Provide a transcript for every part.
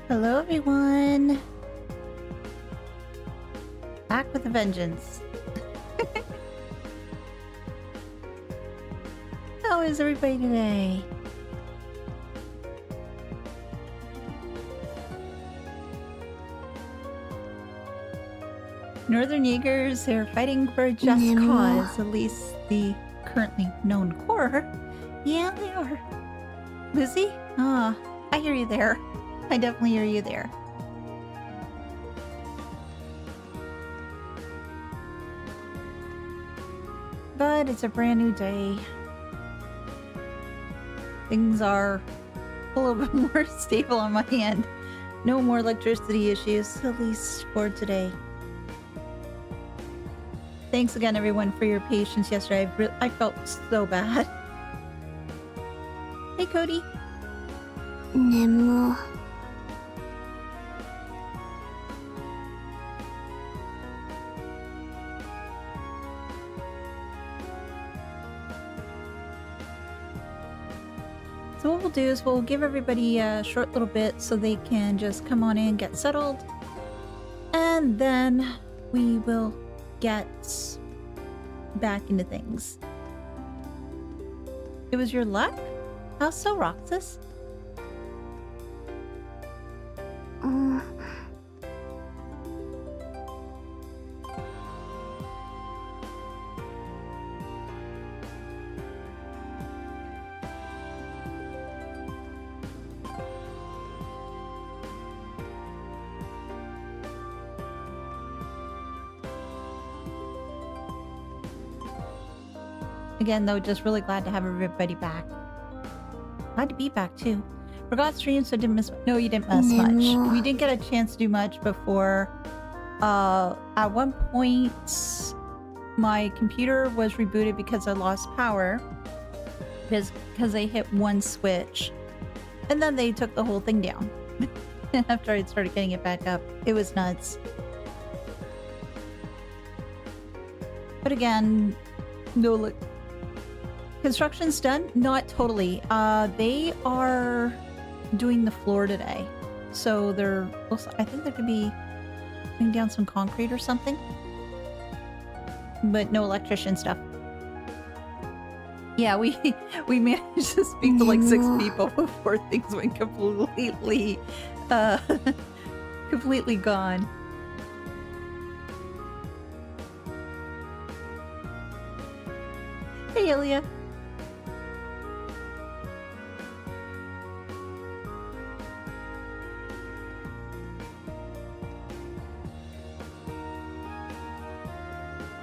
Hello, everyone. Back with a vengeance. How is everybody today? Northern Jagers, they're fighting for a just cause, at least the currently known core. Yeah, they are. Busy? Ah, I hear you there. I definitely hear you there. But it's a brand new day. Things are a little bit more stable on my end. No more electricity issues, at least for today. Thanks again, everyone, for your patience yesterday. I felt so bad. Hey, Cody. Nemo. So what we'll do is we'll give everybody a short little bit so they can just come on in, get settled, and then we will get back into things. It was your luck? How so, Roxas? Again, though, just really glad to have everybody back. Glad to be back, too. Forgot stream, so didn't miss... No, you didn't miss much. We didn't get a chance to do much before. At one point, my computer was rebooted because I lost power. Because they hit one switch. And then they took the whole thing down. After I started getting it back up. It was nuts. But again, no look. Construction's done? Not totally. They are doing the floor today. So they're... I think they're going to be putting down some concrete or something. But no electrician stuff. Yeah, we managed to speak to like 6 people before things went completely... completely gone. Hey, Ilya.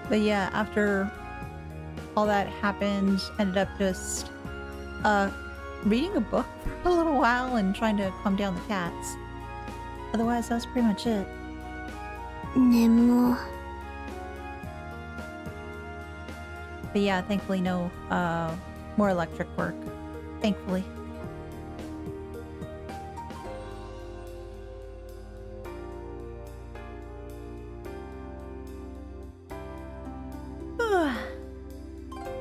But yeah, after all that happened, ended up just reading a book for a little while and trying to calm down the cats. Otherwise, that's pretty much it. Nemo. But yeah, thankfully no more electric work. Thankfully.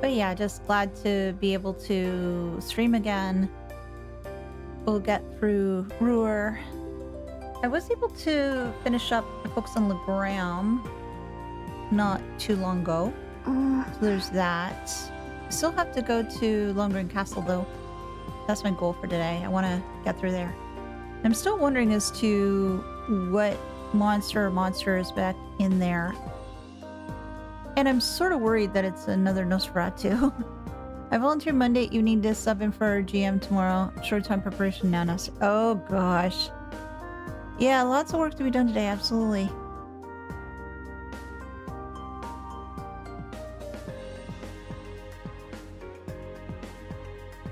But yeah, just glad to be able to stream again. We'll get through Ruhr. I was able to finish up the books on Legram not too long ago. So there's that. Still have to go to Lohengrin Castle though. That's my goal for today. I want to get through there. I'm still wondering as to what monster is back in there. And I'm sort of worried that it's another Nosferatu. I volunteered Monday. You need to sub in for GM tomorrow. Short time preparation now. Oh gosh. Yeah, lots of work to be done today. Absolutely.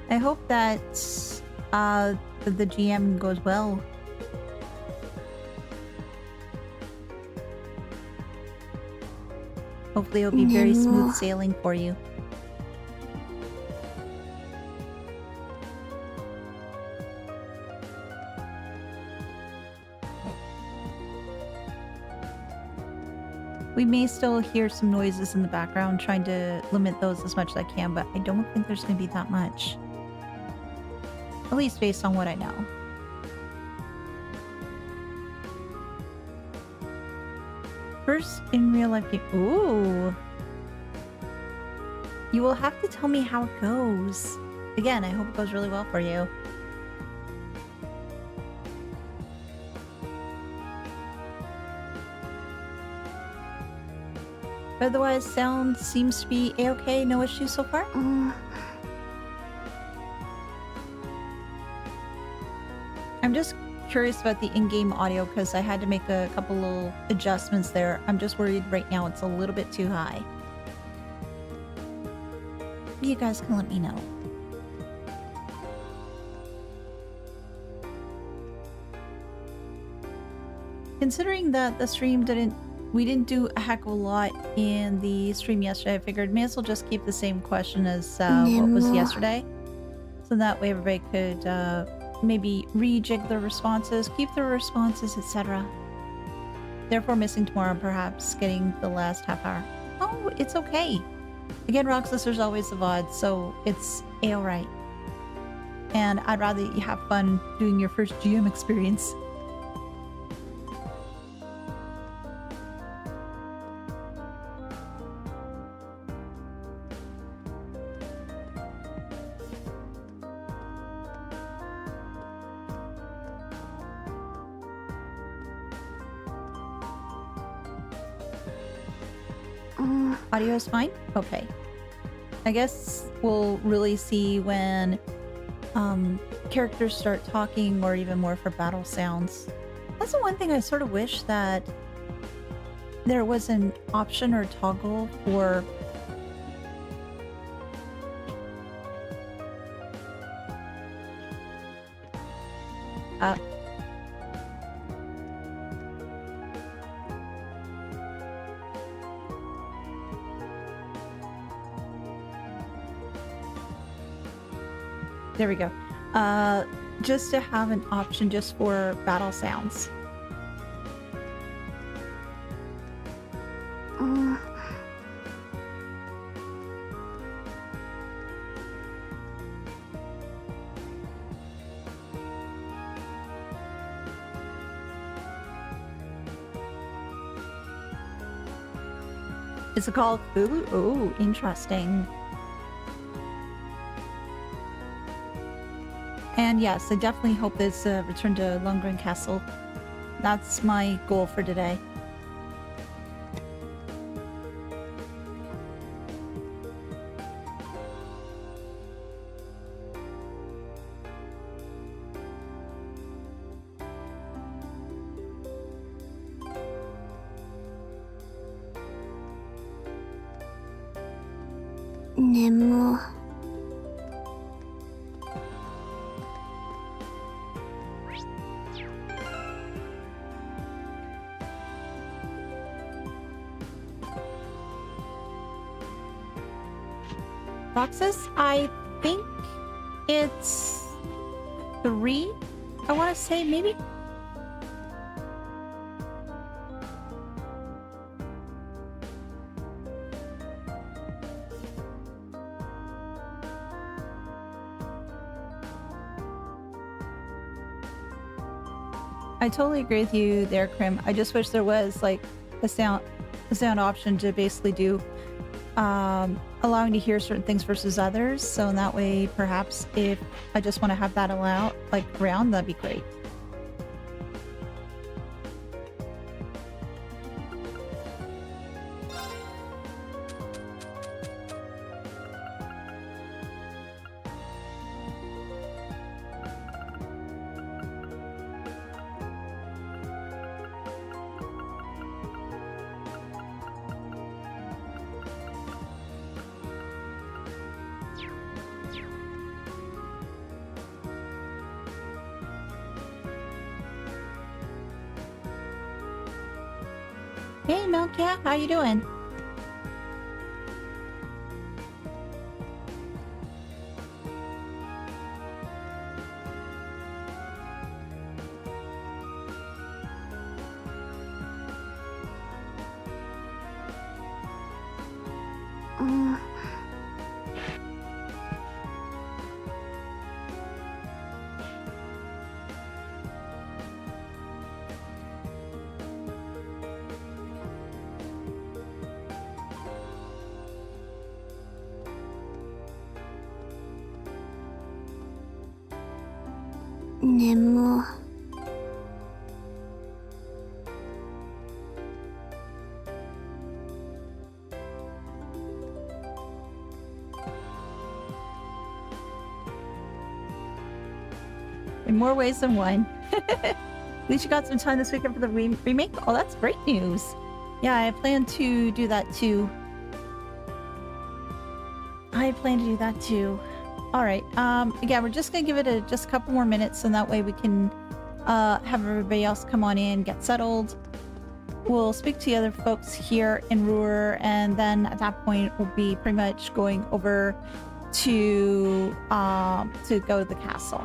I hope that the GM goes well. Hopefully it'll be very smooth sailing for you. We may still hear some noises in the background, trying to limit those as much as I can, but I don't think there's going to be that much. At least based on what I know. First in real life game. Ooh. You will have to tell me how it goes. Again, I hope it goes really well for you. Otherwise, sound seems to be a-okay. No issues so far? I'm just curious about the in-game audio because I had to make a couple little adjustments there. I'm just worried right now it's a little bit too high. You guys can let me know. Considering that the stream we didn't do a heck of a lot in the stream yesterday, I figured may as well just keep the same question as what was yesterday. So that way everybody could maybe rejig their responses, keep their responses, etc. Therefore missing tomorrow, perhaps getting the last half hour. Oh, it's okay. Again, Roxas, there's always the VOD, so it's alright. And I'd rather you have fun doing your first GM experience. Audio is fine? Okay. I guess we'll really see when characters start talking or even more for battle sounds. That's the one thing I sort of wish that there was an option or toggle for there we go. Just to have an option just for battle sounds. Is it called Cthulhu? Oh, interesting. And yes, I definitely hope this return to Lohengrin Castle. That's my goal for today. Roxas, I think it's 3. I want to say maybe. I totally agree with you there, Krim. I just wish there was like a sound option to basically do allowing to hear certain things versus others. So in that way, perhaps if I just want to have that around, that'd be great. Hey, Milkia, how you doing? 眠。In more ways than one. At least you got some time this weekend for the remake. Oh, that's great news. Yeah, I plan to do that too. All right. Again, we're just gonna give it just a couple more minutes, and that way we can have everybody else come on in, get settled. We'll speak to the other folks here in Ruhr, and then at that point we'll be pretty much going over to go to the castle.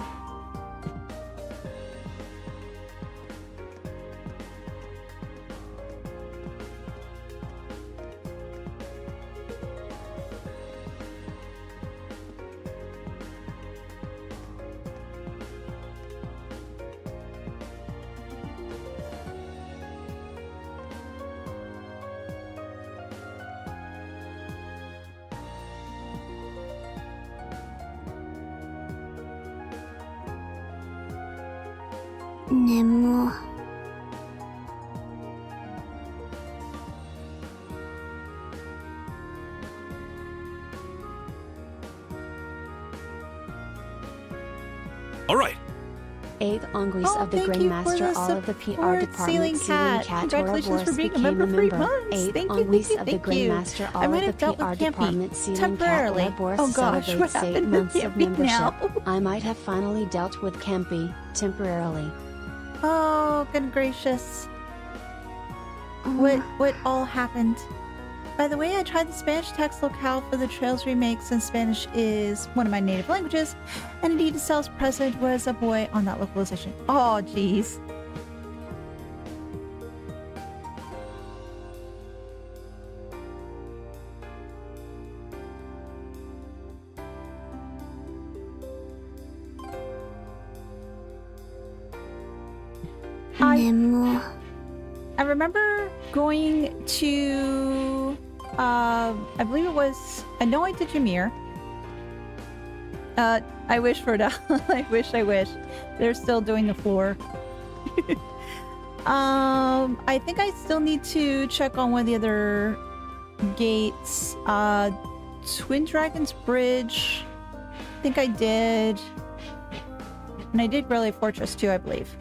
眠。All right. 8th Anguis Oh, of the thank you for Grandmaster, the all of the PR support, department, Ceiling Cat. Congratulations for being a member for 8 months. 8th Thank you, Anguis thank of the you, thank you. Grandmaster, I all might of have the dealt PR with Campy department, Ceiling temporarily. Cat Ouroboros Oh gosh, what celebrates 8 happened to months of Campy membership. now? I might have finally dealt with Campy temporarily. Oh, good gracious. What all happened? By the way, I tried the Spanish text locale for the Trails remake since Spanish is one of my native languages, and indeed Estelle's president was a boy on that localization. Oh, jeez.眠。I remember going to, I believe it was, I know I did Jameer. I wish for that. I wish. They're still doing the floor. I think I still need to check on one of the other gates. Twin Dragons Bridge. I think I did. And I did Relay Fortress too, I believe.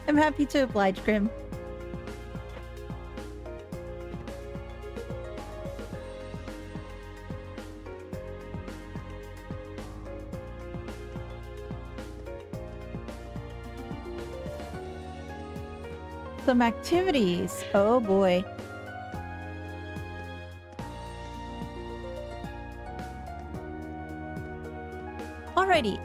I'm happy to oblige, Grim. Some activities. Oh boy. Alrighty,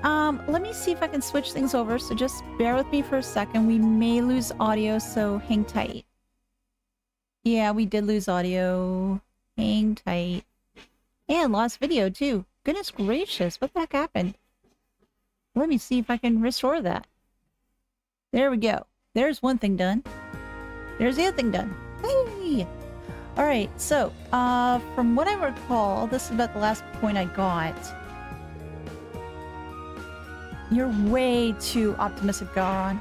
let me see if I can switch things over, so just bear with me for a second. We may lose audio, so hang tight. Yeah, we did lose audio. Hang tight. And lost video, too. Goodness gracious, what the heck happened? Let me see if I can restore that. There we go. There's one thing done. There's the other thing done. Hey! Alright, so, from what I recall, this is about the last point I got. You're way too optimistic, Garon.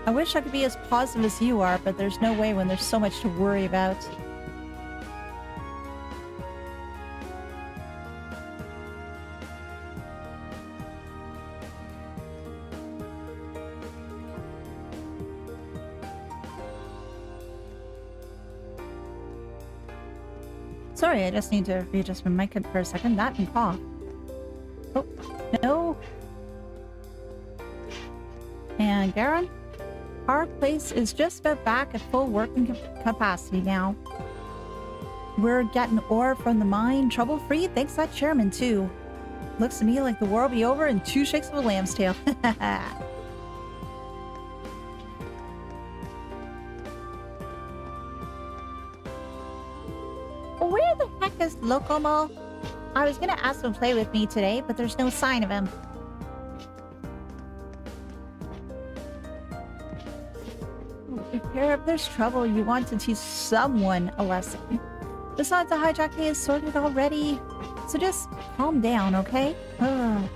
I wish I could be as positive as you are, but there's no way when there's so much to worry about. Sorry, I just need to readjust my mic for a second. That and cough. Oh, no. And Garon, our place is just about back at full working capacity now. We're getting ore from the mine trouble-free, thanks to that chairman too. Looks to me like the war will be over in 2 shakes of a lamb's tail. Where the heck is Locomo? I was gonna ask him to play with me today, but there's no sign of him. If there's trouble, you want to teach someone a lesson. Besides, the hijacking is sorted already. So just calm down, okay? Ugh.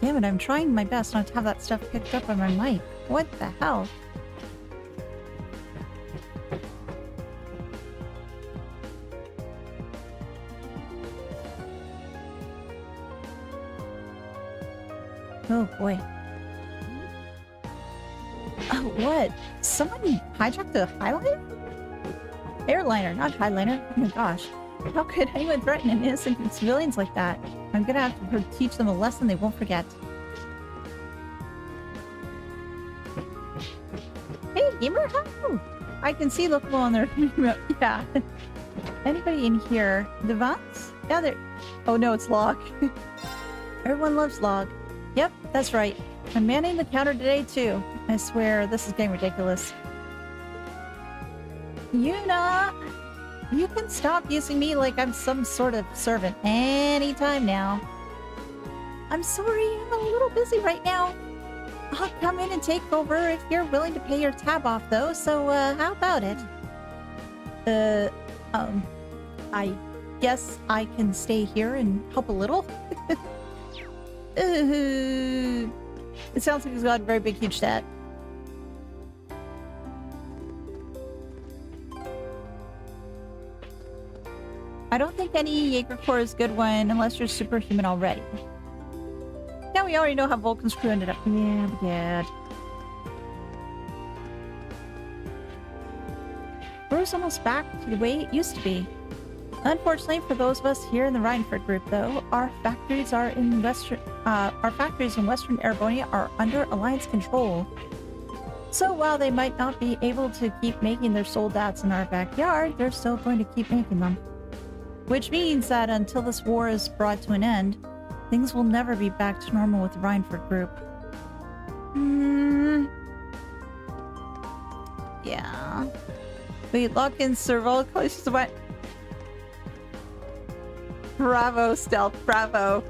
Damn it, I'm trying my best not to have that stuff picked up on my mic. What the hell? Oh boy. Oh, what? Someone hijacked a Highliner? Airliner, not Highliner. Oh my gosh. How could anyone threaten innocent civilians like that? I'm gonna have to teach them a lesson they won't forget. Hey, gamer! How? I can see local on their remote. Yeah. Anybody in here? Devants? Yeah, they're... Oh no, it's Log. Everyone loves Log. Yep, that's right. I'm manning the counter today, too. I swear, this is getting ridiculous. Yuna! You can stop using me like I'm some sort of servant anytime now. I'm sorry, I'm a little busy right now. I'll come in and take over if you're willing to pay your tab off, though, so, how about it? I guess I can stay here and help a little? It sounds like he's got a very big, huge debt. I don't think any Jaeger Corps is a good one unless you're superhuman already. Now we already know how Vulcan's crew ended up. Yeah, we did. We're almost back to the way it used to be. Unfortunately for those of us here in the Rhineford group, though, our factories in Western Erebonia are under Alliance control. So while they might not be able to keep making their soldats in our backyard, they're still going to keep making them. Which means that until this war is brought to an end, things will never be back to normal with the Rhineford group. Yeah. Wait, lock in survival collisions. What? Bravo, Stealth. Bravo.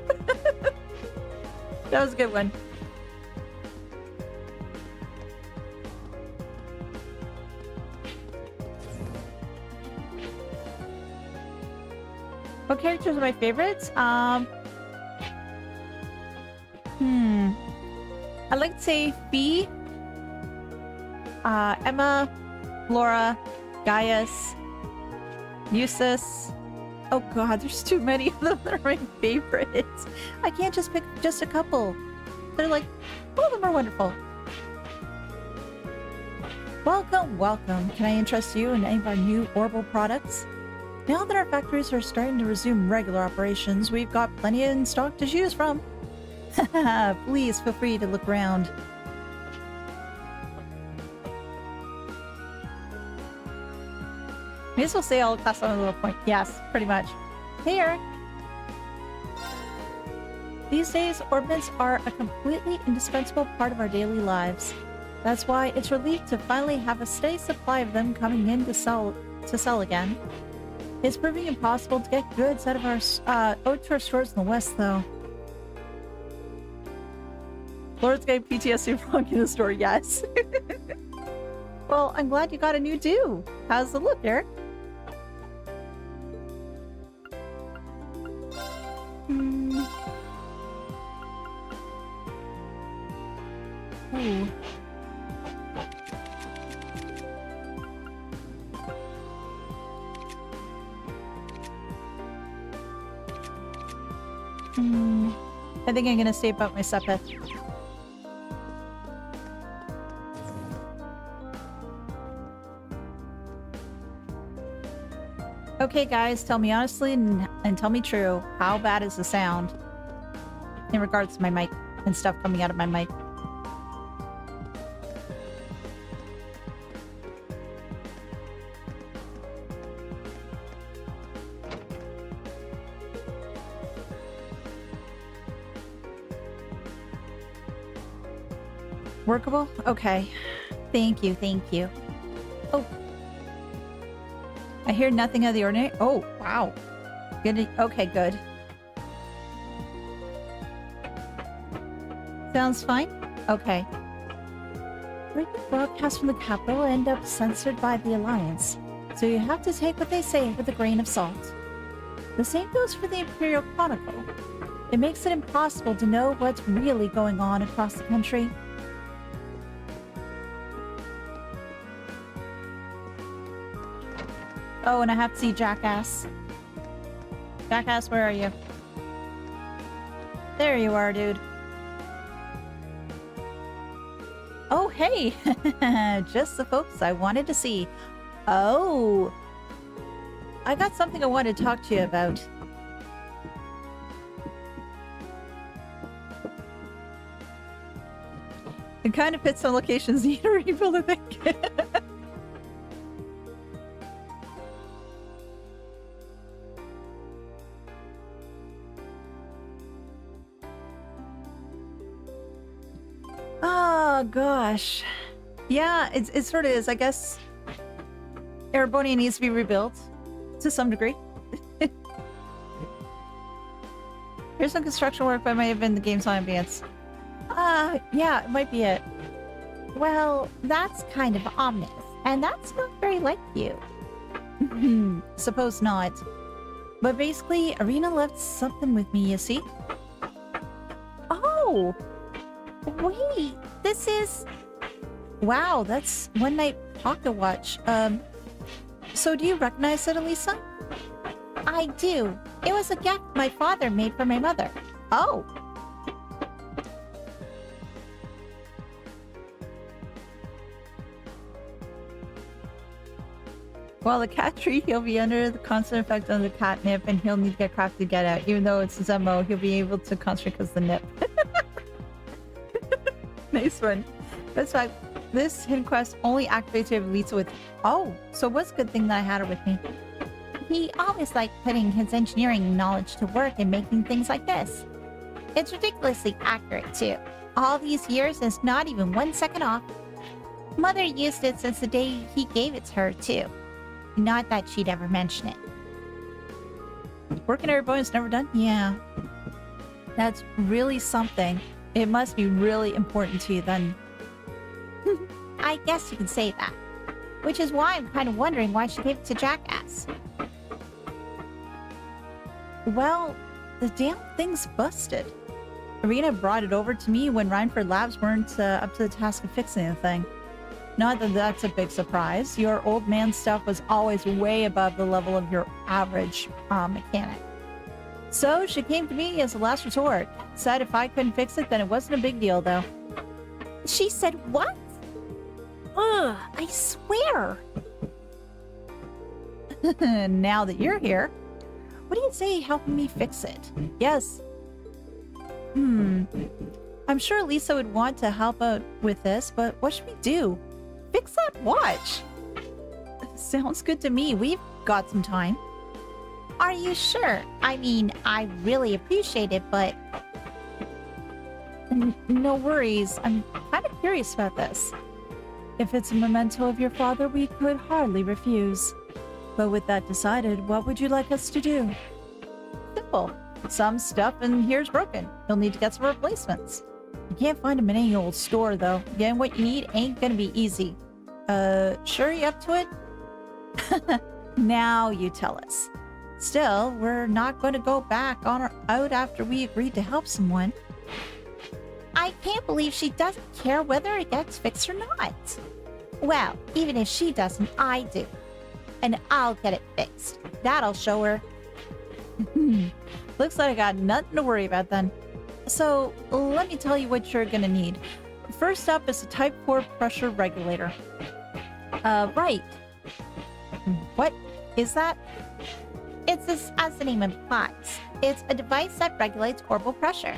That was a good one. What characters are my favorites? I'd like to say Fee, Emma, Laura, Gaius, Eustace. Oh god, there's too many of them that are my favorites. I can't just pick just a couple. They're like, all of them are wonderful. Welcome, welcome. Can I interest you in any of our new Orbital products? Now that our factories are starting to resume regular operations, we've got plenty in stock to choose from. Please feel free to look around. May as well say I'll pass on a little point. Yes, pretty much. Hey, Eric. These days, orbits are a completely indispensable part of our daily lives. That's why it's relieved to finally have a steady supply of them coming in to sell again. It's proving impossible to get goods out of our stores in the West, though. Lord's getting PTSD from walking in the store, yes. Well, I'm glad you got a new do. How's the look, Eric? Ooh. I think I'm gonna save up my Sepeth. Okay guys, tell me honestly and tell me true, how bad is the sound in regards to my mic and stuff coming out of my mic? Workable? Okay. Thank you, thank you. Oh. I hear nothing out of the ordinary. Oh, wow. Good. Okay, good. Sounds fine? Okay. Broadcasts from the capital end up censored by the Alliance, so you have to take what they say with a grain of salt. The same goes for the Imperial Chronicle. It makes it impossible to know what's really going on across the country. Oh, and I have to see Jackass. Jackass, where are you? There you are, dude. Oh, hey! Just the folks I wanted to see. Oh! I got something I wanted to talk to you about. It kind of fits some locations need to rebuild, I think. Oh gosh. Yeah, it sort of is. I guess Erebonia needs to be rebuilt to some degree. Here's some construction work that might have been the game's ambience. Yeah, it might be it. Well, that's kind of ominous, and that's not very like you. Suppose not. But basically, Arena left something with me, you see? Oh! Wait, this is... Wow, that's One Night Pocket Watch. So do you recognize it, Elisa? I do. It was a gift my father made for my mother. Oh. While the cat tree, he'll be under the constant effect of the catnip, and he'll need to get crafted to get out. Even though it's his MO, he'll be able to concentrate because of the nip. Nice one. That's why this hidden quest only activates if Lisa with... Oh, so what's a good thing that I had her with me? He always liked putting his engineering knowledge to work and making things like this. It's ridiculously accurate, too. All these years, it's not even 1 second off. Mother used it since the day he gave it to her, too. Not that she'd ever mention it. Working at Erebonia is never done? Yeah. That's really something. It must be really important to you, then. I guess you can say that. Which is why I'm kind of wondering why she gave it to Jackass. Well, the damn thing's busted. Arena brought it over to me when Rhineford Labs weren't up to the task of fixing the thing. Not that that's a big surprise. Your old man stuff was always way above the level of your average mechanic. So she came to me as a last resort. Said if I couldn't fix it, then it wasn't a big deal, though. She said what? Ugh, I swear. Now that you're here, what do you say helping me fix it? Yes. I'm sure Lisa would want to help out with this, but what should we do? Fix that watch. Sounds good to me. We've got some time. Are you sure? I mean, I really appreciate it, but... No worries. I'm kind of curious about this. If it's a memento of your father, we could hardly refuse. But with that decided, what would you like us to do? Simple. Some stuff in here's broken. You'll need to get some replacements. You can't find them in any old store, though. Getting what you need ain't gonna be easy. Sure you up to it? Now you tell us. Still, we're not going to go back on our out after we agreed to help someone. I can't believe she doesn't care whether it gets fixed or not. Well, even if she doesn't, I do. And I'll get it fixed. That'll show her. Looks like I got nothing to worry about then. So, let me tell you what you're gonna need. First up is a Type 4 pressure regulator. Right. What is that? It's this, as the name implies. It's a device that regulates orbital pressure.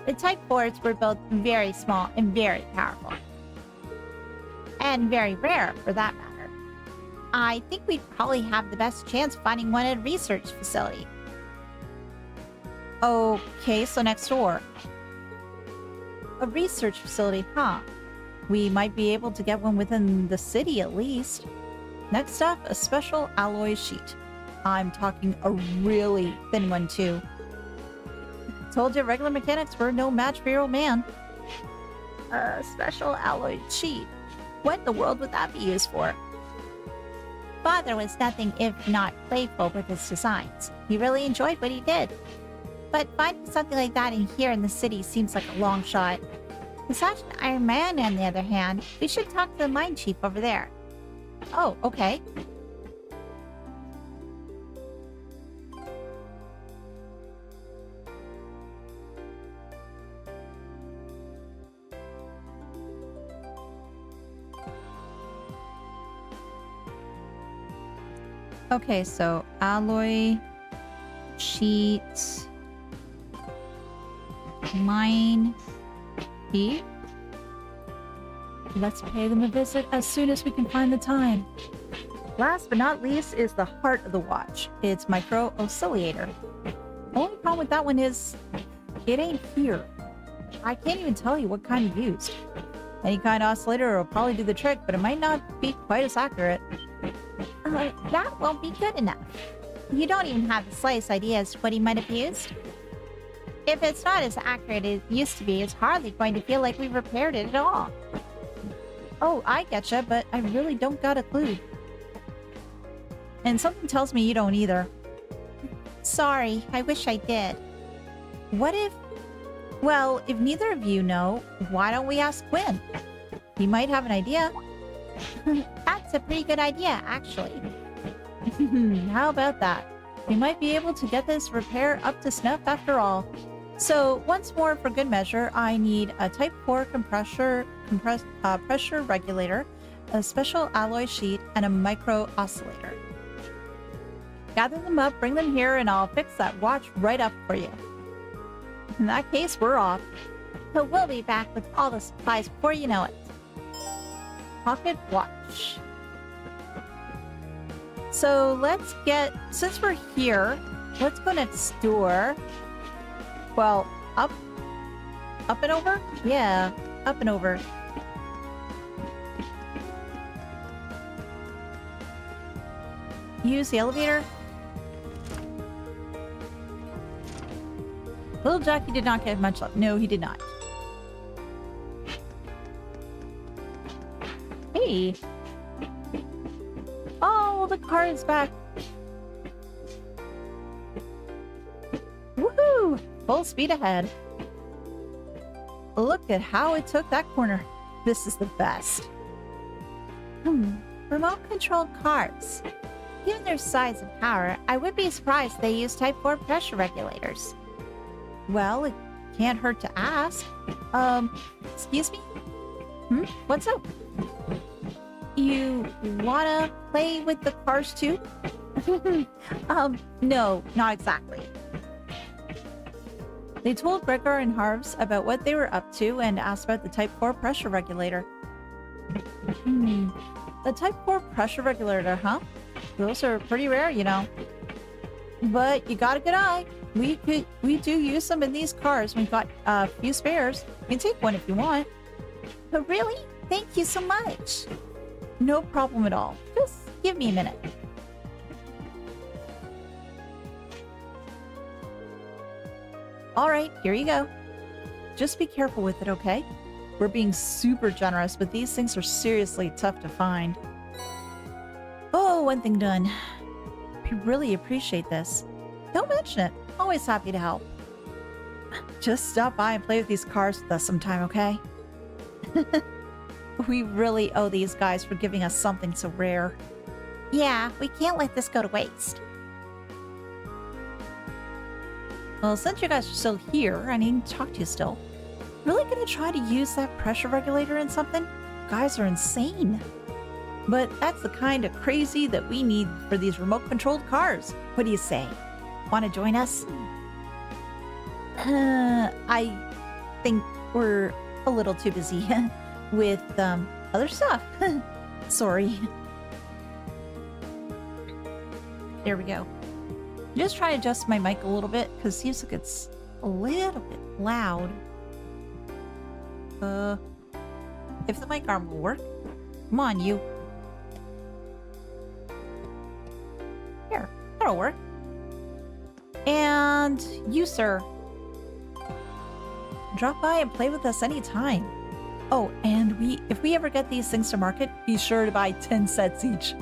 The Type 4s were both very small and very powerful. And very rare, for that matter. I think we'd probably have the best chance finding one at a research facility. Okay, so next door. A research facility, huh? We might be able to get one within the city at least. Next up, a special alloy sheet. I'm talking a really thin one too. Told you regular mechanics were no match for your old man. A special alloy sheet. What in the world would that be used for? Father was nothing if not playful with his designs. He really enjoyed what he did. But finding something like that in here in the city seems like a long shot. Besides an Iron Man, on the other hand, we should talk to the mine chief over there. Oh, okay. Okay, so alloy, sheet, mine, key. Let's pay them a visit as soon as we can find the time. Last but not least is the heart of the watch. It's micro oscillator. Only problem with that one is it ain't here. I can't even tell you what kind you used. Any kind of oscillator will probably do the trick, but it might not be quite as accurate. That won't be good enough. You don't even have the slightest idea as to what he might have used. If it's not as accurate as it used to be, it's hardly going to feel like we've repaired it at all. Oh, I getcha, but I really don't got a clue. And something tells me you don't either. Sorry, I wish I did. What if... Well, if neither of you know, why don't we ask Quinn? He might have an idea. That's a pretty good idea, actually. How about that? We might be able to get this repair up to snuff after all. So, once more for good measure, I need a Type 4 pressure regulator, a special alloy sheet, and a micro oscillator. Gather them up, bring them here, and I'll fix that watch right up for you. In that case, we're off. So we'll be back with all the supplies before you know it. Pocket watch. So let's get, since we're here, let's go next door. Well, up and over? Yeah, up and over. Use the elevator. Little Jackie did not get much love. No, he did not. Hey. Oh, the car is back. Woohoo! Full speed ahead. Look at how it took that corner. This is the best. Remote-controlled cars. Given their size and power, I would be surprised they use Type 4 pressure regulators. Well, it can't hurt to ask. Excuse me? What's up? You wanna play with the cars too? No, not exactly. They told Gregor and Harves about what they were up to and asked about the Type 4 pressure regulator. The Type 4 pressure regulator, huh? Those are pretty rare, you know. But you got a good eye. We do use them in these cars. We've got a few spares. You can take one if you want. But really? Thank you so much. No problem at all. Just give me a minute. Alright, here you go. Just be careful with it, okay? We're being super generous, but these things are seriously tough to find. Oh, one thing done. We really appreciate this. Don't mention it. Always happy to help. Just stop by and play with these cars with us sometime, okay? We really owe these guys for giving us something so rare. Yeah, we can't let this go to waste. Well, since you guys are still here, I need to talk to you still. Really gonna try to use that pressure regulator in something? Guys are insane. But that's the kind of crazy that we need for these remote-controlled cars. What do you say? Want to join us? I think we're a little too busy with other stuff. Sorry. There we go. Just try to adjust my mic a little bit because it seems like it's a little bit loud. If the mic arm will work. Come on, you. Here, that'll work. And you, sir. Drop by and play with us anytime. Oh, and if we ever get these things to market, be sure to buy 10 sets each.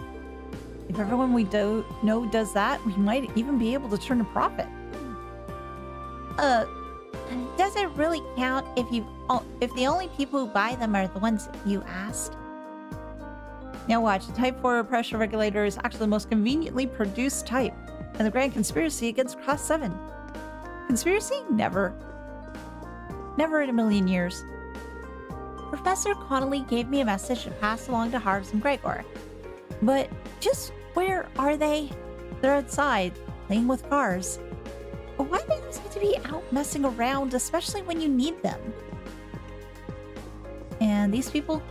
If everyone we know does that, we might even be able to turn a profit. Does it really count if the only people who buy them are the ones you asked? Now watch, the Type 4 pressure regulator is actually the most conveniently produced type, and the grand conspiracy against Class 7. Conspiracy? Never. Never in a million years. Professor Connolly gave me a message to pass along to Harves and Gregor. But just where are they? They're outside, playing with cars. Why do they always have to be out messing around, especially when you need them? And these people?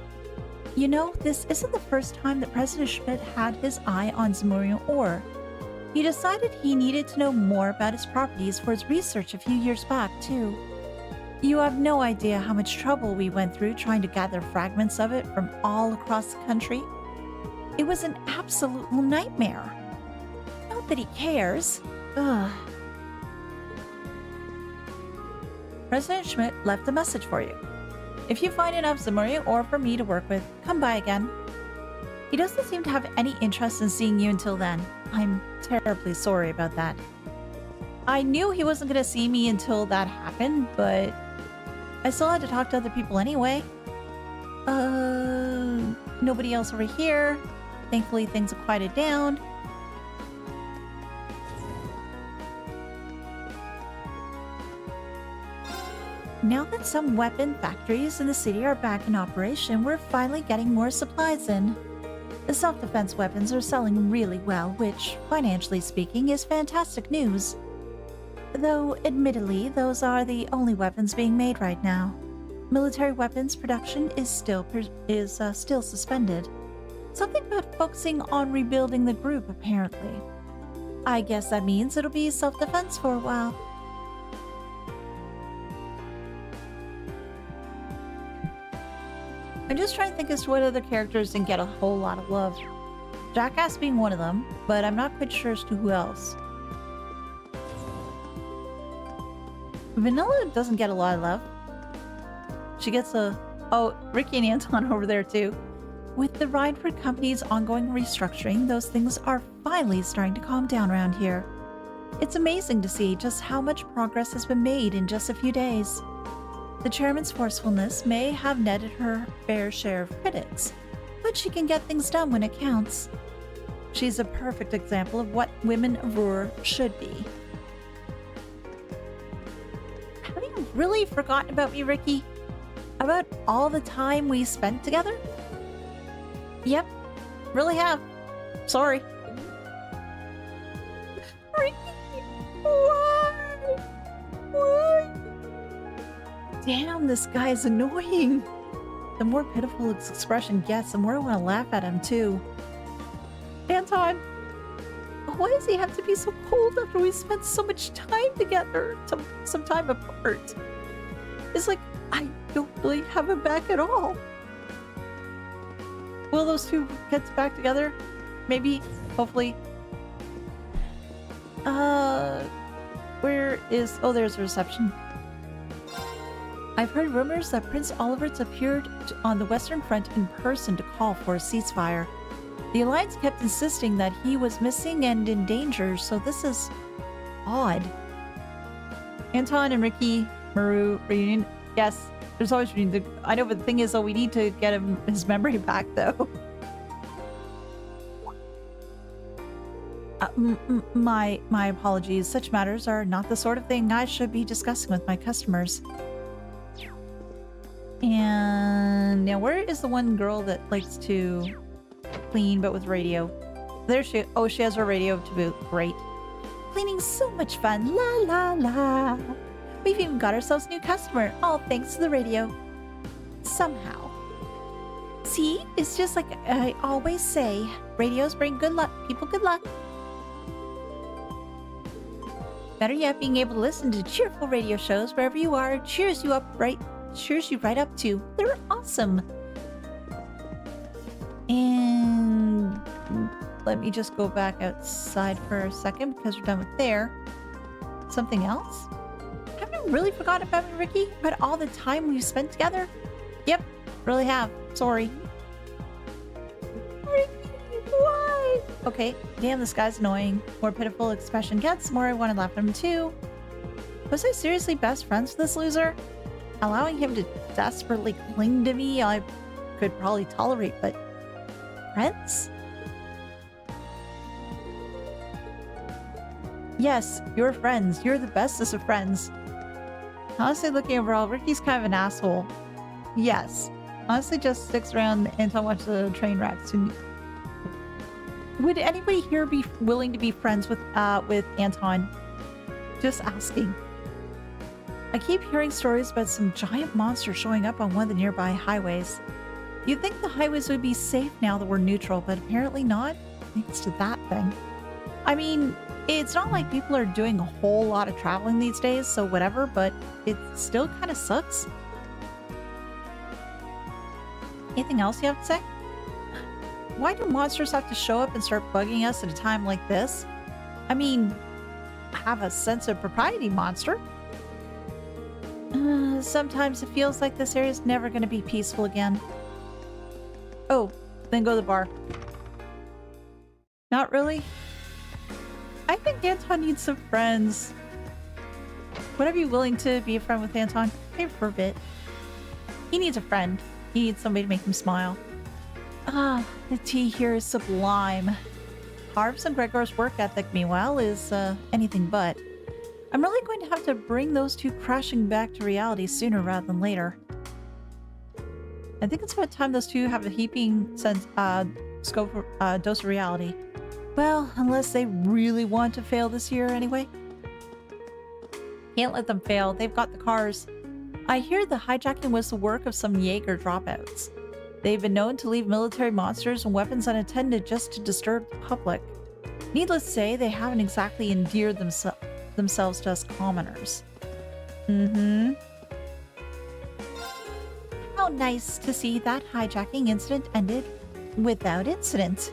You know, this isn't the first time that President Schmidt had his eye on Zamorian ore. He decided he needed to know more about its properties for his research a few years back, too. You have no idea how much trouble we went through trying to gather fragments of it from all across the country. It was an absolute nightmare. Not that he cares. Ugh. President Schmidt left a message for you. If you find enough Zamorian ore for me to work with, come by again. He doesn't seem to have any interest in seeing you until then. I'm terribly sorry about that. I knew he wasn't going to see me until that happened, but I still had to talk to other people anyway. Nobody else over here. Thankfully, things have quieted down. Now that some weapon factories in the city are back in operation, we're finally getting more supplies in. The self-defense weapons are selling really well, which, financially speaking, is fantastic news. Though, admittedly, those are the only weapons being made right now. Military weapons production is still suspended. Something about focusing on rebuilding the group, apparently. I guess that means it'll be self-defense for a while. I'm just trying to think as to what other characters didn't get a whole lot of love. Jackass being one of them, but I'm not quite sure as to who else. Vanilla doesn't get a lot of love. She gets oh, Ricky and Anton over there too. With the Rhineford Company's ongoing restructuring, those things are finally starting to calm down around here. It's amazing to see just how much progress has been made in just a few days. The chairman's forcefulness may have netted her fair share of critics, but she can get things done when it counts. She's a perfect example of what women of Ruhr should be. Have you really forgotten about me, Ricky? About all the time we spent together? Yep, really have. Sorry. Ricky, why? Why? Damn, this guy's annoying. The more pitiful his expression gets, the more I want to laugh at him, too. Anton, why does he have to be so cold after we spent so much time together? Some time apart. It's like, I don't really have him back at all. Will those two get back together? Maybe, hopefully. Where is... Oh, there's a reception. I've heard rumors that Prince Oliver's appeared on the Western Front in person to call for a ceasefire. The Alliance kept insisting that he was missing and in danger, so this is odd. Anton and Ricky, Maru, reunion. Yes, there's always reunion. I know, but the thing is, though, we need to get him his memory back, though. My apologies. Such matters are not the sort of thing I should be discussing with my customers. And now, where is the one girl that likes to clean but with radio? There she... Oh, she has her radio to boot. Great. Cleaning's so much fun. La la la. We've even got ourselves a new customer. All thanks to the radio. Somehow. See? It's just like I always say. Radios bring good luck. People good luck. Better yet, being able to listen to cheerful radio shows wherever you are cheers you right up to. They're awesome. And let me just go back outside for a second because we're done with there. Something else? Haven't you really forgotten about me, Ricky? About all the time we've spent together? Yep, really have. Sorry. Ricky, why? Okay, damn, this guy's annoying. More pitiful expression gets, the more I want to laugh at him too. Was I seriously best friends with this loser? Allowing him to desperately cling to me, I could probably tolerate, but friends? Yes, you're friends. You're the bestest of friends. Honestly, looking overall, Ricky's kind of an asshole. Yes. Honestly, just sticks around until I watch the train wrecks. Would anybody here be willing to be friends with Anton? Just asking. I keep hearing stories about some giant monster showing up on one of the nearby highways. You'd think the highways would be safe now that we're neutral, but apparently not, thanks to that thing. I mean, it's not like people are doing a whole lot of traveling these days, so whatever, but it still kind of sucks. Anything else you have to say? Why do monsters have to show up and start bugging us at a time like this? I mean, have a sense of propriety, monster. Sometimes it feels like this area is never going to be peaceful again. Oh, then go to the bar. Not really. I think Anton needs some friends. Would I be willing to be a friend with Anton? Maybe for a bit. He needs a friend. He needs somebody to make him smile. Ah, the tea here is sublime. Harv's and Gregor's work ethic, meanwhile, is anything but. I'm really going to have to bring those two crashing back to reality sooner rather than later. I think it's about time those two have a heaping sense, dose of reality. Well, unless they really want to fail this year anyway. Can't let them fail. They've got the cars. I hear the hijacking was the work of some Jaeger dropouts. They've been known to leave military monsters and weapons unattended just to disturb the public. Needless to say, they haven't exactly endeared themselves to us commoners. How nice to see that hijacking incident ended without incident.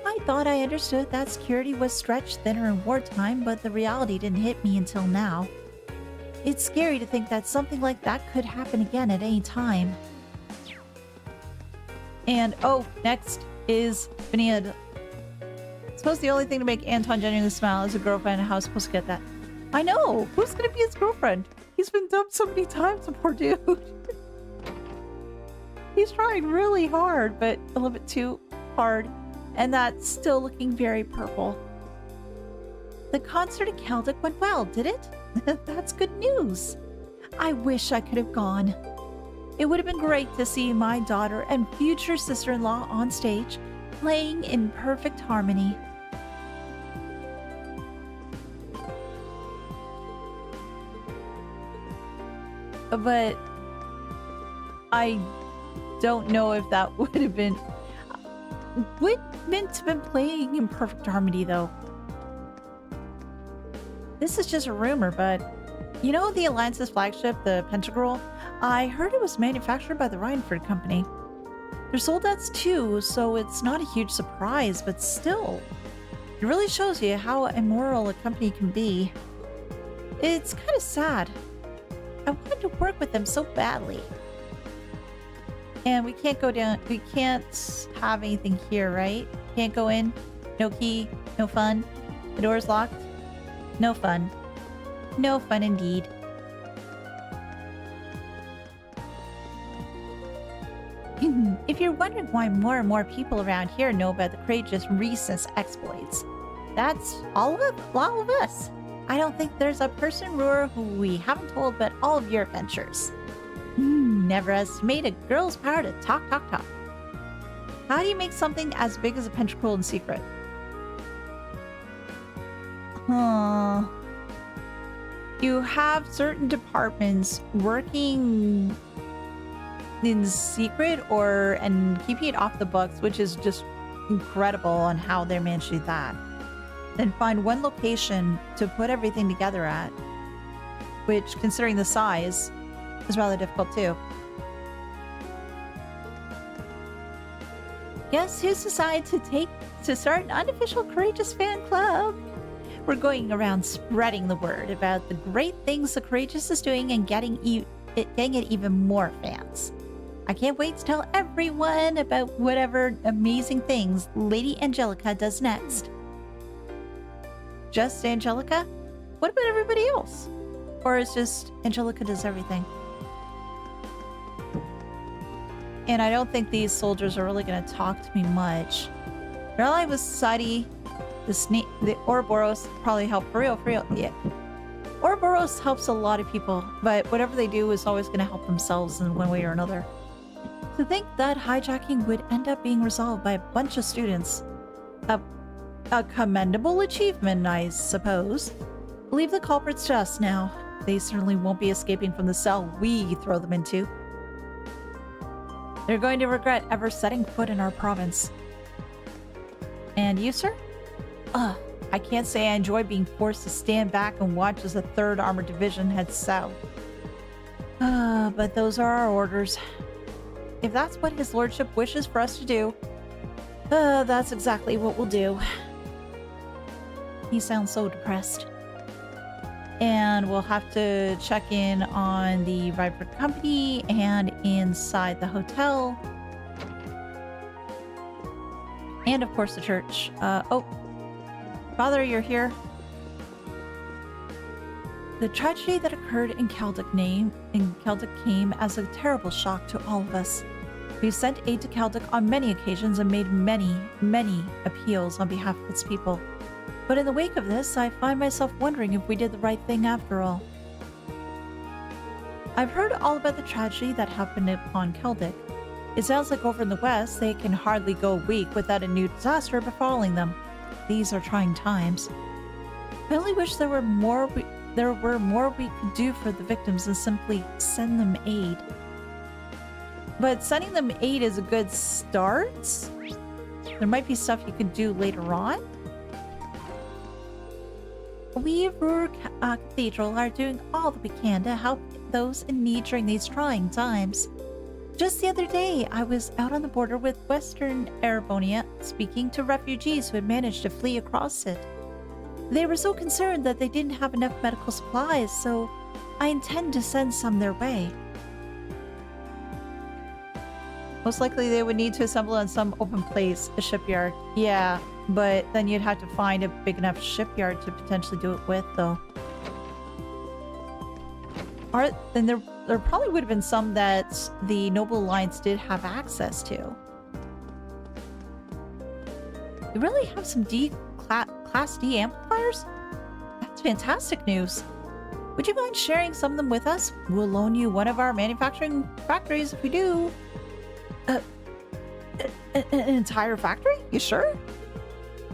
I thought I understood that security was stretched thinner in wartime, but the reality didn't hit me until now. It's scary to think that something like that could happen again at any time. And, oh, next is Vanilla. I suppose the only thing to make Anton genuinely smile is a girlfriend. How am I supposed to get that? I know! Who's gonna be his girlfriend? He's been dumped so many times, the poor dude. He's trying really hard, but a little bit too hard. And that's still looking very purple. The concert at Celtic went well, did it? That's good news. I wish I could have gone. It would have been great to see my daughter and future sister-in-law on stage, playing in perfect harmony. But I don't know if that would have been... Would meant to have been playing in perfect harmony, though. This is just a rumor, but... You know the Alliance's flagship, the Pentagram? I heard it was manufactured by the Rhineford Company. They're soldats too, so it's not a huge surprise, but still. It really shows you how immoral a company can be. It's kind of sad. I wanted to work with them so badly. And we can't go down, we can't have anything here, right? Can't go in, no key, no fun. The door's locked, no fun. No fun indeed. If you're wondering why more and more people around here know about the courageous recent exploits, that's all of us. I don't think there's a person in Ruhr who we haven't told about all of your adventures. Never estimate a girl's power to talk. How do you make something as big as a pentacle in secret? You have certain departments working in secret and keeping it off the books, which is just incredible on how they managed to do that. Then find one location to put everything together at, which, considering the size, is rather difficult too. Guess who's decided to start an unofficial Courageous fan club? We're going around spreading the word about the great things the Courageous is doing and getting it even more fans. I can't wait to tell everyone about whatever amazing things Lady Angelica does next. Just Angelica? What about everybody else? Or is just Angelica does everything? And I don't think these soldiers are really going to talk to me much. Rely was Sadi, the Ouroboros probably help for real, yeah. Ouroboros helps a lot of people, but whatever they do is always going to help themselves in one way or another. To think that hijacking would end up being resolved by a bunch of students. A commendable achievement, I suppose. Leave the culprits to us now. They certainly won't be escaping from the cell we throw them into. They're going to regret ever setting foot in our province. And you, sir? I can't say I enjoy being forced to stand back and watch as the 3rd Armored Division heads south. But those are our orders. If that's what his lordship wishes for us to do, that's exactly what we'll do. He sounds so depressed. And we'll have to check in on the Rybert company and inside the hotel. And of course the church. Oh, Father, you're here. The tragedy that occurred in Celtic came as a terrible shock to all of us. We've sent aid to Celtic on many occasions and made many, many appeals on behalf of its people. But in the wake of this, I find myself wondering if we did the right thing after all. I've heard all about the tragedy that happened upon Celtic. It sounds like over in the west, they can hardly go a week without a new disaster befalling them. These are trying times. I only wish there were more we could do for the victims than simply send them aid. But sending them aid is a good start. There might be stuff you can do later on. We of Ruhr Cathedral are doing all that we can to help those in need during these trying times. Just the other day, I was out on the border with Western Arabonia speaking to refugees who had managed to flee across it. They were so concerned that they didn't have enough medical supplies, so I intend to send some their way. Most likely they would need to assemble on some open place, a shipyard. Yeah, but then you'd have to find a big enough shipyard to potentially do it with, though. Then there probably would have been some that the Noble Alliance did have access to. We really have some Class D amplifiers? That's fantastic news. Would you mind sharing some of them with us? We'll loan you one of our manufacturing factories if we do. An entire factory? You sure?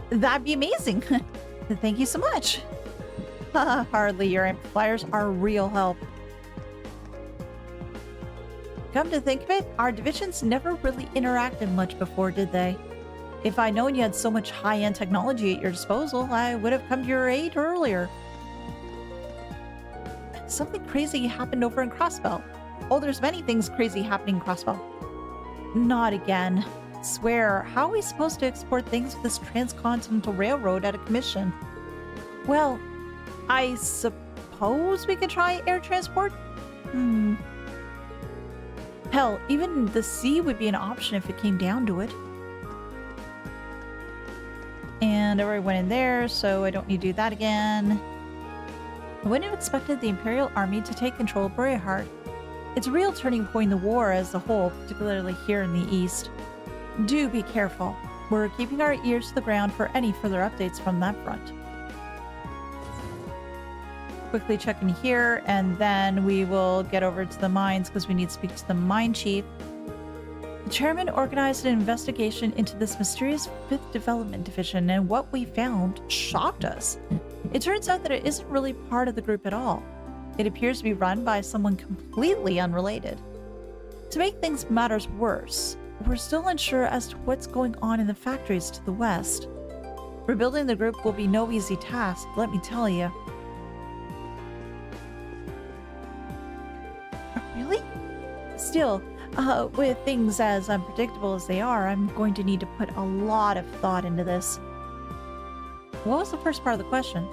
That'd be amazing. Thank you so much. Hardly. Your amplifiers are real help. Come to think of it, our divisions never really interacted much before, did they? If I'd known you had so much high-end technology at your disposal, I would have come to your aid earlier. Something crazy happened over in Crossbell. Oh, there's many things crazy happening in Crossbell. Not again. Swear, how are we supposed to export things with this transcontinental railroad out of commission? Well, I suppose we could try air transport? Hell, even the sea would be an option if it came down to it. And I already went in there, so I don't need to do that again. I wouldn't have expected the Imperial Army to take control of Breahard. It's a real turning point in the war as a whole, particularly here in the east. Do be careful. We're keeping our ears to the ground for any further updates from that front. Quickly check in here, and then we will get over to the mines because we need to speak to the mine chief. The chairman organized an investigation into this mysterious 5th Development Division, and what we found shocked us. It turns out that it isn't really part of the group at all. It appears to be run by someone completely unrelated. To make things matters worse, we're still unsure as to what's going on in the factories to the west. Rebuilding the group will be no easy task, let me tell you. Really? Still, with things as unpredictable as they are, I'm going to need to put a lot of thought into this. What was the first part of the question?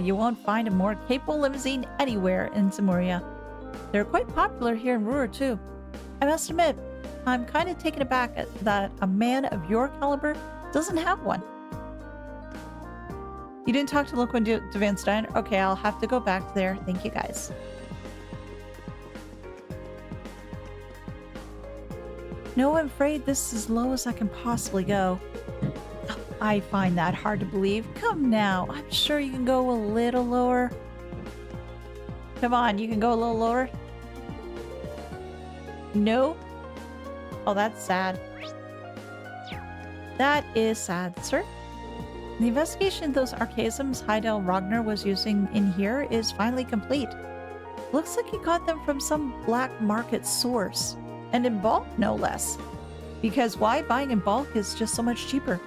You won't find a more capable limousine anywhere in Zamuria. They're quite popular here in Ruhr, too. I must admit, I'm kind of taken aback at that a man of your caliber doesn't have one. You didn't talk to Loquin de Van Stein? Okay, I'll have to go back there. Thank you, guys. No, I'm afraid this is as low as I can possibly go. I find that hard to believe. Come now, I'm sure you can go a little lower. Come on, you can go a little lower. No? Oh, that's sad. That is sad, sir. The investigation of those archaisms Heidel Ragnar was using in here is finally complete. Looks like he got them from some black market source. And in bulk, no less. Because why? Buying in bulk is just so much cheaper.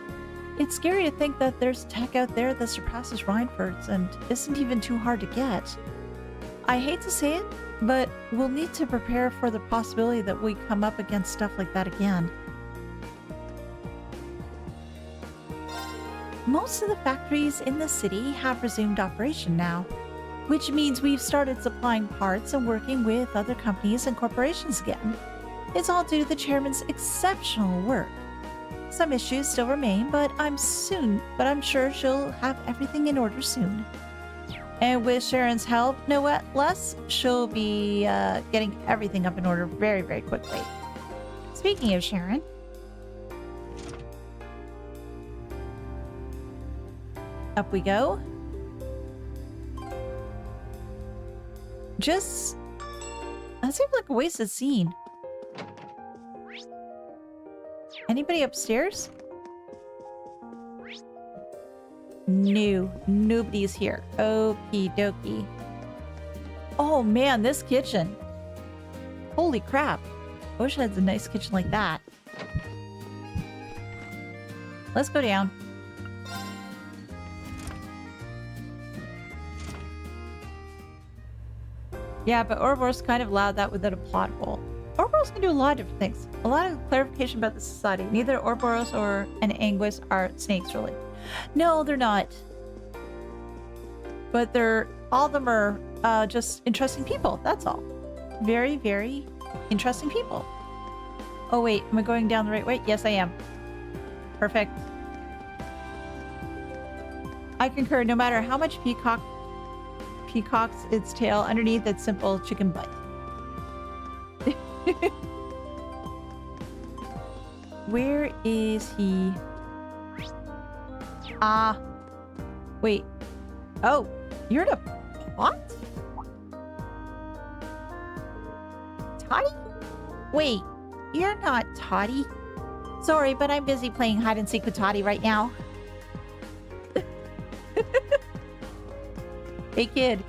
It's scary to think that there's tech out there that surpasses Reinford's and isn't even too hard to get. I hate to say it, but we'll need to prepare for the possibility that we come up against stuff like that again. Most of the factories in the city have resumed operation now, which means we've started supplying parts and working with other companies and corporations again. It's all due to the chairman's exceptional work. Some issues still remain, but I'm sure she'll have everything in order soon. And with Sharon's help, no less, she'll be getting everything up in order very, very quickly. Speaking of Sharon, up we go. That seems like a wasted scene. Anybody upstairs? No, nobody's here. Okie dokie. Oh man, this kitchen. Holy crap. I wish I had a nice kitchen like that. Let's go down. Yeah, but Ouroboros kind of allowed that without a plot hole. Ouroboros can do a lot of different things. A lot of clarification about the society. Neither Ouroboros or an Anguis are snakes, really. No, they're not. But all of them are just interesting people. That's all. Very, very interesting people. Oh wait, am I going down the right way? Yes, I am. Perfect. I concur. No matter how much peacocks its tail, underneath its simple chicken butt. Where is he? Wait. Oh, you're in a pot? Toddy? Wait, you're not Toddy. Sorry, but I'm busy playing hide and seek with Toddy right now. Hey kid,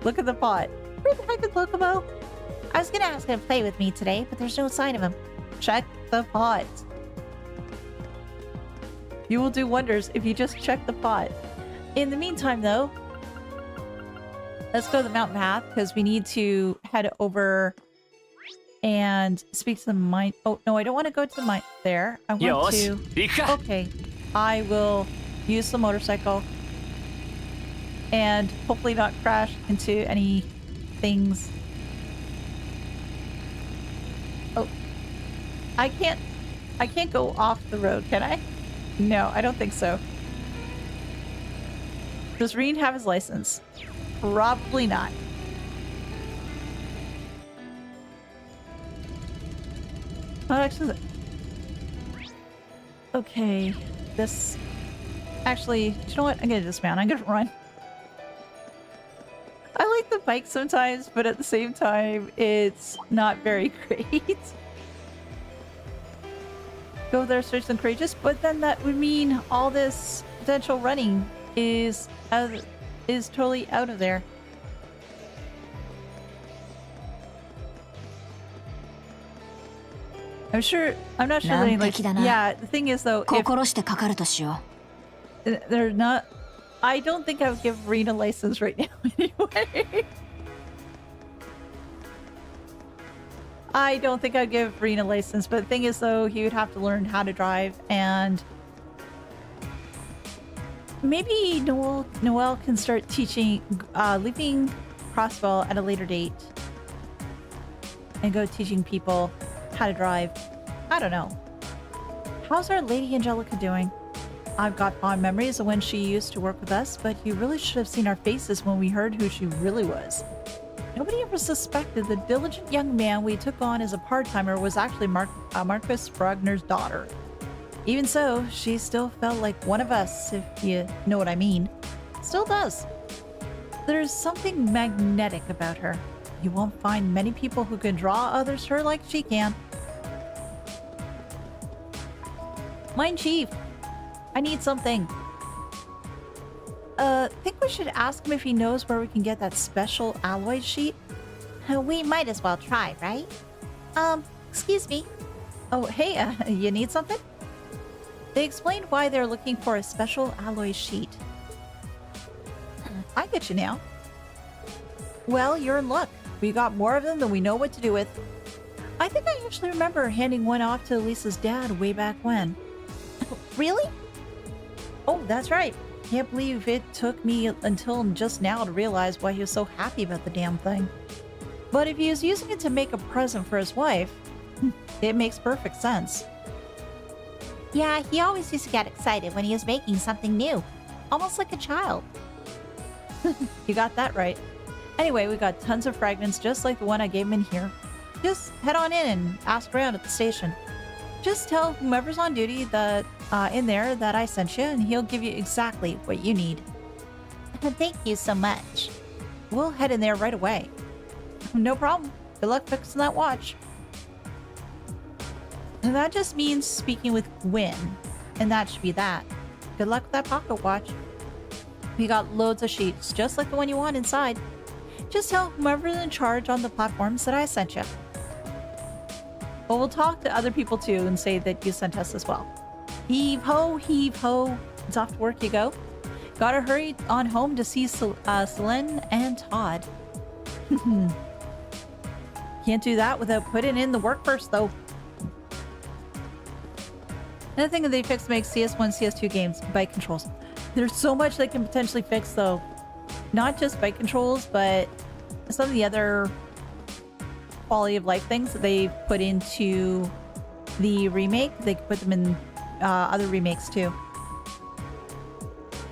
look at the pot. Where the heck is Locomo? I was gonna ask him to play with me today, but there's no sign of him. Check the pot. You will do wonders if you just check the pot. In the meantime, though, let's go to the mountain path because we need to head over and speak to the mine. Oh, no, I don't want to go to the mine there. I want to... Okay, I will use the motorcycle and hopefully not crash into any things. Oh, I can't go off the road, can I? No, I don't think so. Does Reen have his license? Probably not. Oh, actually... Okay, this... Actually, you know what? I'm gonna dismount. I'm gonna run. I like the bike sometimes, but at the same time, it's not very great. Go there, search and courageous, but then that would mean all this potential running is totally out of there. I'm not sure that any, like, yeah, the thing is though, if they're not, I don't think I would give Reen a license right now anyway. I don't think I'd give Reen a license, but the thing is though, he would have to learn how to drive, and Maybe Noelle can start teaching, leaving Crossbell at a later date. And go teaching people how to drive. I don't know. How's our Lady Angelica doing? I've got fond memories of when she used to work with us, but you really should have seen our faces when we heard who she really was. Nobody ever suspected the diligent young man we took on as a part-timer was actually Marcus Brogner's daughter. Even so, she still felt like one of us, if you know what I mean. Still does. There's something magnetic about her. You won't find many people who can draw others to her like she can. Mine Chief, I need something. Think we should ask him if he knows where we can get that special alloy sheet? We might as well try, right? Excuse me. Oh, hey, you need something? They explained why they're looking for a special alloy sheet. I get you now. Well, you're in luck. We got more of them than we know what to do with. I think I actually remember handing one off to Lisa's dad way back when. Really? Oh, that's right. Can't believe it took me until just now to realize why he was so happy about the damn thing. But if he was using it to make a present for his wife, it makes perfect sense. Yeah, he always used to get excited when he was making something new. Almost like a child. You got that right. Anyway, we got tons of fragments just like the one I gave him in here. Just head on in and ask around at the station. Just tell whomever's on duty that in there that I sent you, and he'll give you exactly what you need. Thank you so much. We'll head in there right away. No problem. Good luck fixing that watch. And that just means speaking with Gwyn, and that should be that. Good luck with that pocket watch. We got loads of sheets, just like the one you want inside. Just tell whomever's in charge on the platforms that I sent you. But we'll talk to other people too and say that you sent us as well. Heave ho, heave ho. It's off to work you go. Gotta hurry on home to see Selene and Todd. Can't do that without putting in the work first, though. Another thing that they fixed makes CS1, CS2 games, bike controls. There's so much they can potentially fix, though. Not just bike controls, but some of the other quality of life things that they put into the remake. They could put them in other remakes, too.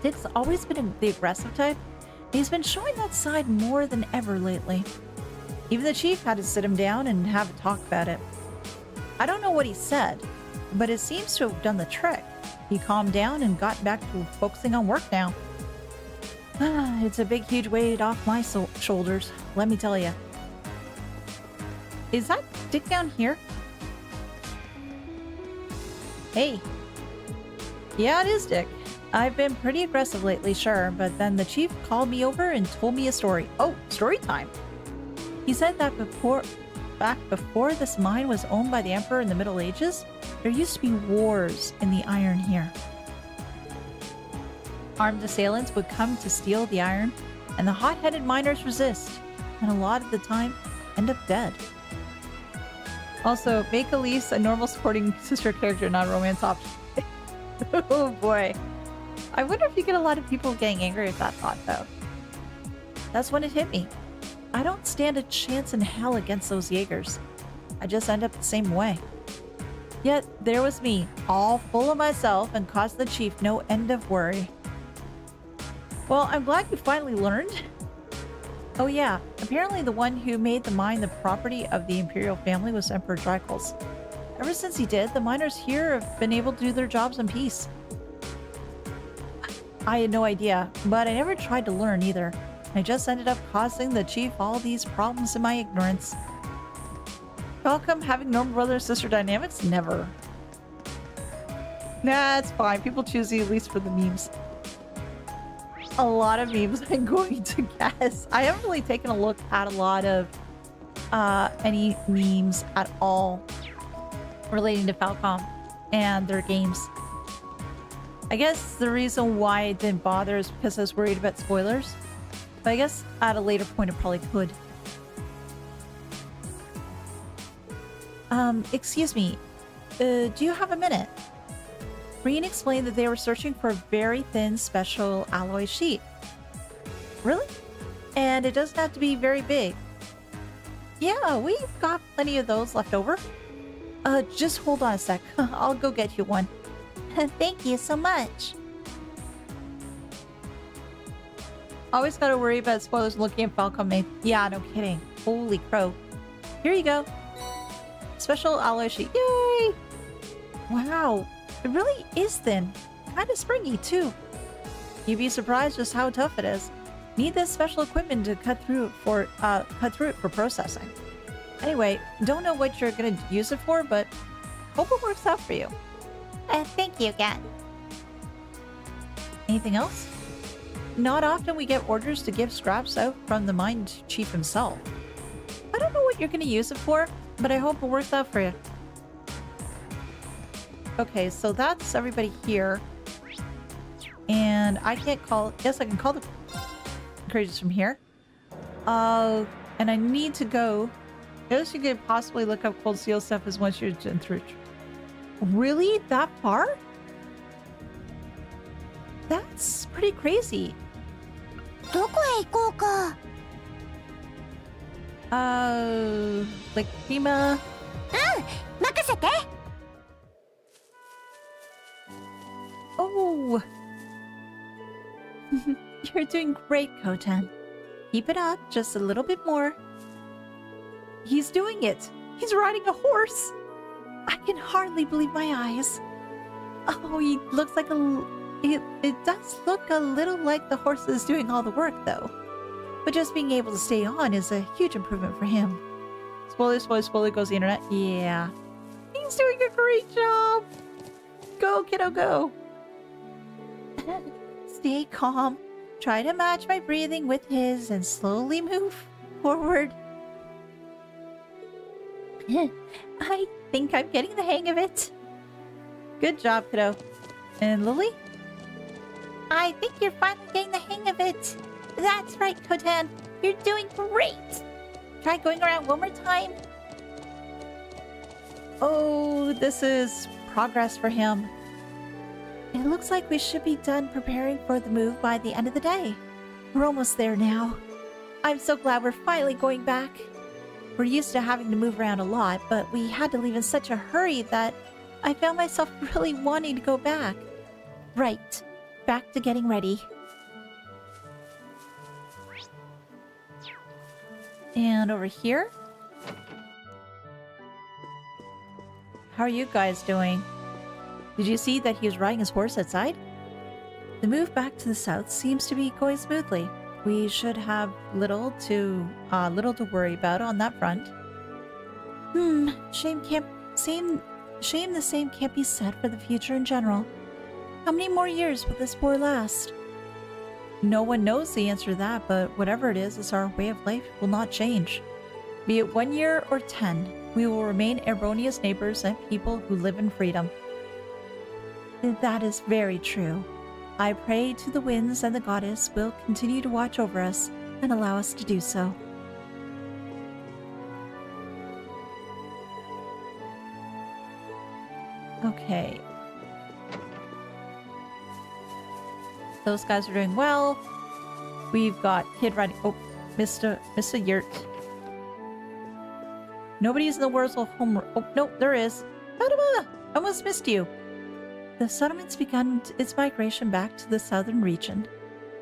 Dick's always been the aggressive type. He's been showing that side more than ever lately. Even the chief had to sit him down and have a talk about it. I don't know what he said, but it seems to have done the trick. He calmed down and got back to focusing on work now. It's a big, huge weight off my shoulders, let me tell you. Is that Dick down here? Hey. Yeah, it is Dick. I've been pretty aggressive lately, sure, but then the chief called me over and told me a story. Oh, story time. He said that back before this mine was owned by the Emperor in the Middle Ages, there used to be wars in the iron here. Armed assailants would come to steal the iron, and the hot-headed miners resist, and a lot of the time end up dead. Also, make Elise a normal supporting sister character, not a romance option. Oh boy. I wonder if you get a lot of people getting angry at that thought, though. That's when it hit me. I don't stand a chance in hell against those Jagers. I just end up the same way. Yet, there was me, all full of myself, and caused the chief no end of worry. Well, I'm glad you finally learned. Oh yeah, apparently the one who made the mine the property of the imperial family was Emperor Dracos. Ever since he did, the miners here have been able to do their jobs in peace. I had no idea, but I never tried to learn either. I just ended up causing the chief all these problems in my ignorance. Welcome having normal brother-sister dynamics? Never. Nah, it's fine. People choose you at least for the memes. A lot of memes, I'm going to guess. I haven't really taken a look at a lot of any memes at all relating to Falcom and their games. I guess the reason why I didn't bother is because I was worried about spoilers. But I guess at a later point it probably could. Excuse me. Do you have a minute? Reen explained that they were searching for a very thin special alloy sheet. Really? And it doesn't have to be very big. Yeah, we've got plenty of those left over. Just hold on a sec. I'll go get you one. Thank you so much. Always gotta worry about spoilers looking at Falcon made. Yeah, no kidding. Holy crow. Here you go. Special alloy sheet. Yay! Wow. It really is thin. Kind of springy, too. You'd be surprised just how tough it is. Need this special equipment to cut through it for processing. Anyway, don't know what you're gonna use it for, but hope it works out for you. Thank you again. Anything else? Not often we get orders to give scraps out from the mine chief himself. I don't know what you're gonna use it for, but I hope it works out for you. Okay, so that's everybody here. And I can't call... Yes, I can call the creatures from here. And I need to go... I guess you could possibly look up cold steel stuff as once you're done through. Really? That far? That's pretty crazy. どこへ行こうか? Like Prima. 任せて. Oh! You're doing great, Kotan. Keep it up just a little bit more. He's doing it! He's riding a horse! I can hardly believe my eyes. Oh, he looks like it does look a little like the horse is doing all the work, though. But just being able to stay on is a huge improvement for him. Spoiler, spoiler, spoiler goes the internet. Yeah. He's doing a great job! Go, kiddo, go! Stay calm. Try to match my breathing with his and slowly move forward. I think I'm getting the hang of it. Good job, kiddo. And Lily? I think you're finally getting the hang of it. That's right, Kotan. You're doing great. Try going around one more time. Oh, this is progress for him. It looks like we should be done preparing for the move by the end of the day. We're almost there now. I'm so glad we're finally going back. We're used to having to move around a lot, but we had to leave in such a hurry that I found myself really wanting to go back. Right. Back to getting ready. And over here? How are you guys doing? Did you see that he was riding his horse outside? The move back to the south seems to be going smoothly. We should have little to worry about on that front. Shame the same can't be said for the future in general. How many more years will this war last? No one knows the answer to that, but whatever it is, our way of life will not change. Be it 1 year or 10, we will remain erroneous neighbors and people who live in freedom. That is very true. I pray to the winds and the goddess will continue to watch over us and allow us to do so. Okay. Those guys are doing well. We've got Kid riding... Oh, Mr. Yurt. Nobody's in the Wurzel home... Oh, no, there is. Fatima! I almost missed you. The settlement's begun its migration back to the southern region.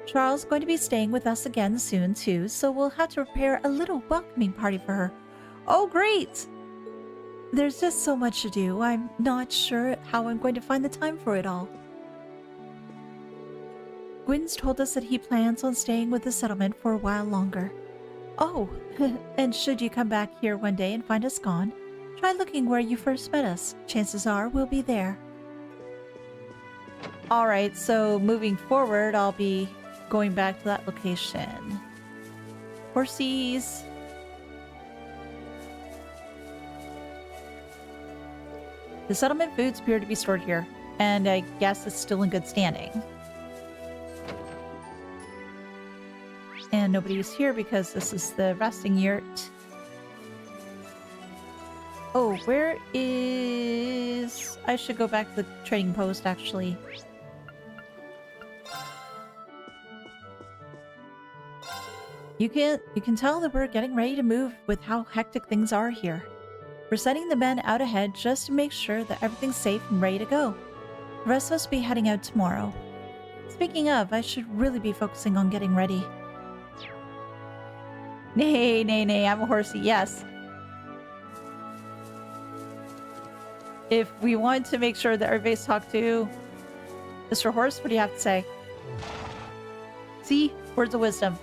Charles is going to be staying with us again soon, too, so we'll have to prepare a little welcoming party for her. Oh, great! There's just so much to do. I'm not sure how I'm going to find the time for it all. Gwyn's told us that he plans on staying with the settlement for a while longer. Oh, and should you come back here one day and find us gone, try looking where you first met us. Chances are we'll be there. Alright, so moving forward, I'll be going back to that location. Horsies. The settlement foods appear to be stored here, and I guess it's still in good standing. And nobody is here because this is the resting yurt. Oh, where is... I should go back to the trading post, actually. You can tell that we're getting ready to move with how hectic things are here. We're sending the men out ahead just to make sure that everything's safe and ready to go. The rest of us will be heading out tomorrow. Speaking of, I should really be focusing on getting ready. Nay, nay, nay, I'm a horsey, yes. If we want to make sure that everybody's talked to Mr. Horse, what do you have to say? See? Words of wisdom.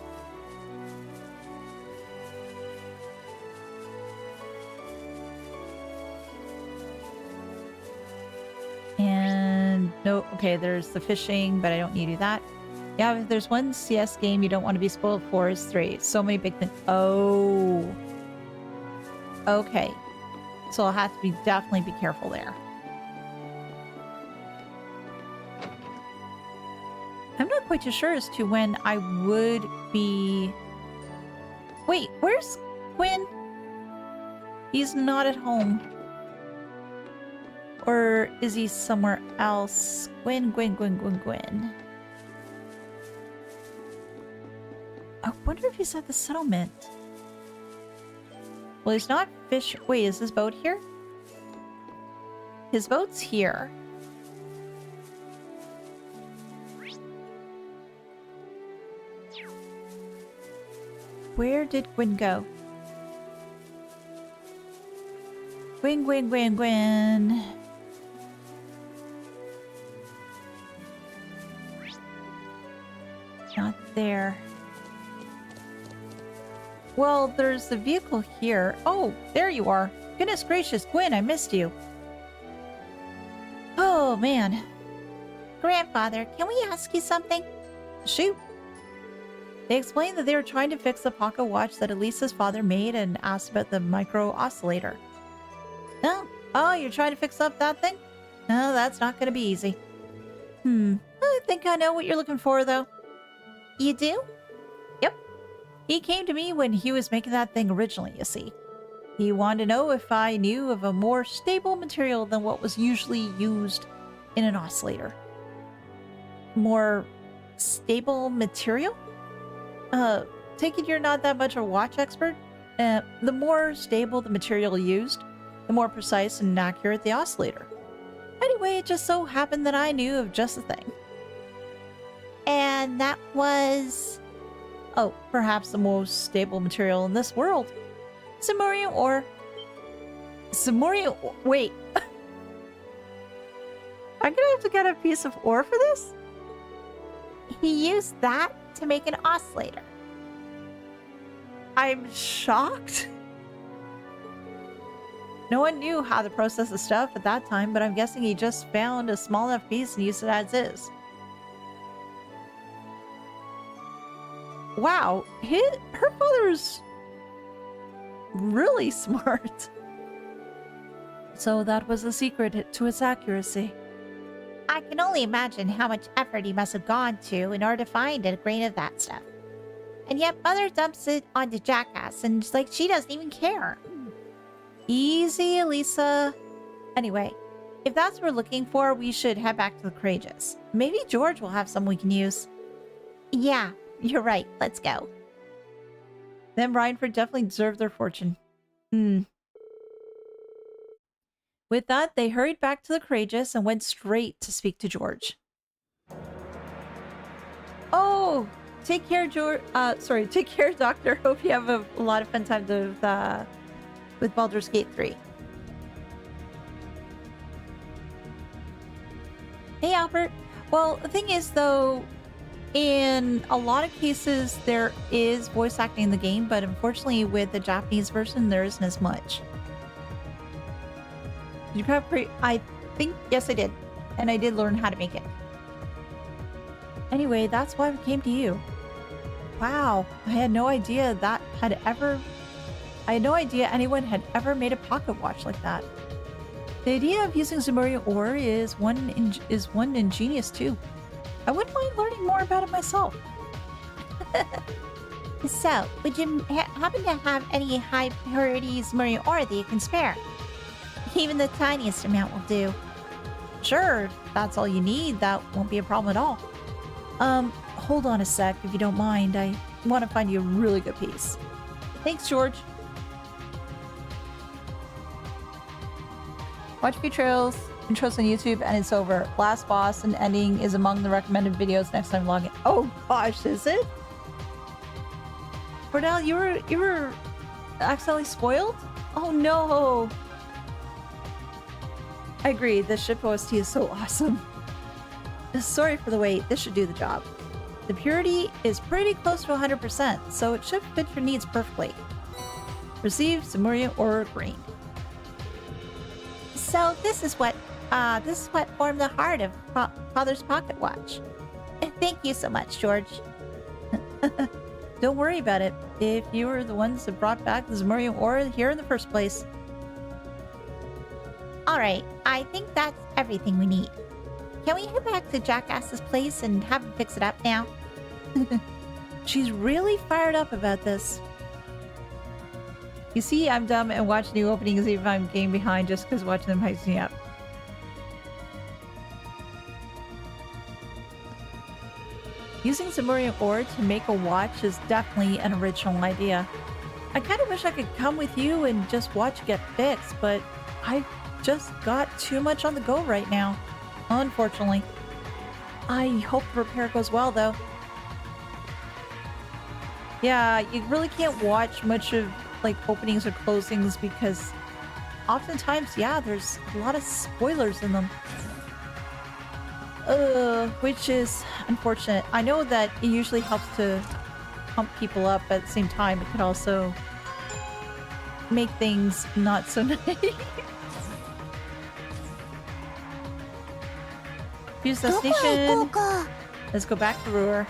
And no, okay, there's the fishing, but I don't need to do that. Yeah, if there's one CS game you don't want to be spoiled for is 3. So many big things. Oh. Okay. So I'll have to definitely be careful there. I'm not quite too sure as to when I would be... Wait, where's Gwyn? He's not at home. Or is he somewhere else? Gwyn. I wonder if he's at the settlement. Well, he's not fish. Wait, is his boat here? His boat's here. Where did Gwyn go? Gwyn. Not there. Well, there's the vehicle here. Oh, there you are. Goodness gracious, Gwyn, I missed you. Oh, man. Grandfather, can we ask you something? Shoot. They explained that they were trying to fix the pocket watch that Elisa's father made and asked about the micro oscillator. No? Oh, you're trying to fix up that thing? No, that's not going to be easy. I think I know what you're looking for, though. You do? Yep. He came to me when he was making that thing originally, you see. He wanted to know if I knew of a more stable material than what was usually used in an oscillator. More stable material? Take it you're not that much of a watch expert? The more stable the material used, the more precise and accurate the oscillator. Anyway, it just so happened that I knew of just the thing. And that was... Oh, perhaps the most stable material in this world. Samurian ore. Samurian... Wait. I'm gonna have to get a piece of ore for this? He used that to make an oscillator. I'm shocked. No one knew how to process the stuff at that time, but I'm guessing he just found a small enough piece and used it as is. Wow, her father's really smart. So that was the secret to its accuracy. I can only imagine how much effort he must have gone to in order to find a grain of that stuff. And yet Mother dumps it onto Jackass and it's like she doesn't even care. Easy, Elisa. Anyway, if that's what we're looking for, we should head back to the Courageous. Maybe George will have some we can use. Yeah, you're right. Let's go. Them Rhineford definitely deserve their fortune. With that, they hurried back to the Courageous and went straight to speak to George. Oh, take care, George. Take care, Doctor. Hope you have a lot of fun time with Baldur's Gate 3. Hey, Albert. Well, the thing is, though, in a lot of cases, there is voice acting in the game, but unfortunately, with the Japanese version, there isn't as much. Did you probably... I think... Yes, I did. And I did learn how to make it. Anyway, that's why we came to you. Wow. I had no idea that had ever... I had no idea anyone had ever made a pocket watch like that. The idea of using Zamurian ore is one ingenious too. I wouldn't mind learning more about it myself. So, would you happen to have any high purity Zamurian ore that you can spare? Even the tiniest amount will do. Sure, if that's all you need. That won't be a problem at all. Hold on a sec if you don't mind. I want to find you a really good piece. Thanks, George. Watch a few intros on YouTube, and it's over. Last boss and ending is among the recommended videos next time logging. Oh gosh, is it? Cordell, you were accidentally spoiled? Oh no! I agree, the ship OST is so awesome. Sorry for the wait, this should do the job. The purity is pretty close to 100%, so it should fit your needs perfectly. Receive Samurian Aura Green. So this is what formed the heart of Father's pocket watch. Thank you so much, George. Don't worry about it. If you were the ones that brought back the Zamurian Aura here in the first place. Alright, I think that's everything we need. Can we head back to Jackass's place and have him fix it up now? She's really fired up about this. You see, I'm dumb and watch new openings even if I'm getting behind just because watching them hypes me up. Using Zamurian Ore to make a watch is definitely an original idea. I kind of wish I could come with you and just watch it get fixed, but I've just got too much on the go right now, unfortunately. I hope the repair goes well, though. Yeah, you really can't watch much of like openings or closings because oftentimes, yeah, there's a lot of spoilers in them. Which is unfortunate. I know that it usually helps to pump people up, but at the same time, it could also make things not so nice. Use destination. Let's go back to Ruhr.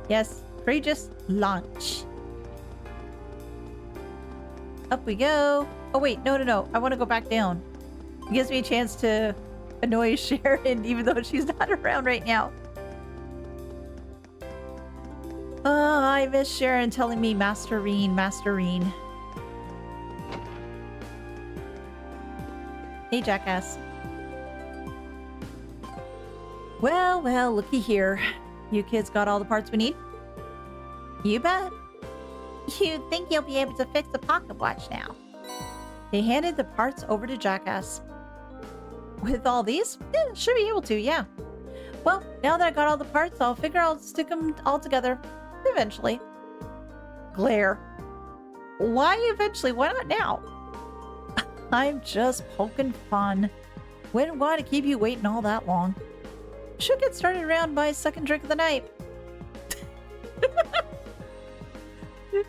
Yes, courageous launch. Up we go. Oh wait, no. I want to go back down. It gives me a chance to annoy Sharon even though she's not around right now. Oh, I miss Sharon telling me Masterine. Hey, Jackass. Well, looky here. You kids got all the parts we need? You bet. You think you'll be able to fix the pocket watch now? They handed the parts over to Jackass. With all these? Yeah, should be able to, yeah. Well, now that I got all the parts, I'll figure I'll stick them all together. Eventually. Glare. Why eventually? Why not now? I'm just poking fun. Wouldn't want to keep you waiting all that long. Should get started around my second drink of the night.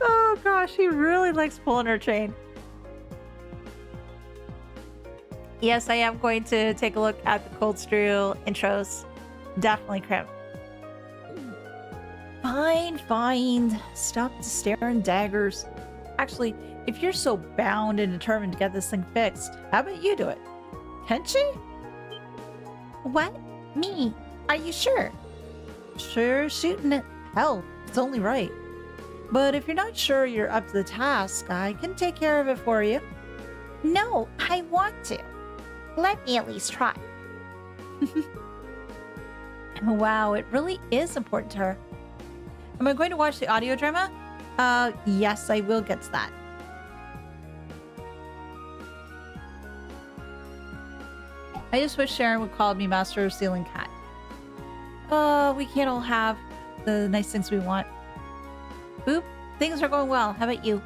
Oh gosh, he really likes pulling her chain. Yes, I am going to take a look at the Cold Steel intros. Definitely crimp. Fine. Stop staring daggers. Actually, if you're so bound and determined to get this thing fixed, how about you do it? Can't she? What? Me? Are you sure? Sure, shooting it. Hell, it's only right. But if you're not sure you're up to the task, I can take care of it for you. No, I want to. Let me at least try. Wow, it really is important to her. Am I going to watch the audio drama? Yes, I will get to that. I just wish Sharon would call me Master of Stealing Cat. We can't all have the nice things we want. Boop, things are going well. How about you?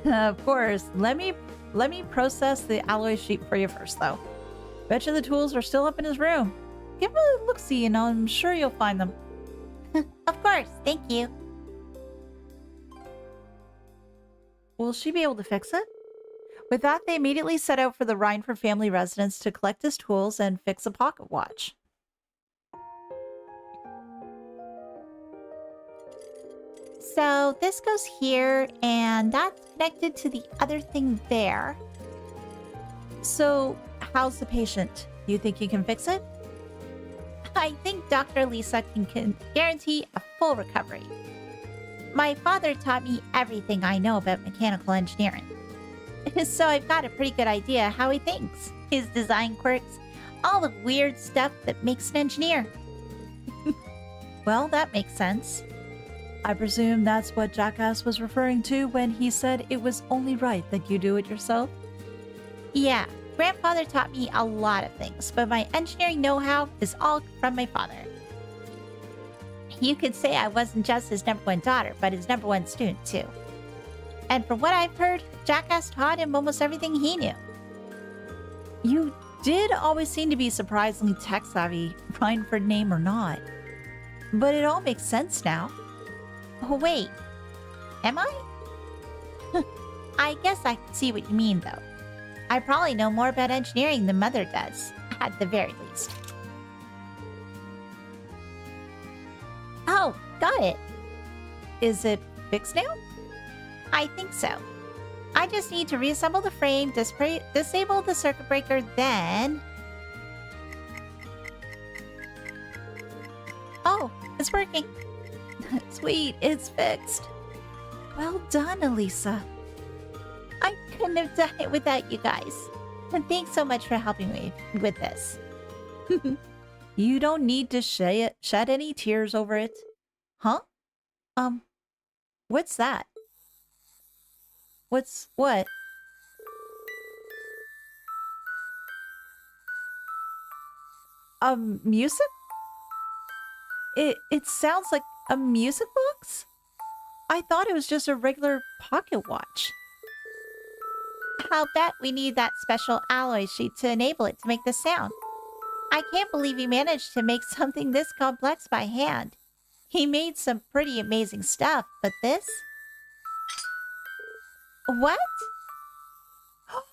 Of course. Let me process the alloy sheet for you first, though. Betcha the tools are still up in his room. Give him a look-see, and I'm sure you'll find them. Of course, thank you. Will she be able to fix it? With that, they immediately set out for the Rhineford family residence to collect his tools and fix a pocket watch. So this goes here, and that's connected to the other thing there. So, how's the patient? You think you can fix it? I think Dr. Lisa can guarantee a full recovery. My father taught me everything I know about mechanical engineering. So I've got a pretty good idea how he thinks, his design quirks, all the weird stuff that makes an engineer. Well, that makes sense. I presume that's what Jackass was referring to when he said it was only right that you do it yourself? Yeah, grandfather taught me a lot of things, but my engineering know-how is all from my father. You could say I wasn't just his #1 daughter, but his #1 student too. And from what I've heard, Jackass taught him almost everything he knew. You did always seem to be surprisingly tech-savvy, Rhineford name or not. But it all makes sense now. Oh, wait. Am I? I guess I can see what you mean, though. I probably know more about engineering than Mother does, at the very least. Oh, got it. Is it fixed now? I think so. I just need to reassemble the frame, disable the circuit breaker, then... Oh, it's working. Sweet, it's fixed. Well done, Elisa. I couldn't have done it without you guys. And thanks so much for helping me with this. You don't need to shed any tears over it. Huh? What's that? What? Music? It sounds like a music box? I thought it was just a regular pocket watch. I'll bet we need that special alloy sheet to enable it to make this sound. I can't believe he managed to make something this complex by hand. He made some pretty amazing stuff, but this? What? Oh!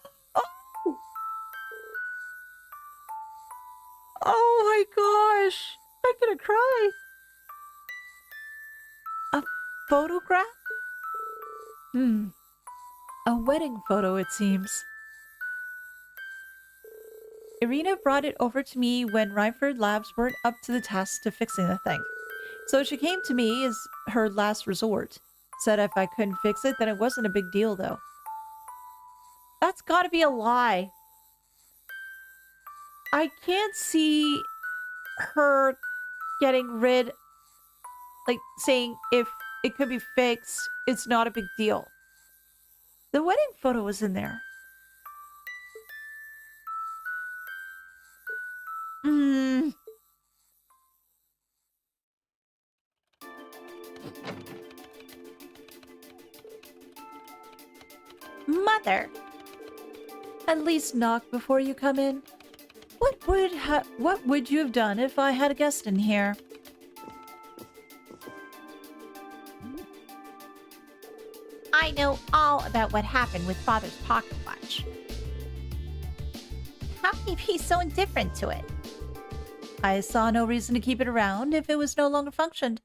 Oh my gosh! I'm gonna cry! A photograph? A wedding photo, it seems. Irina brought it over to me when Rhineford Labs weren't up to the task to fixing the thing. So she came to me as her last resort. Said if I couldn't fix it, then it wasn't a big deal, though. That's gotta be a lie. I can't see her getting rid... Like, saying if it could be fixed, it's not a big deal. The wedding photo was in there. Mother! At least knock before you come in. What would you have done if I had a guest in here? I know all about what happened with Father's pocket watch. How can you be so indifferent to it? I saw no reason to keep it around if it was no longer functioned.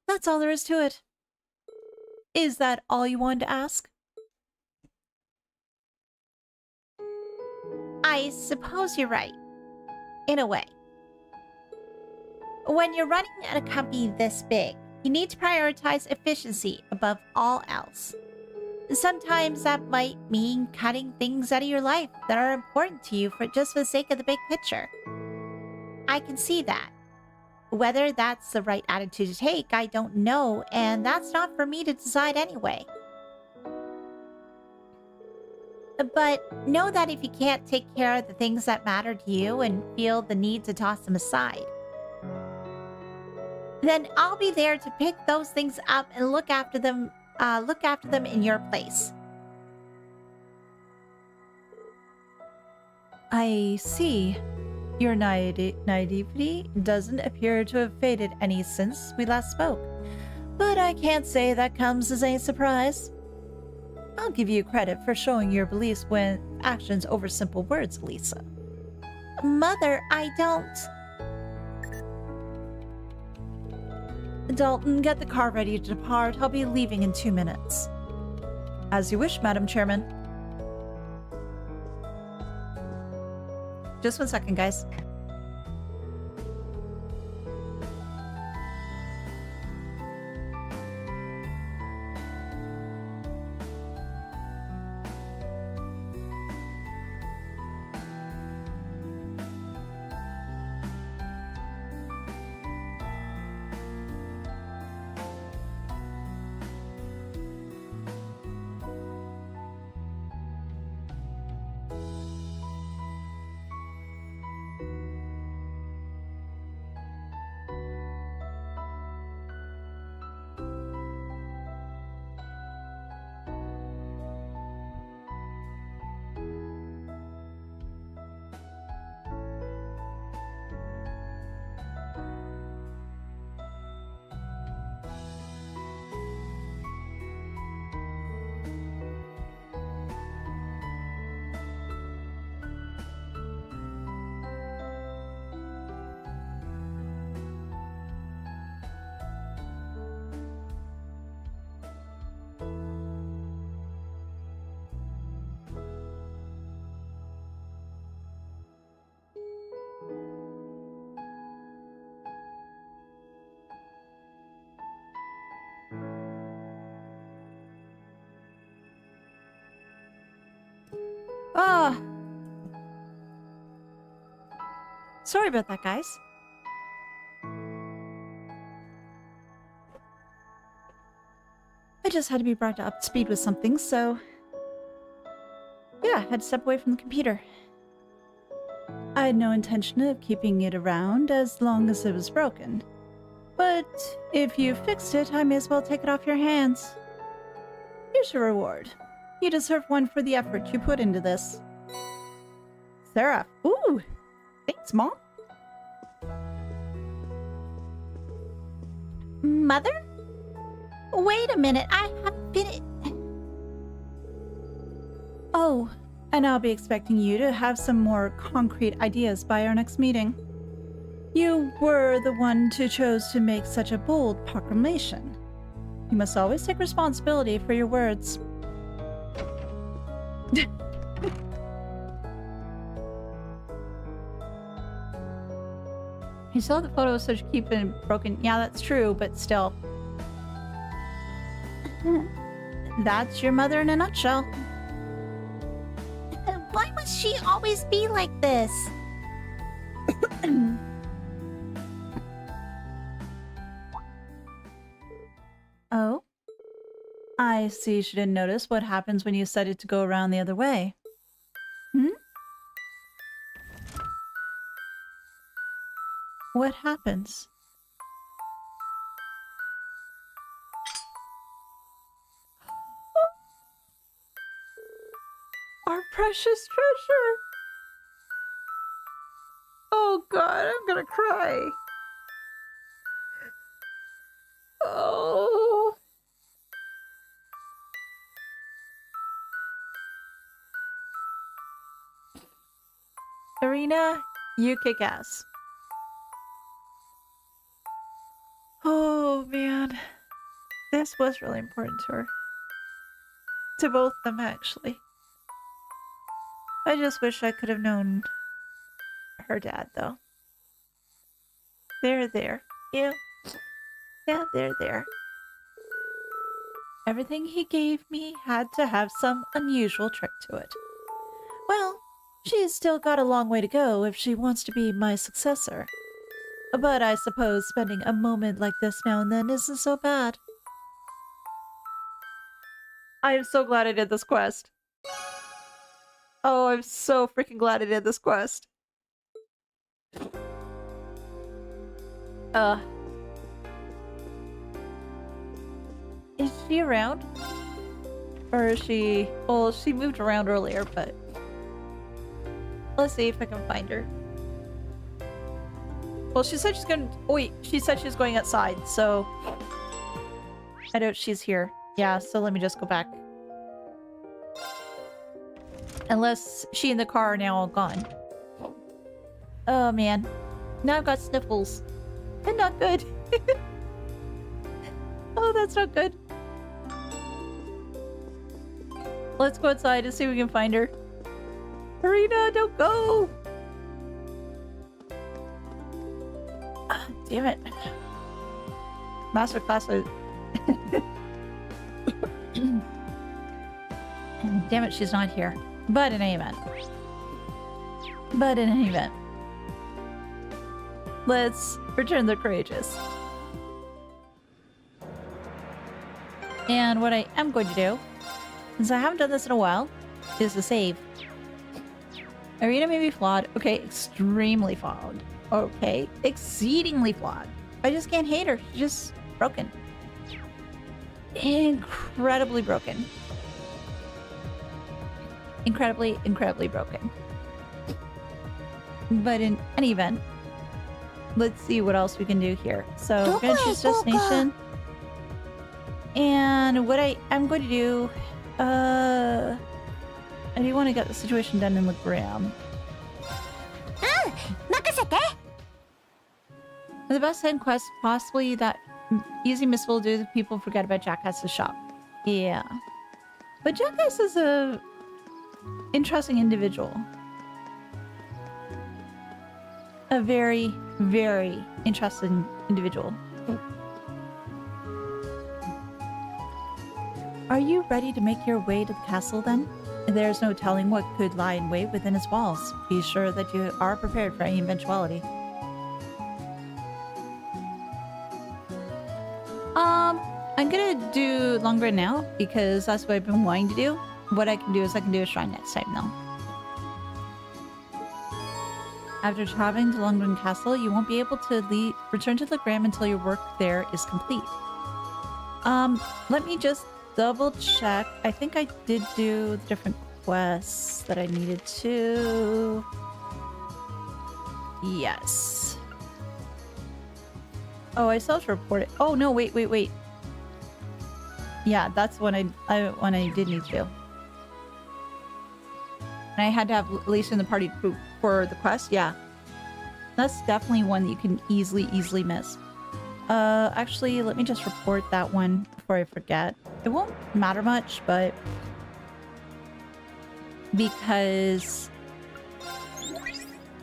That's all there is to it. Is that all you wanted to ask? I suppose you're right. In a way. When you're running a company this big, you need to prioritize efficiency above all else. Sometimes that might mean cutting things out of your life that are important to you for the sake of the big picture. I can see that. Whether that's the right attitude to take, I don't know, and that's not for me to decide anyway. But know that if you can't take care of the things that matter to you and feel the need to toss them aside, then I'll be there to pick those things up and look after them in your place. I see. Your naivety doesn't appear to have faded any since we last spoke, but I can't say that comes as a surprise. I'll give you credit for showing your beliefs with actions over simple words, Lisa. Mother, I don't... Dalton, get the car ready to depart. I'll be leaving in 2 minutes. As you wish, Madam Chairman. Just 1 second, guys. Ah. Sorry about that, guys. I just had to be brought up to speed with something, so... yeah, had to step away from the computer. I had no intention of keeping it around as long as it was broken. But if you fixed it, I may as well take it off your hands. Here's your reward. You deserve one for the effort you put into this. Sarah. Ooh! Thanks, Mom. Mother? Wait a minute, I have been... Oh, and I'll be expecting you to have some more concrete ideas by our next meeting. You were the one who chose to make such a bold proclamation. You must always take responsibility for your words. You saw the photo, so keep it broken. Yeah, that's true, but still. That's your mother in a nutshell. Why must she always be like this? Oh? I see she didn't notice what happens when you set it to go around the other way. Hmm? What happens? Our precious treasure! Oh god, I'm gonna cry. Oh. Irina, you kick ass. Oh man, this was really important to her. To both of them, actually. I just wish I could have known her dad, though. There. Yeah, there. Everything he gave me had to have some unusual trick to it. Well, she's still got a long way to go if she wants to be my successor. But I suppose spending a moment like this now and then isn't so bad. I am so glad I did this quest. Oh, I'm so freaking glad I did this quest. Is she around? Or is she... well, she moved around earlier, but... let's see if I can find her. Well, she said she's going... oh, wait, she said she's going outside, so... I doubt she's here. Yeah, so let me just go back. Unless she and the car are now all gone. Oh, man. Now I've got sniffles. They're not good. Oh, that's not good. Let's go outside and see if we can find her. Irina, don't go! Ah, damn it. Masterclass. Damn it, she's not here. But in any event. Let's return the courageous. And what I am going to do, since I haven't done this in a while, is to save. Irina may be flawed. Okay, extremely flawed. Okay, exceedingly flawed. I just can't hate her. She's just broken. Incredibly broken. Incredibly broken. But in any event, let's see what else we can do here. So we're gonna choose destination. And what I'm going to do, I do want to get the situation done in Legram. The best end quest possibly that easy miss will do the people forget about Jackass's shop. Yeah. But Jackass is a interesting individual. A very, very interesting individual. Are you ready to make your way to the castle then? There's no telling what could lie in wait within its walls. Be sure that you are prepared for any eventuality. I'm gonna do Lohengrin now because that's what I've been wanting to do. What I can do is I can do a shrine next time though. After traveling to Lohengrin Castle, you won't be able to return to Legram until your work there is complete. Let me just double check. I think I did do the different quests that I needed to. Yes. Oh, I still have to report it. Oh no, wait. Yeah, that's when I did need to do. And I had to have Lisa in the party for the quest. Yeah, that's definitely one that you can easily miss. Actually, let me just report that one before I forget. It won't matter much, but because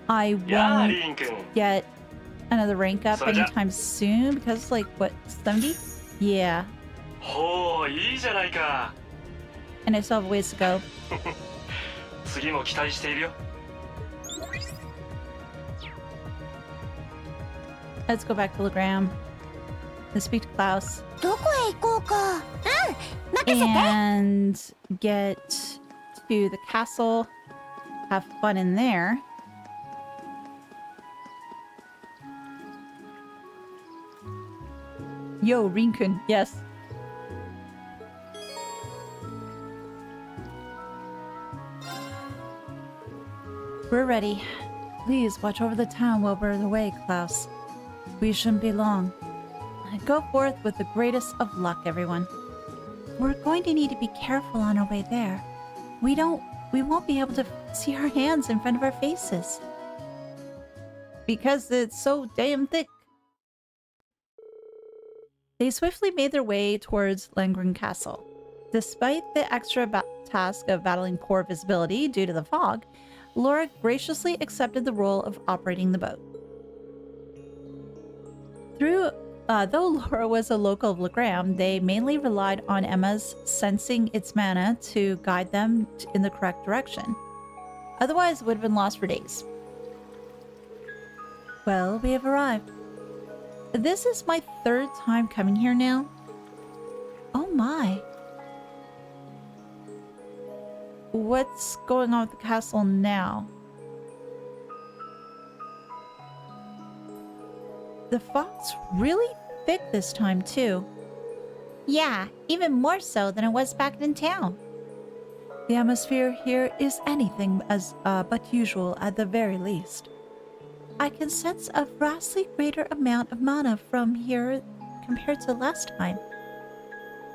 I won't get another rank up anytime soon because it's like, what, 70? Yeah. And I still have a ways to go. Let's go back to Legram. Let's speak to Klaus. And get to the castle. Have fun in there. Yo, Rinkun, yes. We're ready. Please watch over the town while we're away, Klaus. We shouldn't be long. Go forth with the greatest of luck, everyone. We're going to need to be careful on our way there. We won't be able to see our hands in front of our faces. Because it's so damn thick. They swiftly made their way towards Lohengrin Castle. Despite the extra task of battling poor visibility due to the fog, Laura graciously accepted the role of operating the boat. Though Laura was a local of Legram, they mainly relied on Emma's sensing its mana to guide them in the correct direction. Otherwise, it would have been lost for days. Well, we have arrived. This is my third time coming here now. Oh my. What's going on with the castle now? The fog's really thick this time, too. Yeah, even more so than it was back in town. The atmosphere here is anything but usual at the very least. I can sense a vastly greater amount of mana from here compared to last time.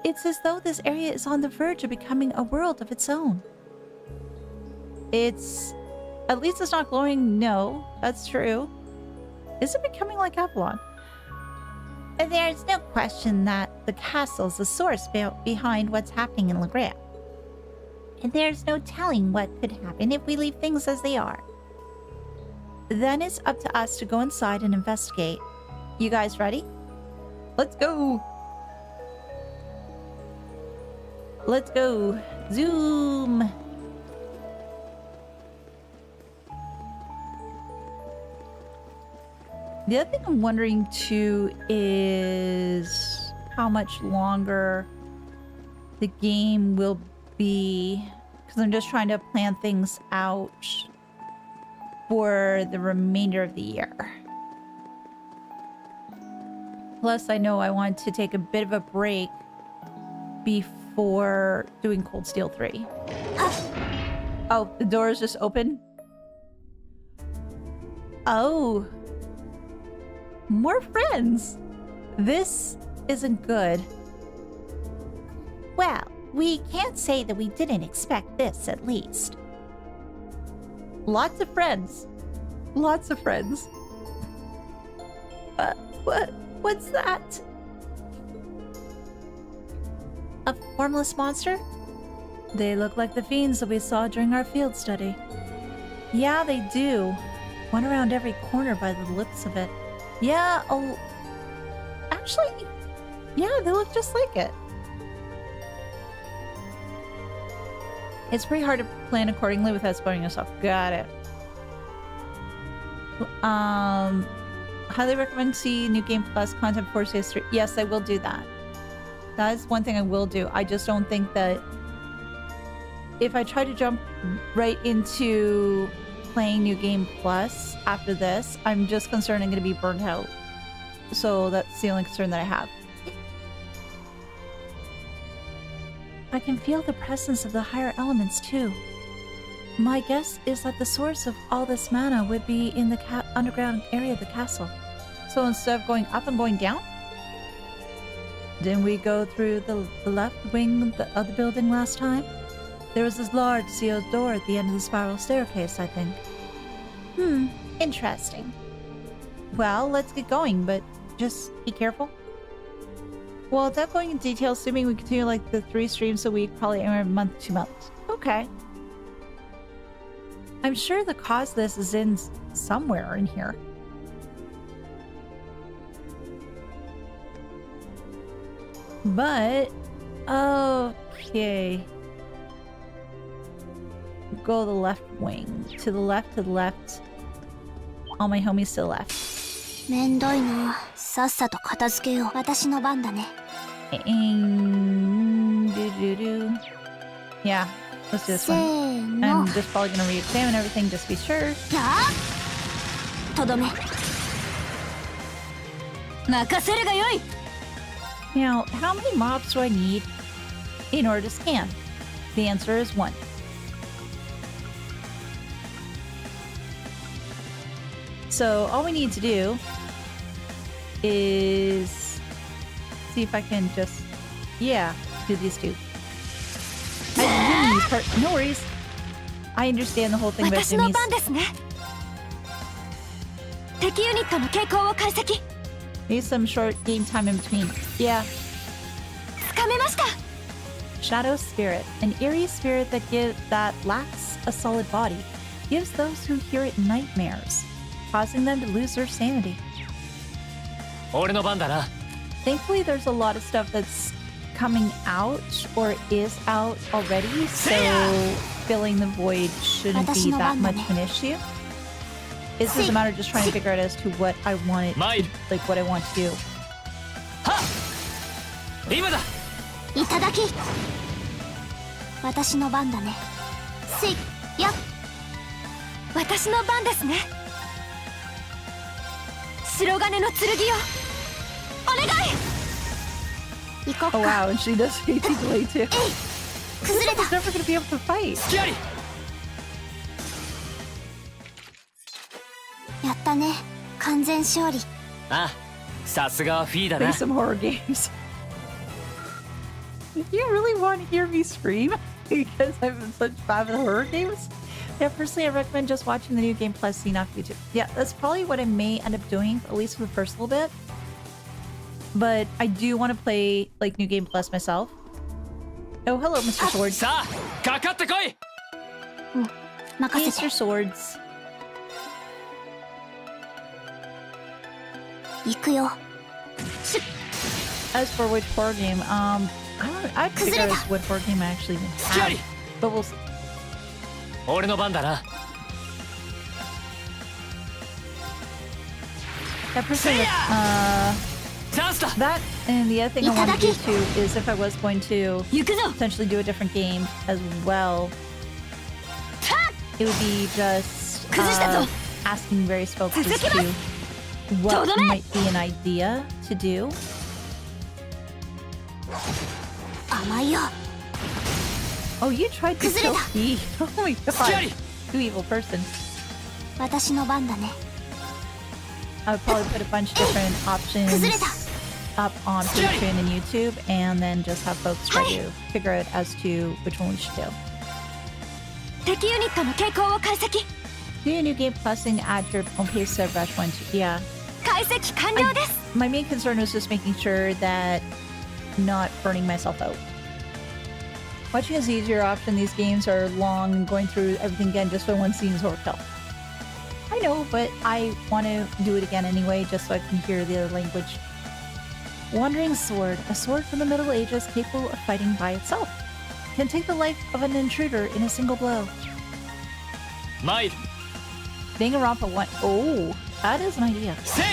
It's as though this area is on the verge of becoming a world of its own. At least it's not glowing. No, that's true. Is it becoming like Avalon? There's no question that the castle's the source behind what's happening in Legram. And there's no telling what could happen if we leave things as they are. Then it's up to us to go inside and investigate. You guys ready? Let's go! Let's go! Zoom! The other thing I'm wondering too is how much longer the game will be, because I'm just trying to plan things out for the remainder of the year. Plus, I know I want to take a bit of a break before doing Cold Steel 3. Oh, the door is just open? Oh. More friends! This isn't good. Well, we can't say that we didn't expect this, at least. Lots of friends. Lots of friends. What's that? A formless monster? They look like the fiends that we saw during our field study. Yeah, they do. One around every corner by the looks of it. Yeah, actually, yeah, they look just like it. It's pretty hard to plan accordingly without spoiling yourself. Got it. Highly recommend see New Game Plus content before CS3. Yes, I will do that. That is one thing I will do. I just don't think that if I try to jump right into playing New Game Plus after this, I'm just concerned I'm going to be burnt out. So that's the only concern that I have. I can feel the presence of the higher elements too. My guess is that the source of all this mana would be in the underground area of the castle. So instead of going up and going down? Didn't we go through the left wing of the building last time? There was this large sealed door at the end of the spiral staircase, I think. Interesting. Well, let's get going, but just be careful. Well, without going into detail, assuming we continue like the 3 streams a week, probably every month, 2 months. Okay. I'm sure the cause of this is in somewhere in here. But, okay. Go the left wing. To the left, to the left. All my homies to the left. めんどいな。さっさと片付けよう。私の番だね。Yeah, let's do this せ one. ーの。 I'm just probably gonna re-examine everything just to be sure. やあ。とどめ。任せるがよい。 Now, how many mobs do I need in order to scan? The answer is 1. So all we need to do is see if I can just, yeah, do these 2. I really need part. No worries. I understand the whole thing about 私の Jimmy's. 番ですね。敵ユニットの傾向を解析。 Maybe some short game time in between. Yeah. つかめました。 Shadow Spirit, an eerie spirit that lacks a solid body, gives those who hear it nightmares, causing them to lose their sanity. 俺の番だな。 Thankfully, there's a lot of stuff that's coming out or is out already, so filling the void shouldn't be that much of an issue. It's just a matter of just trying to figure out as to what I want it, like what I want to do. はっ今だ。いただき。私の番だね。せいや。私の番ですね。白金の剣よ。お願い。行こうか。 Oh wow, and she does HP delay too. 崩れた。 She's never gonna be able to fight. 隙あり。やったね。完全勝利。ああ、さすがはフィーだ Play な。 some horror games. You really want to hear me scream because I'm such bad with horror games? Yeah, personally, I recommend just watching the New Game Plus scene off YouTube. Yeah, that's probably what I may end up doing, at least for the first little bit. But I do want to play like New Game Plus myself. Oh, hello, Mr. Swords. さあ、かかってこい。任 Hey, せて。 Mr. Swords. 行くよ。 As for which horror game, I figure out what horror game I actually even have. But we'll see. 俺の番だな。 Yeah, personally, チャンスだ。 that and the other thing I want to do too is if I was going to 行くぞ。 potentially do a different game as well, it would be just asking various folks as to what might be an idea to do. 甘いよ。 Oh, you tried to kill me. Oh my god. You evil person. 私の番だね。 I would probably put a bunch of different options up on Patreon and YouTube and then just have folks try to figure out as to which one we should do. 敵ユニットの傾向を解析。 Do a new game plusing at your own pace to rush one to, yeah. 解析完了です。 My main concern was just making sure that not burning myself out. Watching is the easier option. These games are long and going through everything again just for one scene is overkill. I know, but I want to do it again anyway just so I can hear the other language. Wandering Sword. A sword from the Middle Ages capable of fighting by itself. can take the life of an intruder in a single blow. 参る Danganronpa 1. Oh, that is an idea. せい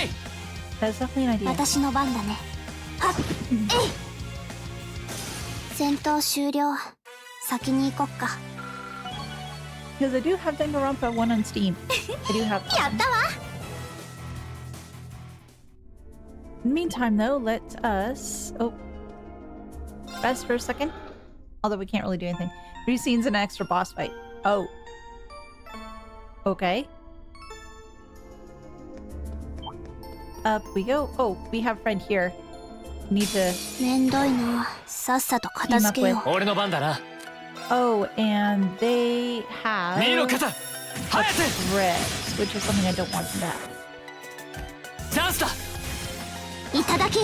That's definitely an idea. 私の番だね。はっ、えい。戦闘終了。先に行こっか。 Because I do have Danganronpa 1 on Steam. I do have that やったわ。 In the meantime, though, let us... Oh. Rest for a second. Although we can't really do anything. 3 scenes and an extra boss fight. Oh. Okay. Up we go. Oh, we have a friend here. Need to... めんどいの。さっさと片付けよう。俺の番だな Oh, and they have... 見ろ肩早く Threats, which is something I don't want them to have. チャンスだ いただき。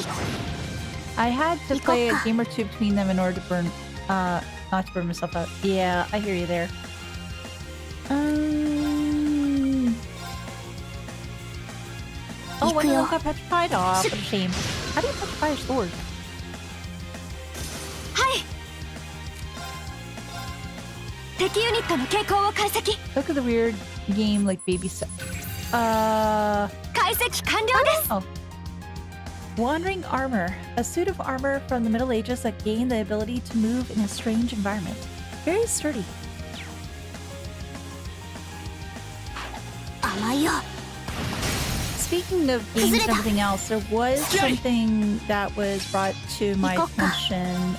I had to play a game or two between them in order to burn, not to burn myself out. Yeah, I hear you there. Oh, one of them got petrified off. What a shame. How do you petrify your sword? はい。敵ユニットの傾向を解析。 Look at the weird game like baby set. 解析完了です。 Oh. Wandering armor. A suit of armor from the Middle Ages that gained the ability to move in a strange environment. Very sturdy. 甘いよ。 Speaking of games and everything else, there was something that was brought to my attention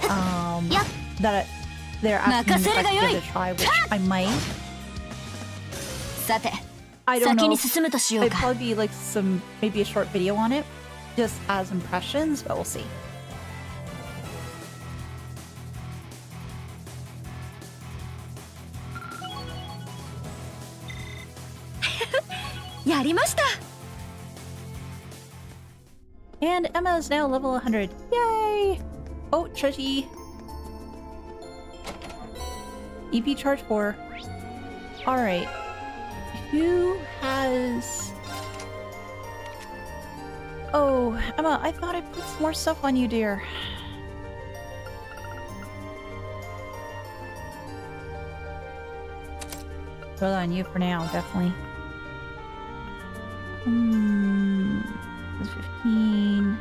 that they're asking me if I could give it a try, which I might. さて、 I don't 先 know. に進むとしよう It'd か。 probably be like maybe a short video on it, just as impressions, but we'll see. やりました。 And Emma is now level 100. Yay! Oh, Treashy. EP charge 4. Alright. Who has... Oh, Emma, I thought I put some more stuff on you, dear. Throw that on you for now, definitely. It's 15.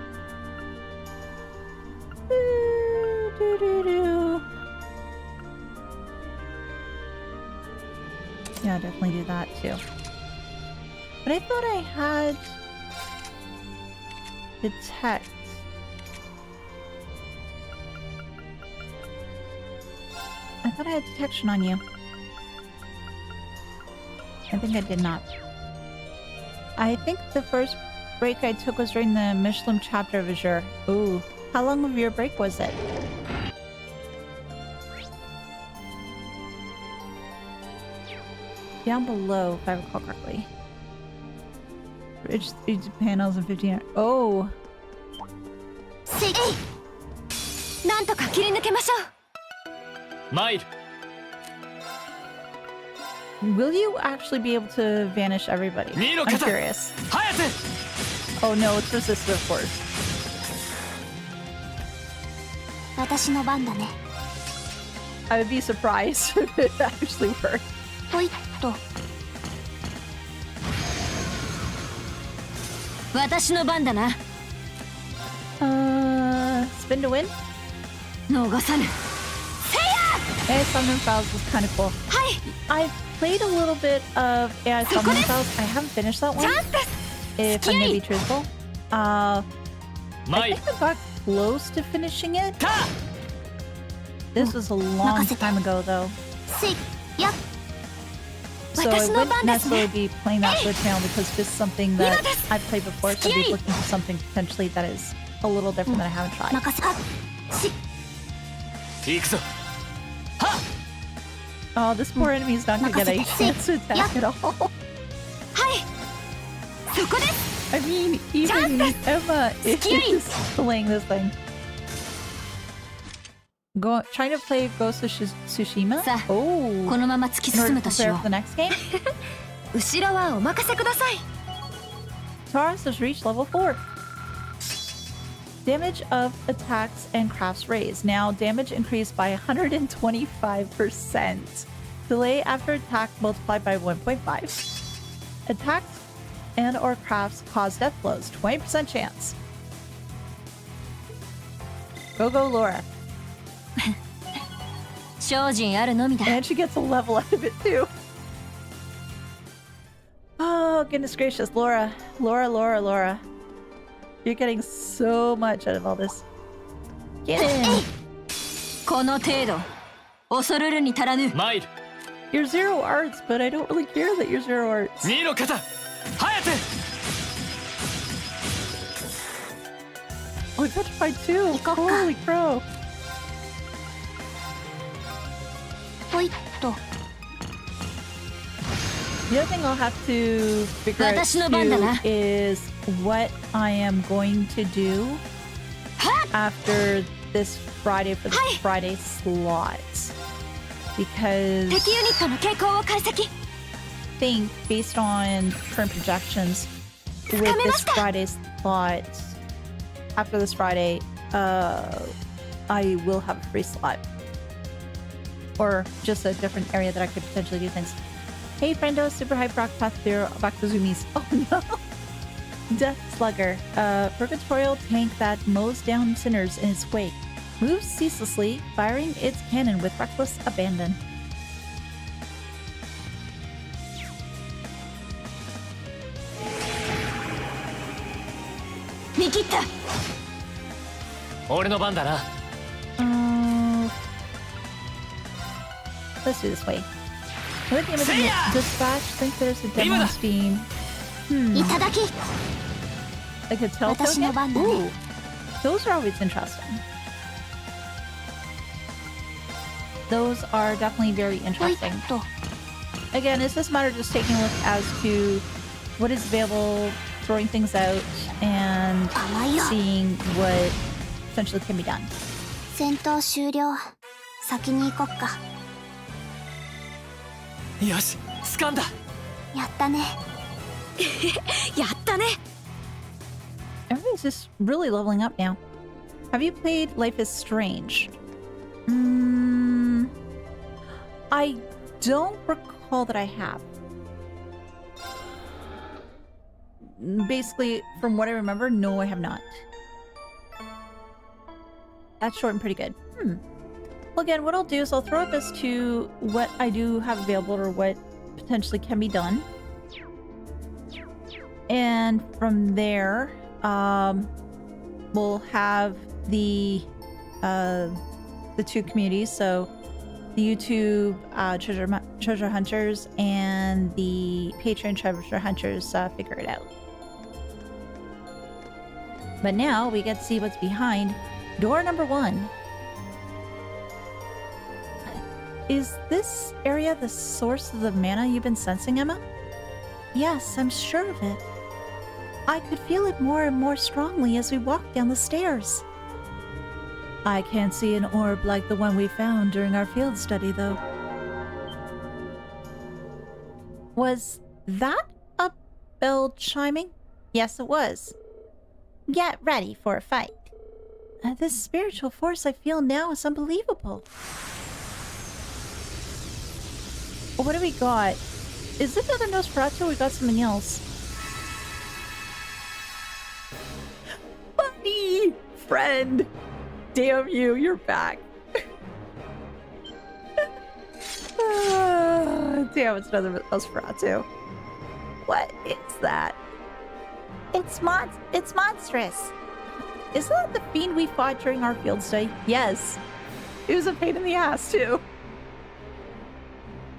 Yeah, definitely do that too. But I thought I had detect. I thought I had detection on you. I think I did not. I think the first break I took was during the Michelin chapter of Azure. Ooh. How long of your break was it? Down below, if I recall correctly. Bridge panels and 15. Oh. なんとか切り抜けましょう。参る Will you actually be able to vanish everybody? I'm curious. 早く Oh no, it's resisted, of course. 私の番だね。 I would be surprised if it actually worked. ほいっと。私の番だな。Spin to win? 逃さぬ。 AI Summon Files was kind of cool. はい。 I've played a little bit of AI Summon Files. I haven't finished that one. If I'm gonna be truthful. I think I got close to finishing it. This was a long time ago though. So I wouldn't necessarily be playing that for the channel because it's just something that I've played before, so I'd be looking for something potentially that is a little different that I haven't tried. 行くぞ Oh, this poor enemy is not gonna get a chance to attack at all. はいそこです I mean, even Emma is playing this thing. Trying to play Ghost of Tsushima? さあ Oh, このまま突き in order 進む to とし prepare よ for the next game? う後ろはお任せください Taurus has reached level 4. Damage of attacks and crafts raised. Now damage increased by 125%. Delay after attack multiplied by 1.5. Attacks and or crafts cause death blows. 20% chance. Go Laura. 精進あるのみだ。 And she gets a level out of it too. Oh, goodness gracious. Laura. You're getting so much out of all this. Get in. この程度恐るるに足らぬ。参る。 You're zero arts, but I don't really care that you're zero arts. 2の肩。ハヤテ。 Oh, petrified too. 行こうか。 Holy crow. ほいっと。 The other thing I'll have to figure out 私の番だな。 too is what I am going to do after this Friday for the Friday slots. Because 敵ユニットの傾向を解析。 I think based on current projections with this Friday slot, after this Friday, I will have a free slot. Or just a different area that I could potentially do things. Hey friendo, super hype rock path zero back to zoomies. Oh no! Death Slugger, purgatorial tank that mows down sinners in its wake. Moves ceaselessly, firing its cannon with reckless abandon. Nikita! 俺の番だな。 Let's do this way. With the image of dispatch, think there's a demo on Steam. いただき。 Like a telltale 私の game? 番だね。 Ooh, those are always interesting. Those are definitely very ほいっ interesting. と。 Again, it's just a matter of just taking a look as to what is available, throwing things out, and 甘いよ。 seeing what potentially can be done. 戦闘終了。先に行こっか。よし、掴んだ。やったね。やったね。 Everything's just really leveling up now. Have you played Life is Strange? I don't recall that I have. Basically, from what I remember, no, I have not. That's short and pretty good. Well, again, what I'll do is I'll throw up as to what I do have available or what potentially can be done. And from there, we'll have the two communities. So the YouTube treasure hunters and the Patreon treasure hunters figure it out. But now we get to see what's behind door number 1. Is this area the source of the mana you've been sensing, Emma? Yes, I'm sure of it. I could feel it more and more strongly as we walked down the stairs. I can't see an orb like the one we found during our field study, though. Was that a bell chiming? Yes, it was. Get ready for a fight. This spiritual force I feel now is unbelievable. What do we got? Is it another Nosferatu or we got something else? Buddy! Friend! Damn you, you're back. Damn, it's another Nosferatu. What is that? It's monstrous. Isn't that the fiend we fought during our field study? Yes. It was a pain in the ass, too.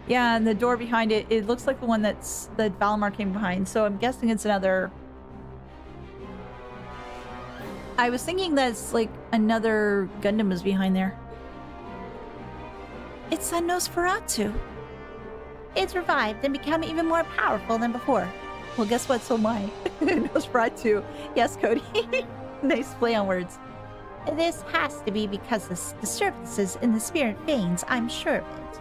Yeah, and the door behind it, it looks like the one that Valimar came behind, so I'm guessing it's another... I was thinking that's like another Gundam was behind there. It's a Nosferatu. It's revived and become even more powerful than before. Well, guess what? So am I. Nosferatu. Yes, Cody. Nice play on words. This has to be because of disturbances in the spirit veins, I'm sure of it.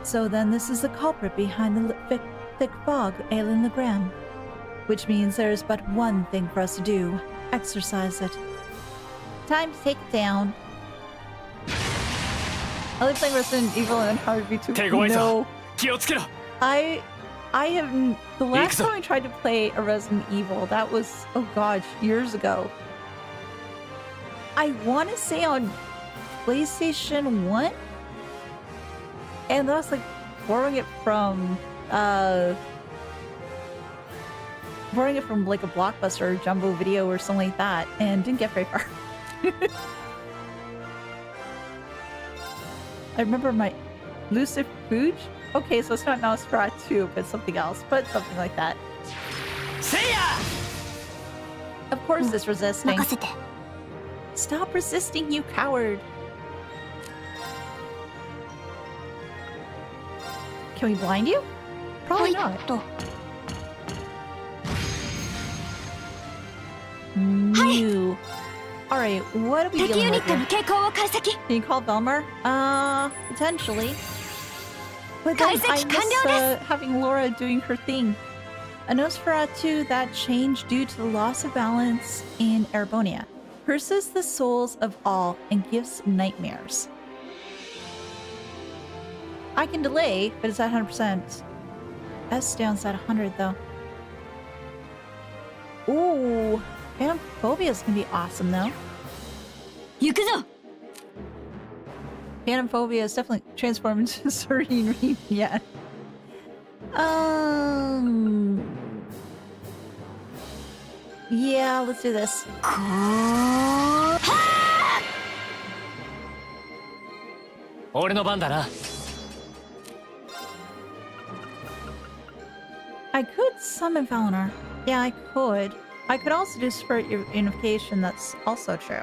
So then this is the culprit behind the thick fog ailing Legram. Which means there is but one thing for us to do. Exorcise it. Time to take it down. I like playing Resident Evil and Power V2. 手強いぞ No. 気をつけろ I have the last Alexa. time I tried to play a Resident Evil, that was, oh gosh, years ago. I want to say on PlayStation 1? And that was like borrowing it from like a Blockbuster or Jumbo Video or something like that, and didn't get very far. I remember my Lucifuge? Okay, so it's not Nosferatu, but something else, but something like that. せいや Of course it's resisting. 任せて Stop resisting, you coward! Can we blind you? は Probably い not. と New. Alright, what are we 敵ユ dealing ニ with ット here? の傾向を解析 Can you call Velmar? Potentially. But then I 解析完 miss 了です having Laura doing her thing. A Nosferatu that changed due to the loss of balance in Erebonia. Curses the souls of all and gives nightmares. I can delay, but it's at 100%. S down's at 100 though. Ooh, Phantom is gonna be awesome though. 行くぞ Phantom Phobia is definitely transformed into Serene Reed. Yeah. Yeah, let's do this. 俺の番だな I could summon Valinor. Yeah, I could. I could also do Spirit Unification. That's also true.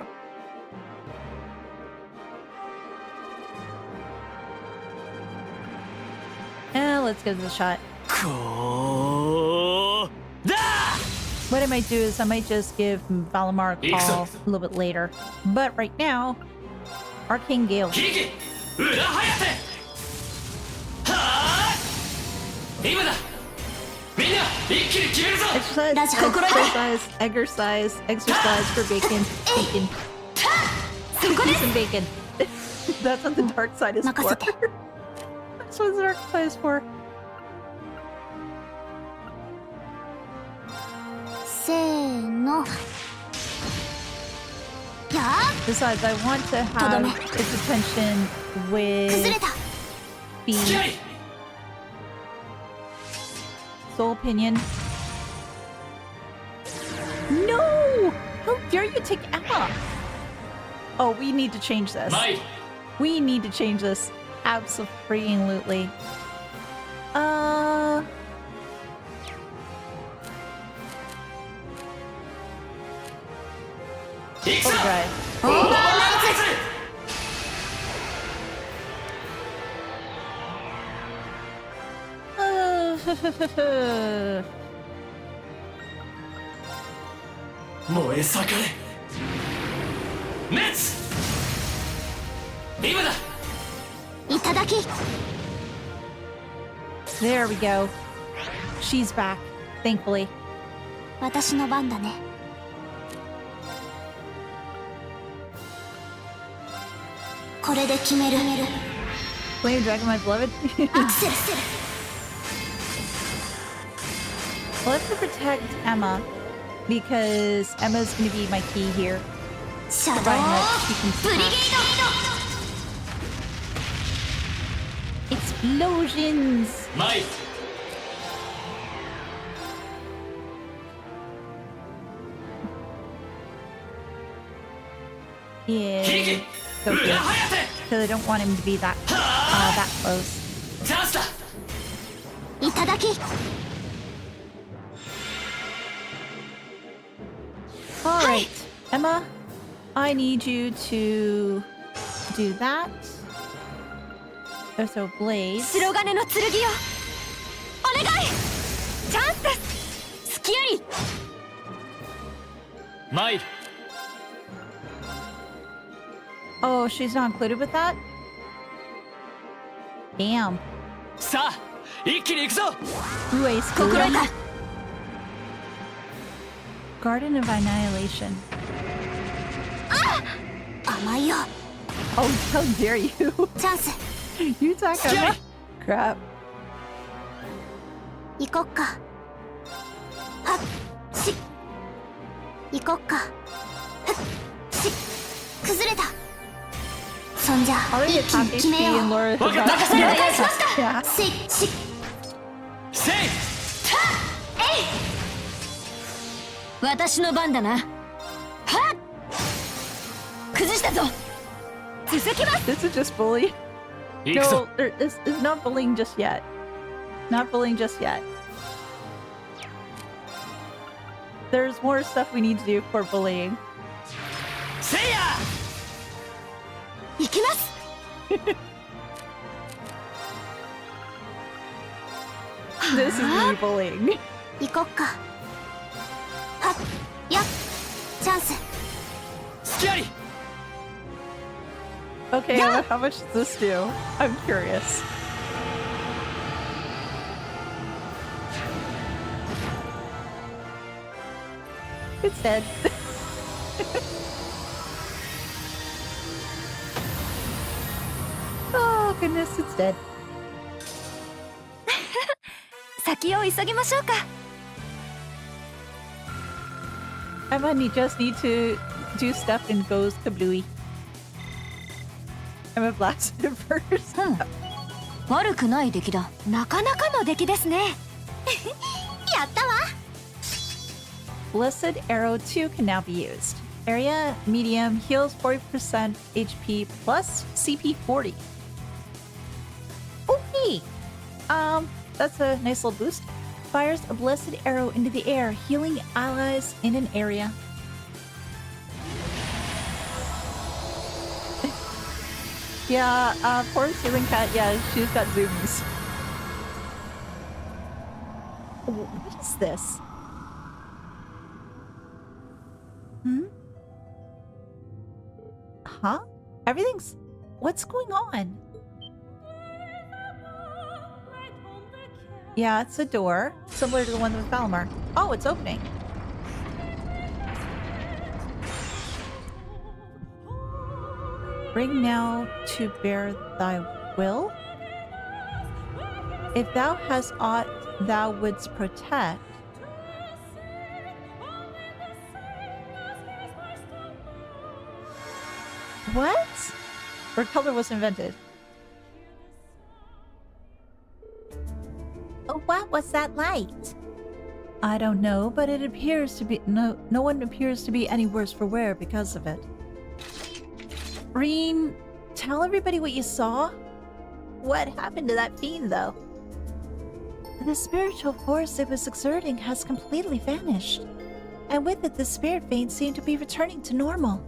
Let's give this a shot. こーだ What I might do is I might just give Valimar a call a little bit later. But right now, Arcane Gale. ヒゲ裏ハヤテはーい今だみんな一気に決めるぞ Exercise, That's Kokoro. exercise for bacon. Bacon. そこです Some bacon. That's what the dark side is for. 任せて That's what the dark side is for. せーのやあ Besides, I want to have Todome. its attention 崩れ with た the 付き合い Soul Opinion. No! How dare you take Emma? Oh, we need to change this. マイ We need to change this. Absolutely. Overdrive. オーバーナイ燃え盛れ滅今だズいただき There we go. She's back, thankfully. 私の番だねこれで決める Flame Dragon, my beloved. アクセル We'll have to protect Emma because Emma's going to be my key here. シャドウ Providing that she can ブリゲ Explosions! マイ Yeah. ヒゲ Go 裏 for it. ハヤテ Because I don't want him to be that close. チャンスだーいただき Alright, Emma, I need you to do that. There's a blaze. 白金の剣よお願いチャンスですスキアリマイル Oh, she's not included with that? Damn. さあ一気に行くぞ Blue Ace 心得 Blue. た Garden of Annihilation. 甘いよ。 Oh, how dare you! チャンス You talk about crap. 行こっか。はっし行こっか。はっし崩れた。そんじゃ Already 一 at 気 top に決め HP よ and う。 Laura わかった has 了解しました Yeah. せいしせい私の番だな。はっ崩したぞ。続きます。 This is just bullying. 行くぞ No, this is not bullying just yet. Not bullying just yet. There's more stuff we need to do for bullying. せいや行きます。 This is me bullying. 行こっか。はっやっチャンス。隙あり Okay, how much does this do? I'm curious. It's dead. Oh goodness, it's dead. 先を急ぎましょうか。 Emma just need to do stuff and goes kablooey. Emma blasted it first. 悪くない出来だ。なかなかの出来ですね。やったわ。 Blessed Arrow 2 can now be used. Area medium heals 40% HP plus CP 40. Okay. That's a nice little boost. Fires a blessed arrow into the air, healing allies in an area. Yeah, poor ceiling cat, yeah, she's got zoomies. What is this? Huh? Everything's... What's going on? Yeah, it's a door. Similar to the one with Valimar. Oh, it's opening. Bring now to bear thy will. If thou hast aught thou wouldst protect, what? Or color was invented. What was that light? I don't know, but it appears to be no one appears to be any worse for wear because of it. Reen, tell everybody what you saw. What happened to that fiend, though? The spiritual force it was exerting has completely vanished, and with it the spirit veins seem to be returning to normal.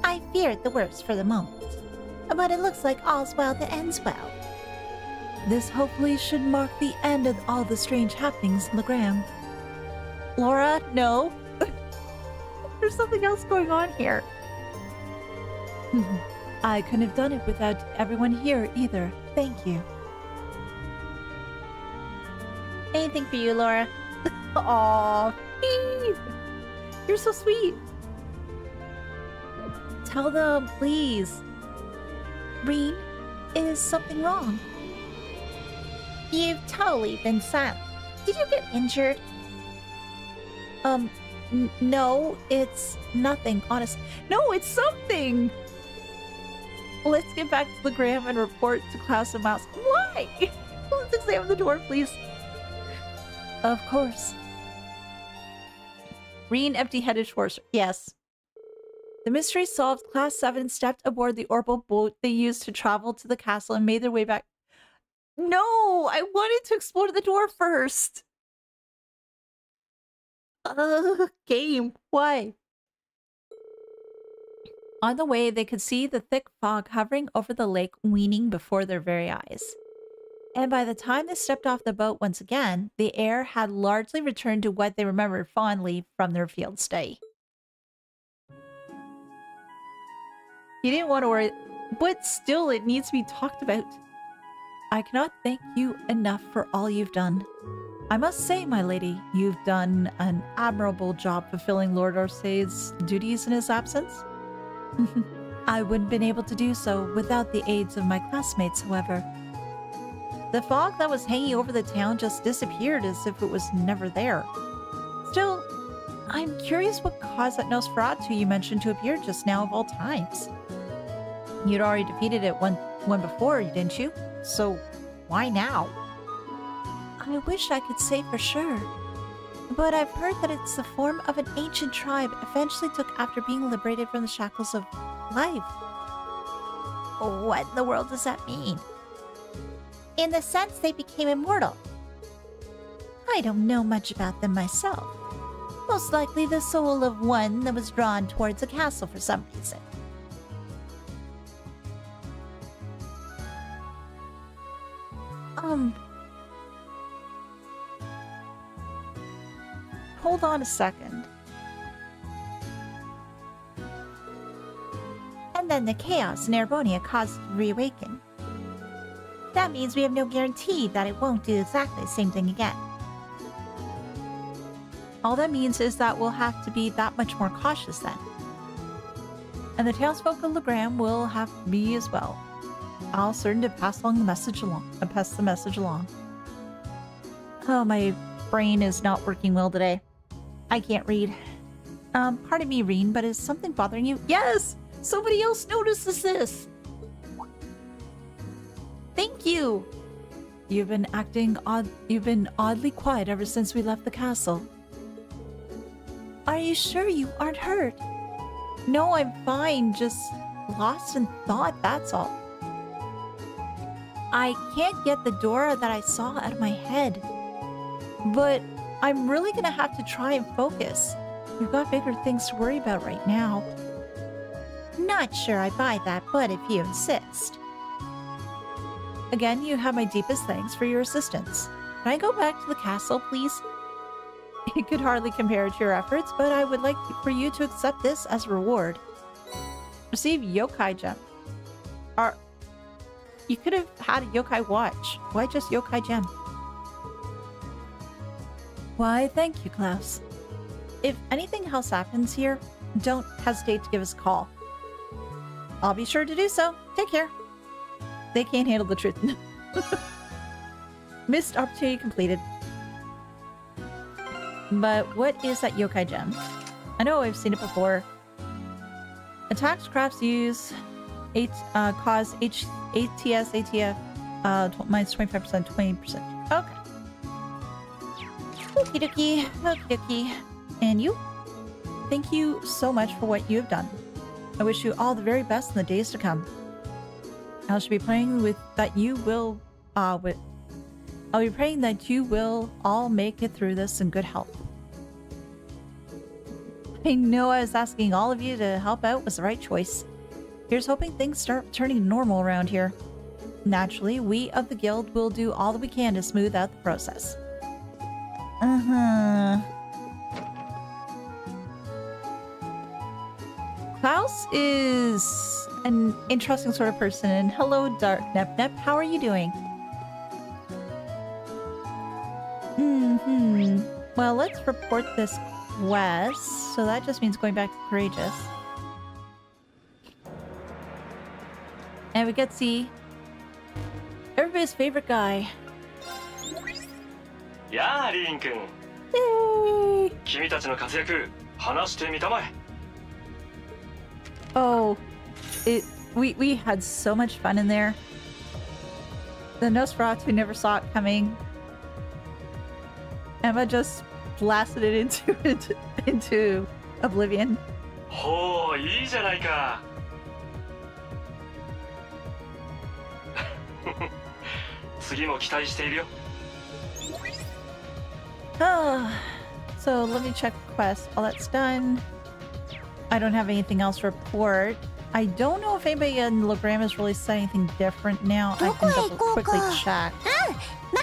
I feared the worst for the moment, but it looks like all's well that ends well. This hopefully should mark the end of all the strange happenings in Legram. Laura, no. There's something else going on here. I couldn't have done it without everyone here either. Thank you. Anything for you, Laura. Aw, Eve! You're so sweet. Tell them, please. Reen, is something wrong? You've totally been silent. Did you get injured? No, it's nothing, honest. No, it's something! Let's get back to Legram and report to Klaus and Mouse. Why? Let's examine the door, please. Of course. Reen empty-headed Schwarzer. Yes. The mystery solved, Class 7 stepped aboard the orbital boat they used to travel to the castle and made their way back. No! I wanted to explore the door first! Game. Why? On the way, they could see the thick fog hovering over the lake, weaning before their very eyes. And by the time they stepped off the boat once again, the air had largely returned to what they remembered fondly from their field stay. You didn't want to worry, but still it needs to be talked about. I cannot thank you enough for all you've done. I must say, my lady, you've done an admirable job fulfilling Lord Orsay's duties in his absence. I wouldn't have been able to do so without the aids of my classmates, however. The fog that was hanging over the town just disappeared as if it was never there. Still, I'm curious what caused that Nosferatu you mentioned to appear just now of all times. You'd already defeated it one before, didn't you? So, why now? I wish I could say for sure. But I've heard that it's the form of an ancient tribe eventually took after being liberated from the shackles of life. What in the world does that mean? In the sense they became immortal. I don't know much about them myself. Most likely the soul of one that was drawn towards a castle for some reason. Hold on a second. And then the chaos in Erebonia caused it to reawaken. That means we have no guarantee that it won't do exactly the same thing again. All that means is that we'll have to be that much more cautious then. And the townsfolk of Legram will have to be as well. I'll certain to pass the message along. Oh, my brain is not working well today. I can't read. Pardon me, Reen, but is something bothering you? Yes! Somebody else notices this! Thank you! You've been oddly quiet ever since we left the castle. Are you sure you aren't hurt? No, I'm fine. Just lost in thought, that's all. I can't get the Dora that I saw out of my head. But I'm really gonna have to try and focus. You've got bigger things to worry about right now. Not sure I buy that, but if you insist. Again, you have my deepest thanks for your assistance. Can I go back to the castle, please? It could hardly compare to your efforts, but I would like for you to accept this as a reward. Receive yokai gem. You could have had a yokai watch. Why just yokai gem? Why, thank you, Klaus. If anything else happens here, don't hesitate to give us a call. I'll be sure to do so. Take care. They can't handle the truth. Missed opportunity completed. But what is that yokai gem? I know I've seen it before. Attacks crafts use cause ATF minus 25%, 20%. Okay. Okie dokie, okie dokie. And you? Thank you so much for what you have done. I wish you all the very best in the days to come. I shall be praying that you will I'll be praying that you will all make it through this in good health. I know I was asking all of you to help out was the right choice. Here's hoping things start turning normal around here. Naturally, we of the guild will do all that we can to smooth out the process. Klaus is an interesting sort of person. And hello, Dark Nep Nep. How are you doing? Well, let's report this quest. So that just means going back to Courageous. And we get to see everybody's favorite guy. やあリーン君 Yay! 君たちの活躍話してみたまえ Oh, we had so much fun in there. The Nosferatu never saw it coming. Emma just blasted it into oblivion. ほういいじゃないか次も期待しているよ So let me check the quest. All that's done. I don't have anything else to report. I don't know if anybody in Legram has really said anything different now. I can quickly check.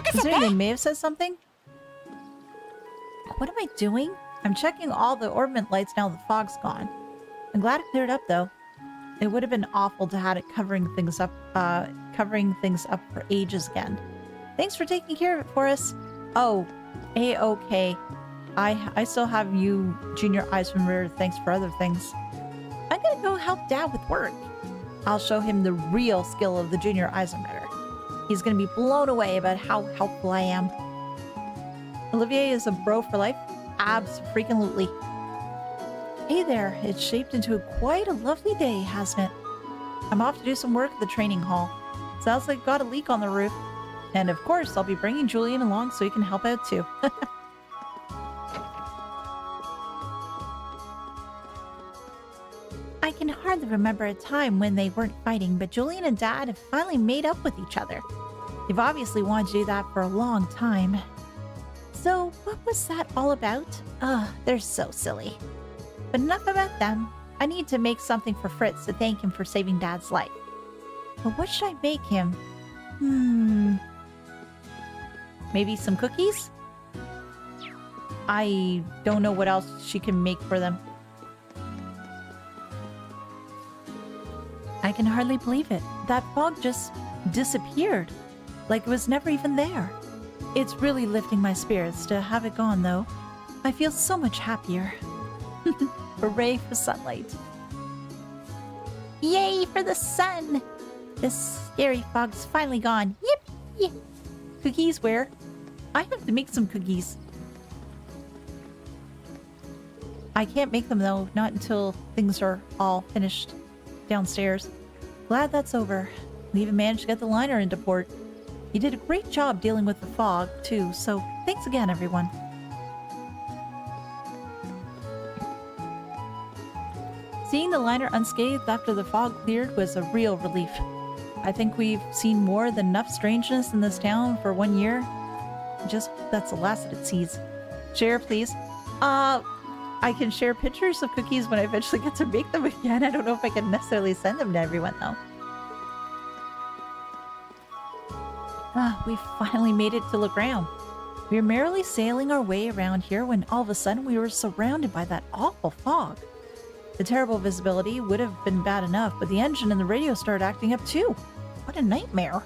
Considering they may have said something. What am I doing? I'm checking all the orbment lights now the fog's gone. I'm glad it cleared up though. It would have been awful to have it covering things up for ages again. Thanks for taking care of it for us. Oh, A-okay. I still have you, Junior Eyes from Rear. Thanks for other things. I'm gonna go help Dad with work. I'll show him the real skill of the junior Eisenbetter. He's gonna be blown away about how helpful I am. Olivier is a bro for life? Abs-freaking-lutely. Hey there, it's shaped into quite a lovely day, hasn't it? I'm off to do some work at the training hall. Sounds like got a leak on the roof. And of course, I'll be bringing Julian along so he can help out too. I can hardly remember a time when they weren't fighting, but Julian and Dad have finally made up with each other. They've obviously wanted to do that for a long time. So, what was that all about? Ugh, they're so silly. But enough about them. I need to make something for Fritz to thank him for saving Dad's life. But what should I make him? Maybe some cookies? I don't know what else she can make for them. I can hardly believe it. That fog just disappeared. Like it was never even there. It's really lifting my spirits to have it gone, though. I feel so much happier. Hooray for sunlight. Yay for the sun! This scary fog's finally gone. Yippee! Cookies where? I have to make some cookies. I can't make them, though, not until things are all finished downstairs. Glad that's over. We even managed to get the liner into port. You did a great job dealing with the fog, too, so thanks again, everyone. Seeing the liner unscathed after the fog cleared was a real relief. I think we've seen more than enough strangeness in this town for 1 year. Just that's the last that it sees. Share, please. I can share pictures of cookies when I eventually get to make them again. I don't know if I can necessarily send them to everyone, though. We finally made it to Legram. We were merrily sailing our way around here when all of a sudden we were surrounded by that awful fog. The terrible visibility would have been bad enough, but the engine and the radio started acting up too. What a nightmare.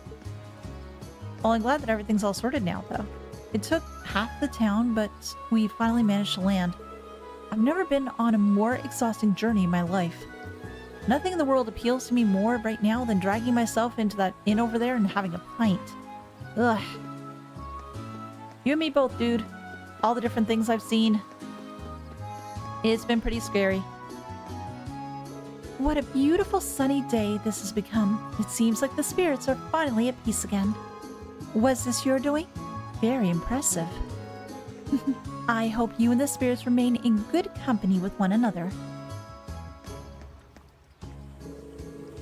Well, I'm glad that everything's all sorted now, though. It took half the town, but we finally managed to land. I've never been on a more exhausting journey in my life. Nothing in the world appeals to me more right now than dragging myself into that inn over there and having a pint. Ugh. You and me both, dude. All the different things I've seen. It's been pretty scary. What a beautiful sunny day this has become. It seems like the spirits are finally at peace again. Was this your doing? Very impressive. I hope you and the spirits remain in good company with one another.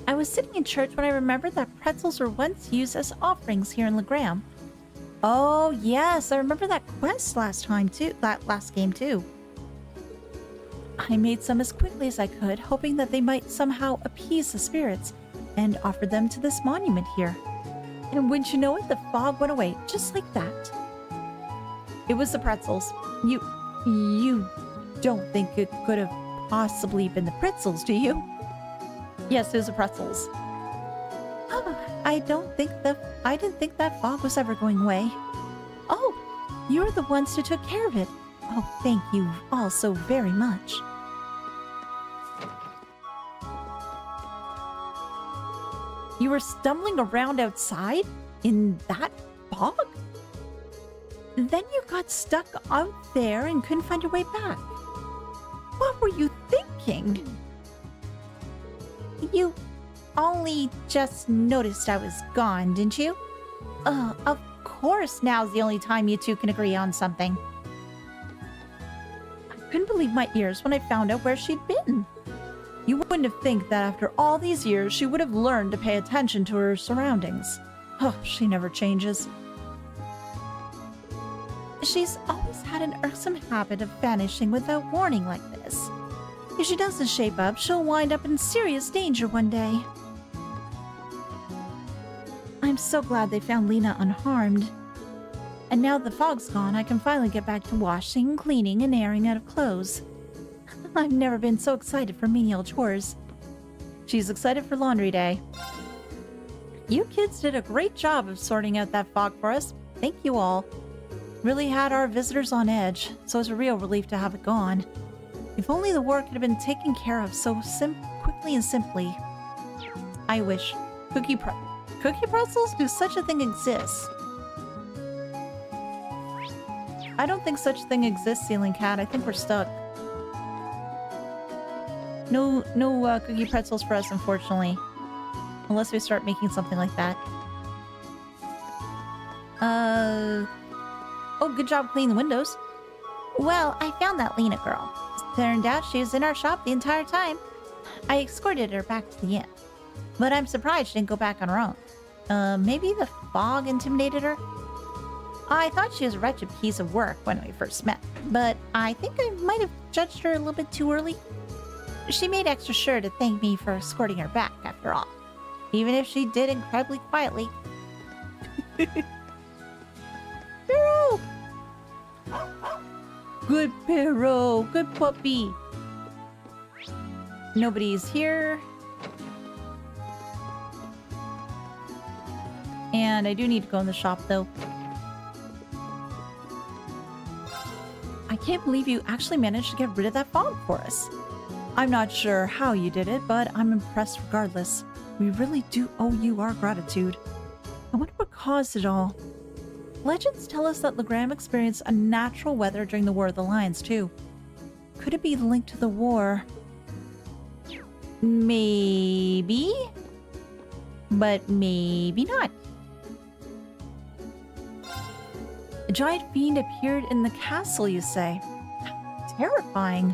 I was sitting in church when I remembered that pretzels were once used as offerings here in Legram. Oh yes, I remember that quest last game too. I made some as quickly as I could, hoping that they might somehow appease the spirits, and offered them to this monument here. And wouldn't you know it, the fog went away, just like that. It was the pretzels. You don't think it could have possibly been the pretzels, do you? Yes, it was the pretzels. Oh, I didn't think that fog was ever going away. Oh, you're the ones who took care of it. Oh, thank you all so very much. You were stumbling around outside in that fog? Then you got stuck out there and couldn't find your way back. What were you thinking? You only just noticed I was gone, didn't you? Of course now's the only time you two can agree on something. I couldn't believe my ears when I found out where she'd been. You wouldn't have think that after all these years she would have learned to pay attention to her surroundings. Oh, she never changes. She's always had an irksome habit of vanishing without warning like this. If she doesn't shape up, she'll wind up in serious danger one day. I'm so glad they found Lena unharmed. And now the fog's gone, I can finally get back to washing, cleaning, and airing out of clothes. I've never been so excited for menial chores. She's excited for laundry day. You kids did a great job of sorting out that fog for us. Thank you all. Really had our visitors on edge, so it's a real relief to have it gone. If only the work had been taken care of so quietly and simply. I wish. Cookie pretzels? Do such a thing exist? I don't think such a thing exists, Ceiling Cat. I think we're stuck. No cookie pretzels for us, unfortunately. Unless we start making something like that. Oh, good job cleaning the windows. Well, I found that Lena girl. Turned out she was in our shop the entire time. I escorted her back to the inn. But I'm surprised she didn't go back on her own. Maybe the fog intimidated her? I thought she was a wretched piece of work when we first met, but I think I might have judged her a little bit too early. She made extra sure to thank me for escorting her back, after all. Even if she did incredibly quietly. Pero! Good Pero! Good puppy! Nobody's here. And I do need to go in the shop, though. I can't believe you actually managed to get rid of that fog for us. I'm not sure how you did it, but I'm impressed regardless. We really do owe you our gratitude. I wonder what caused it all. Legends tell us that Legram experienced unnatural weather during the War of the Lions, too. Could it be linked to the war? Maybe? But maybe not. A giant fiend appeared in the castle, you say? Terrifying.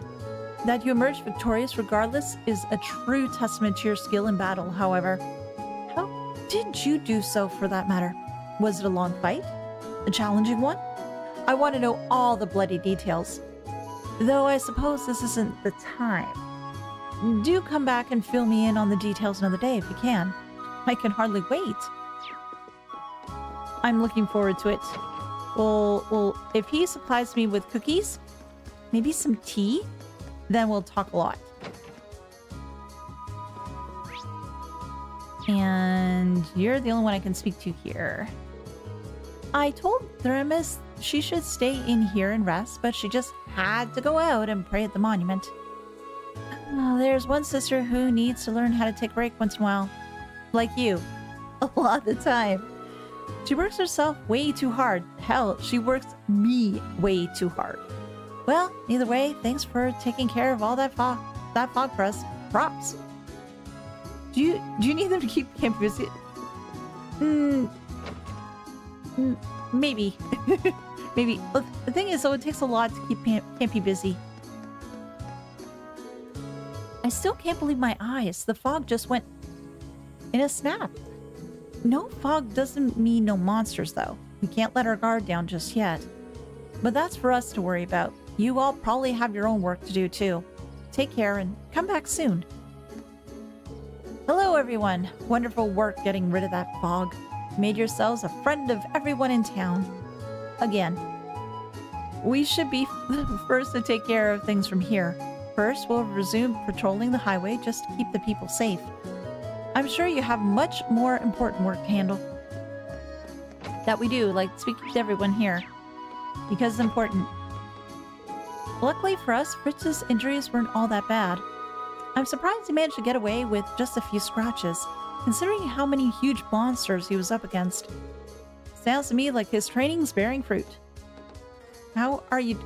That you emerged victorious regardless is a true testament to your skill in battle, however. How did you do so, for that matter? Was it a long fight? A challenging one? I want to know all the bloody details. Though I suppose this isn't the time. Do come back and fill me in on the details another day if you can. I can hardly wait. I'm looking forward to it. Well, if he supplies me with cookies, maybe some tea, then we'll talk a lot. And you're the only one I can speak to here. I told Theramis she should stay in here and rest, but she just had to go out and pray at the monument. There's one sister who needs to learn how to take a break once in a while. Like you. A lot of the time. She works herself way too hard. Hell, she works me way too hard. Well, either way, thanks for taking care of all that fog for us. Props. Do you need them to keep camp busy? Maybe. Maybe. Look, the thing is, though, it takes a lot to keep Campy busy. I still can't believe my eyes. The fog just went in a snap. No fog doesn't mean no monsters, though. We can't let our guard down just yet. But that's for us to worry about. You all probably have your own work to do, too. Take care and come back soon. Hello, everyone. Wonderful work getting rid of that fog. Made yourselves a friend of everyone in town. Again. We should be the first to take care of things from here. First, we'll resume patrolling the highway just to keep the people safe. I'm sure you have much more important work to handle. That we do, like speaking to everyone here. Because it's important. Luckily for us, Fritz's injuries weren't all that bad. I'm surprised he managed to get away with just a few scratches, considering how many huge monsters he was up against. Sounds to me like his training's bearing fruit. How are you?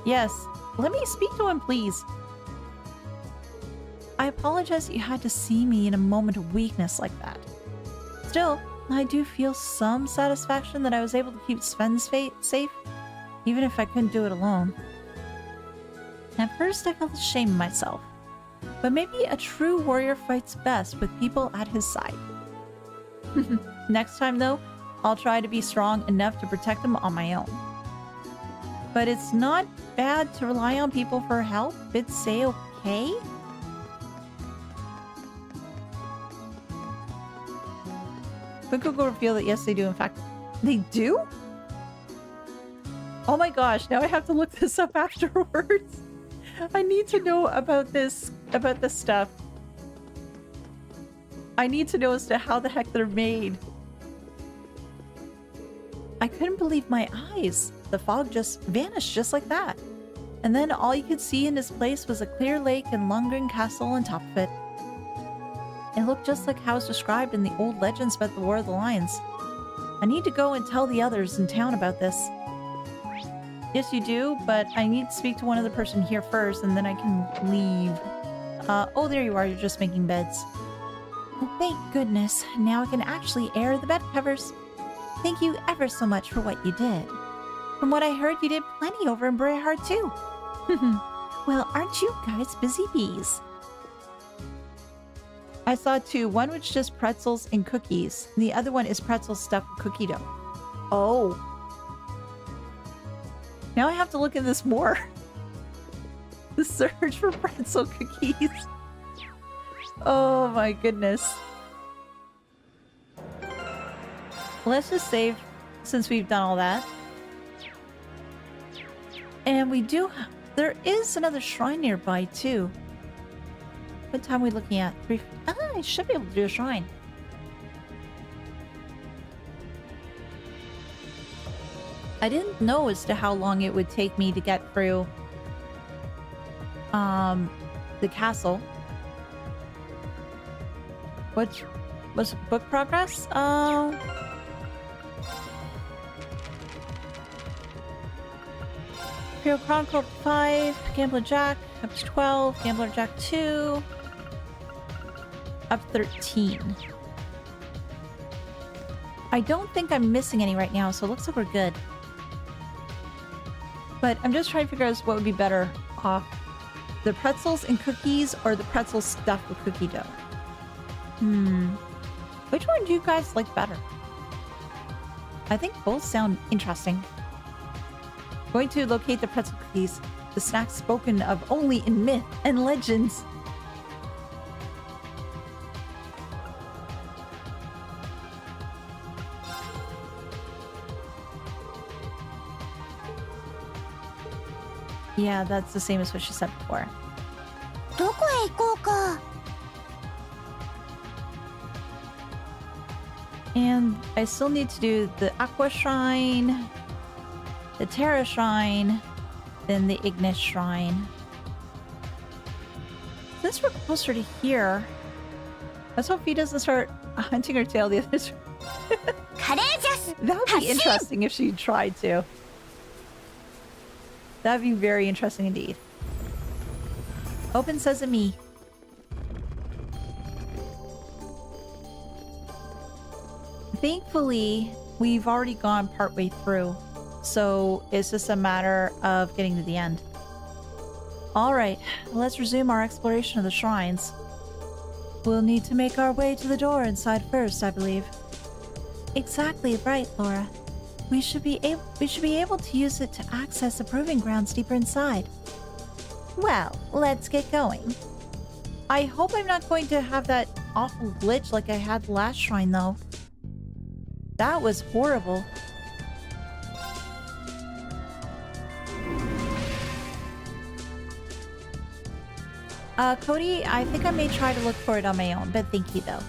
Yes, let me speak to him, please. I apologize that you had to see me in a moment of weakness like that. Still, I do feel some satisfaction that I was able to keep Sven's fate safe, even if I couldn't do it alone. At first, I felt ashamed of myself. But maybe a true warrior fights best with people at his side. Next time, though, I'll try to be strong enough to protect him on my own. But it's not bad to rely on people for help. It's okay. Quick Google reveal that yes, they do. In fact, they do? Oh my gosh, now I have to look this up afterwards. I need to know about this stuff. I need to know as to how the heck they're made. I couldn't believe my eyes. The fog just vanished just like that. And then all you could see in this place was a clear lake and Lohengrin Castle on top of it. It looked just like how it's described in the old legends about the War of the Lions. I need to go and tell the others in town about this. Yes, you do, but I need to speak to one other person here first, and then I can leave. Oh, there you are. You're just making beds. Oh, thank goodness. Now I can actually air the bed covers. Thank you ever so much for what you did. From what I heard, you did plenty over in Brayhard, too. Well, aren't you guys busy bees? I saw two. One was just pretzels and cookies. And the other one is pretzel stuffed with cookie dough. Oh. Now I have to look at this more. The search for pretzel cookies. Oh my goodness. Let's just save since we've done all that. And we do... There is another shrine nearby too. What time are we looking at? 3... Ah, I should be able to do a shrine. I didn't know as to how long it would take me to get through the castle. What was book progress? Imperial Chronicle 5, Gambler Jack up to 12, Gambler Jack 2 up 13. I don't think I'm missing any right now, so it looks like we're good. But I'm just trying to figure out what would be better off. The pretzels and cookies or the pretzels stuffed with cookie dough? Which one do you guys like better? I think both sound interesting. Going to locate the pretzel cookies, the snacks spoken of only in myth and legends. Yeah, that's the same as what she said before. どこへ行こうか? And I still need to do the Aqua Shrine, the Terra Shrine, then the Ignis Shrine. Since we're closer to here, let's hope he doesn't start hunting her tail the others. That would be interesting if she tried to. That'd be very interesting indeed. Open sesame. Thankfully, we've already gone partway through, so it's just a matter of getting to the end. Alright, let's resume our exploration of the shrines. We'll need to make our way to the door inside first, I believe. Exactly right, Laura. We should be able to use it to access the proving grounds deeper inside. Well, let's get going. I hope I'm not going to have that awful glitch like I had the last shrine, though. That was horrible. Cody, I think I may try to look for it on my own, but thank you, though.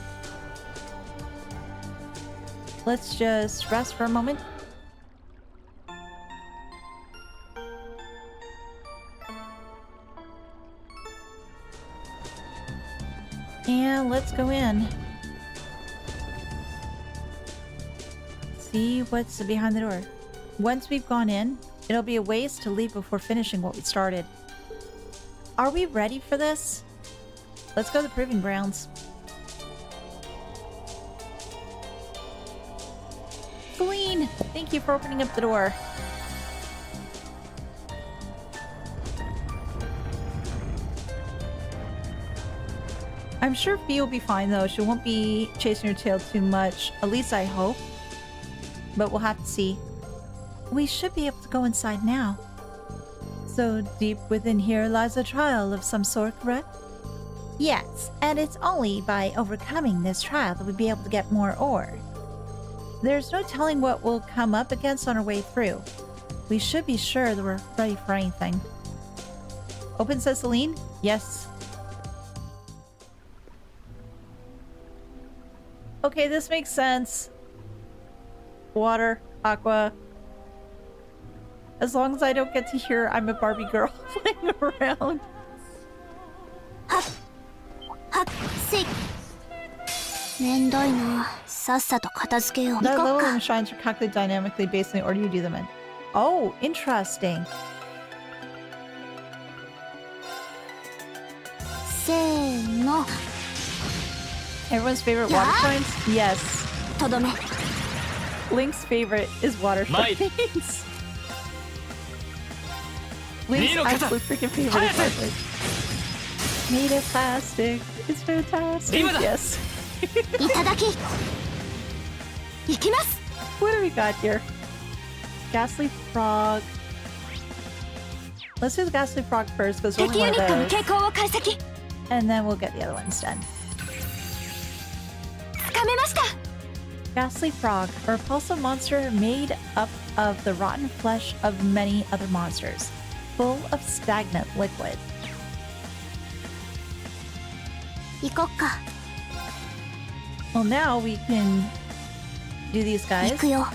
Let's just rest for a moment. And let's go in. See what's behind the door. Once we've gone in, it'll be a ways to leave before finishing what we started. Are we ready for this? Let's go to the proving grounds. Celine, thank you for opening up the door. I'm sure Fee will be fine though. She won't be chasing her tail too much. At least I hope. But we'll have to see. We should be able to go inside now. So deep within here lies a trial of some sort, correct? Yes, and it's only by overcoming this trial that we'll be able to get more ore. There's no telling what we'll come up against on our way through. We should be sure that we're ready for anything. Open, says Celine? Yes. Okay, this makes sense. Water, aqua. As long as I don't get to hear I'm a Barbie girl playing around. めんどいな。さっさと片付けよう。 The 行こっ level か。 and shrines are calculated dynamically based on the order you do them in. Oh, interesting. せーの。 Everyone's favorite water Yeah. shrines? Yes. とどめ。 Link's favorite is water Mine. shrines. Link's Nino, kata. absolute freaking favorite is water Hayate. shrines. Made of plastic. It's fantastic. Rima da. Yes. いただき。行きます。 What do we got here? Ghastly frog. Let's do the ghastly frog first because we're 敵 only ユ one ニ of ットの those. 傾向を解析。 And then we'll get the other ones done. つかめました。 Ghastly frog, a repulsive monster made up of the rotten flesh of many other monsters, full of stagnant liquid. 行こっか。 Well, now we can do these 行 guys. くよ。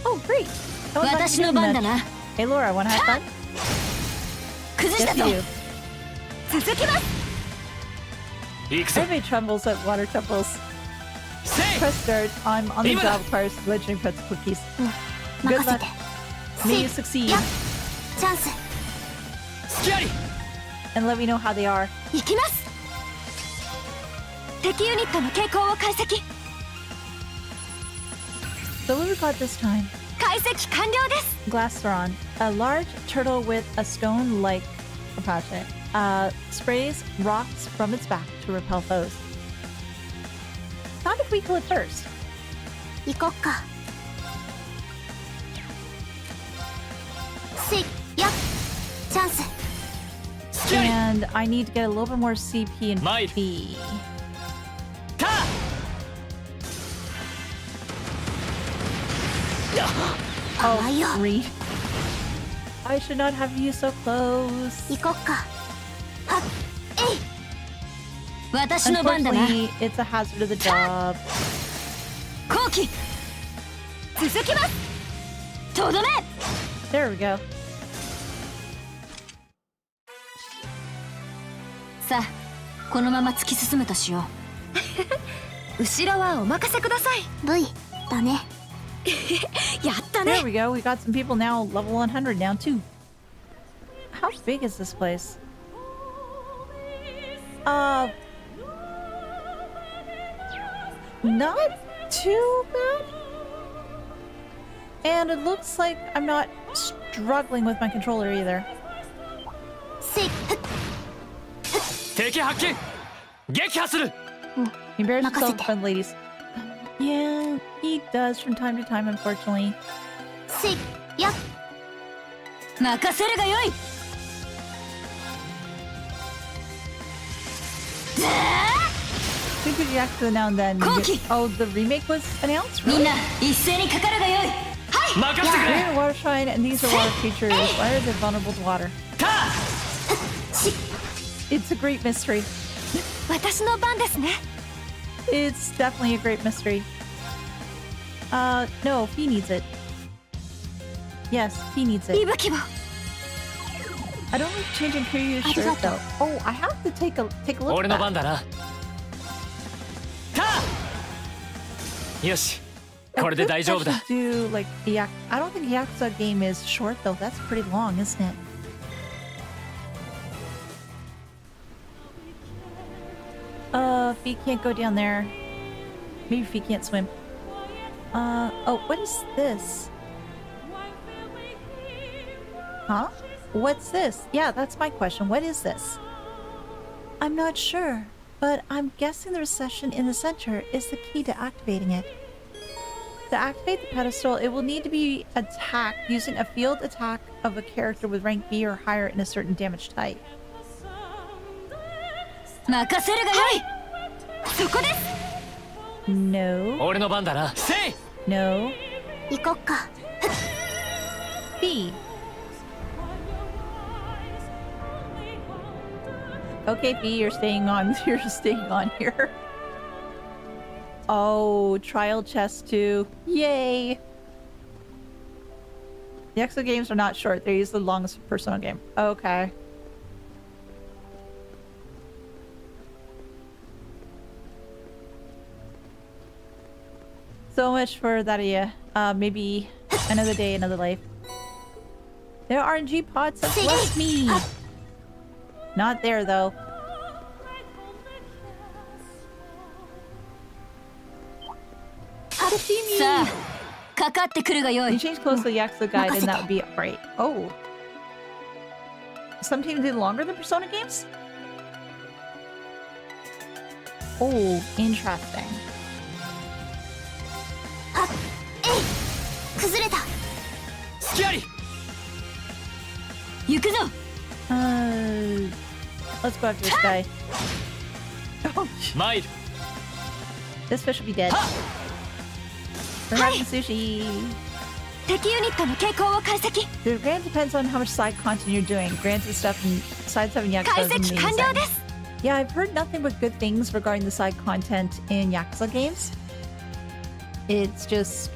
Oh, great! I was 私 actually の doing 番だ that. な。 Hey, Laura, wanna have fun? 崩した Yes, ぞ。 you do. 続きます。行くぞ Everybody trembles at water temples. せい Press start. I'm on the Rima. job cars, legendary pets cookies. 任 Good せ luck. て。 May you せ succeed. やチャンス。隙あり And let me know how they are. 行きます。敵ユニットの傾向を解析。 So what we got this time? 解析完了です。 Glaceron, a large turtle with a stone-like propulsion, sprays rocks from its back to repel foes. Not if we kill it first. 行こっか。せやチャンス。 隙あり And I need to get a little bit more CP and Might. B. た 甘いよ。 Reed. I should not have you so close. 行こっか。はっえい。私の番だな。 Unfortunately, it's a hazard of the job. 後期。続きます。とどめ。 There we go. さあ、このまま突き進むとしよう。後ろはお任せください。V だね。やったね。 There we go. We got some people now level 100 now too. How big is this place? Not too bad. And it looks like I'm not struggling with my controller either. せい。 敵発見撃破する He bears himself in Makasete. front of ladies. Yeah, he does from time to time, unfortunately. せいや任せるがよい。 I think we react to it now and then. Cookie. Oh, the remake was announced? みん Really? な一斉にかかるがよい。任せてく We're れ in a water shrine, and these are water creatures. Why are they vulnerable to water? た It's a great mystery. 私の番ですね。 It's definitely a great mystery. No, he needs it. Yes, he needs it. 息吹を。 I don't like changing Kiryu's shirt Arigato. though. Oh, I have to take a look 俺の at 番 that. だなたよし I これで think 大丈夫 I だ should do like the I don't think the Yakuza game is short though. That's pretty long, isn't it? Feet can't go down there. Maybe feet can't swim. Oh, what is this? Huh? What's this? Yeah, that's my question. What is this? I'm not sure, but I'm guessing the recession in the center is the key to activating it. To activate the pedestal, it will need to be attacked using a field attack of a character with rank B or higher in a certain damage type. 任せるがよい。そこです。 No, 俺の番だなせい no, 行こっか。 B. Okay, B, you're staying on. You're staying on here. Oh, trial chest 2. Yay! The Exo games are not short. They're usually the longest Persona game. Okay. So much for that idea. Maybe another day, another life. There are RNG pods have blessed me. Not there though. Sa, かかってくるがよ You い change close to the Yakuza guide and that would be right. Oh. Some teams do longer than Persona games? Oh, interesting. 崩れた隙あり 行くぞ Let's go after this guy. Oh, 参る this fish will be dead. We're having sushi. 敵ユニットの傾向を解析 The grant depends on how much side content you're doing. Granted stuff and side stuff in Yakuza 解 is 析完 amazing. 了です Yeah, I've heard nothing but good things regarding the side content in Yakuza games. It's just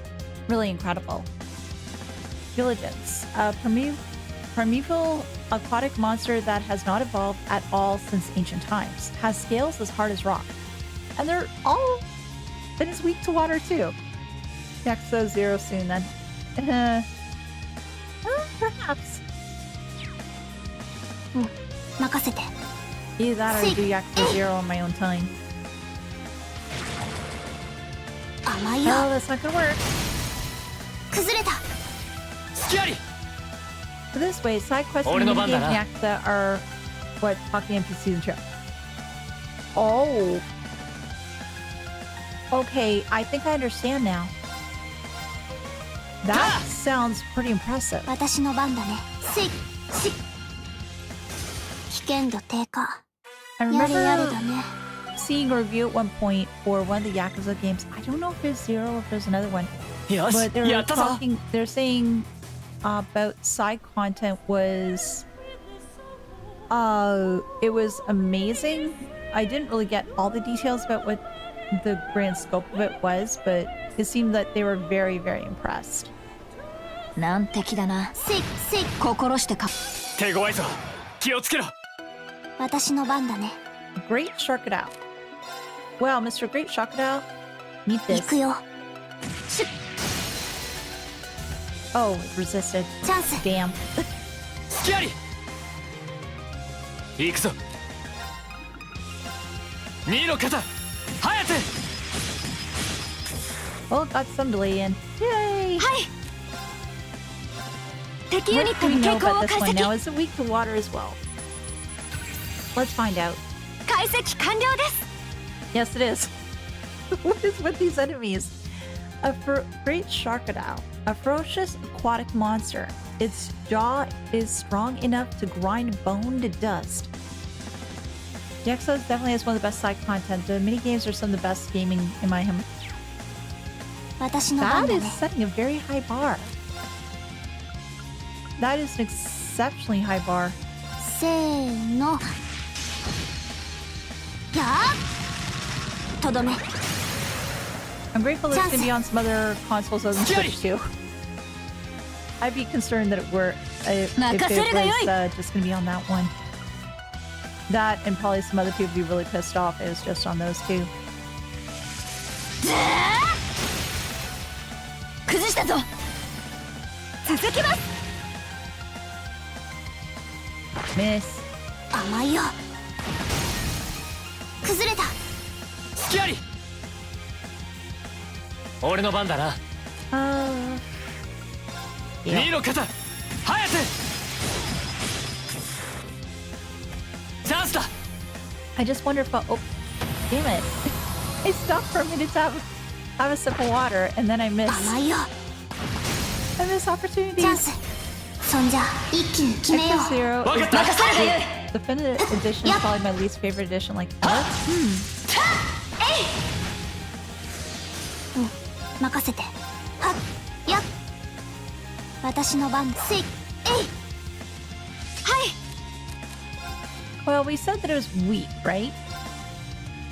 really incredible. Diligence. A primeval aquatic monster that has not evolved at all since ancient times. Has scales as hard as rock. And they're all... And it's weak to water too. Yakuza 0 soon then. Perhaps. 任せて Either that or do Yakuza 0 on my own time. 甘いよ Oh, that's not gonna work. 崩れた隙あり So this way, side quests and俺の minigames 番 in だな。 Yakuza are what talking NPCs and trip. Oh. Okay, I think I understand now. That sounds pretty impressive. 私の番だねし危険度低下 I やれやれ remember だね seeing a review at one point for one of the Yakuza games. I don't know if it's 0 or if there's another one. よし But they や were ったぞ talking, they're saying about side content was it was amazing. I didn't really get all the details about what the grand scope of it was, but it seemed that they were very, very impressed. 難敵だな心してか手強いぞ気をつけろ私の番だね Great Crocodile. Wow, Mr. Great Crocodile, meet 行 this. くよ Oh, it resisted. チャンス Damn. 隙あり行くぞ2の肩早手 Well, got some delay in. Yay! はい敵ユニ What ッ do ト we の know 傾向 about を this 解 one 析 now? Is it weak to water as well? Let's find out. 解析完了です Yes, it is. What is with these enemies? A great crocodile, a ferocious aquatic monster. Its jaw is strong enough to grind bone to dust. Yakuza definitely has one of the best side content. The minigames are some of the best gaming in my opinion. 私の番 That だ is ね setting a very high bar. That is an exceptionally high bar. せーのやーとどめ I'm grateful that it's going to be on some other consoles other than Switch too. I'd be concerned that it were if it was just going to be on that one. That and probably some other people would be really pissed off if it was just on those two. 崩したぞ続きます Miss. 甘いよ崩れた隙あり俺の番だな Yeah. 2の肩早手チャンスだ I just wonder if oh damn it. I stopped for a minute to have a sip of water and then I miss 甘いよ opportunities. チャンスそんじゃ一気に決めよ X う Zero わか is った the definitive edition is probably my least favorite edition like ever. 任せてはっやっ私の番せいえいはい Well, we said that it was weak, right?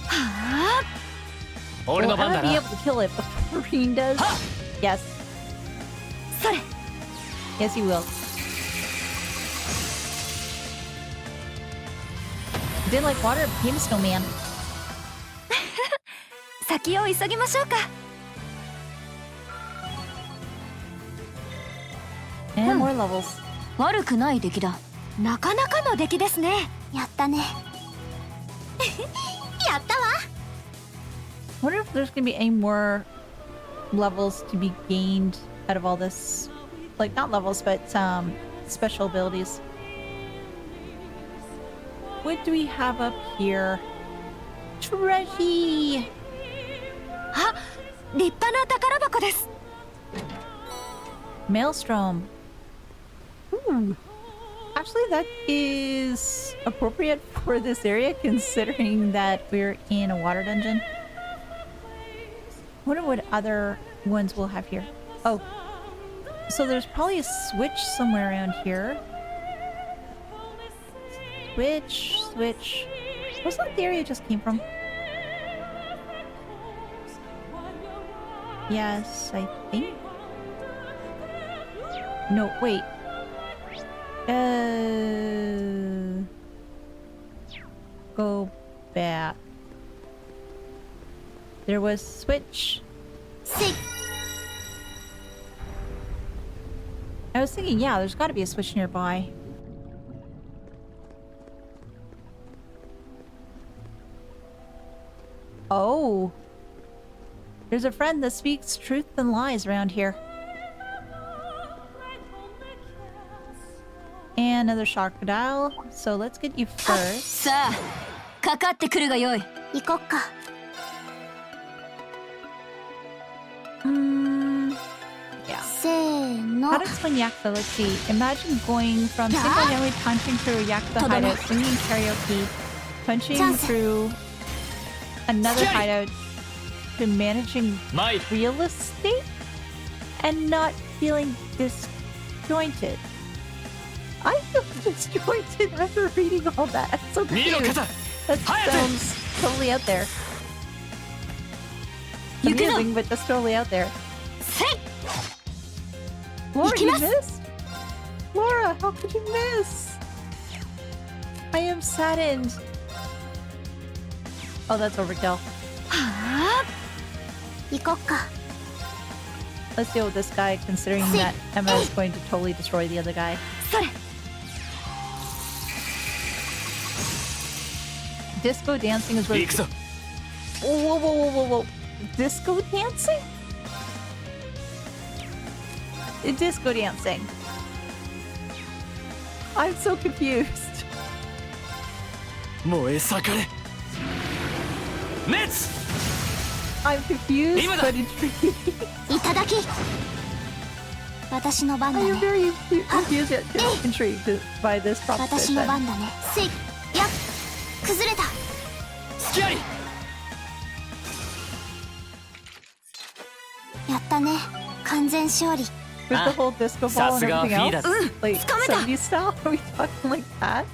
はあ俺 Will の番 I だ be な able to kill it before Reen does? Yes. それ Yes, you will. Didn't like water, it became a snowman. 先を急ぎましょうか And more levels. 悪くない出来だ。なかなかの出来ですね。やったね。やったわ。 Wonder if there's gonna be any more levels to be gained out of all this. Like, not levels, but special abilities. What do we have up here? Treasure! あ、立派な宝箱です。 Maelstrom. Ooh. Actually, that is appropriate for this area, considering that we're in a water dungeon. Wonder what other ones we'll have here. Oh. So there's probably a switch somewhere around here. Switch, switch. Wasn't that the area it just came from? Yes, I think. No, wait. Go back. There was switch. I was thinking, yeah, there's got to be a switch nearby. Oh. There's a friend that speaks truth and lies around here. And another crocodile. So let's get you first. さあ、かかってくるがよい。行こっか。 Yeah. せーの。 How to explain Yakuza? Let's see. Imagine going from single-handedly punching through a Yakuza hideout, singing karaoke, punching through another hideout, to managing real estate and not feeling disjointed. I feel disjointed after reading all that. I'm so confused. That sounds totally out there. Amusing, but just totally out there. Laura, you missed? Laura, how could you miss? I am saddened. Oh, that's overkill. 行こっか。 Let's deal with this guy, considering that Emma is going to totally destroy the other guy. それ。 Disco dancing is really... 行くぞ。 Whoa, whoa, whoa, whoa, whoa. Disco dancing? Disco dancing. I'm so confused. 燃え盛れ。滅。 I'm confused, 今だ。 but intrigued. いただき。私の番だ I am ね。 very confused yet intrigued by this 私の proposition. 番だね。せい。やっ。崩れた。隙あり。やったね。完全勝利。 With the whole disco ball and Sasuga everything Fida. else? Like 70s style? Are we talking like that?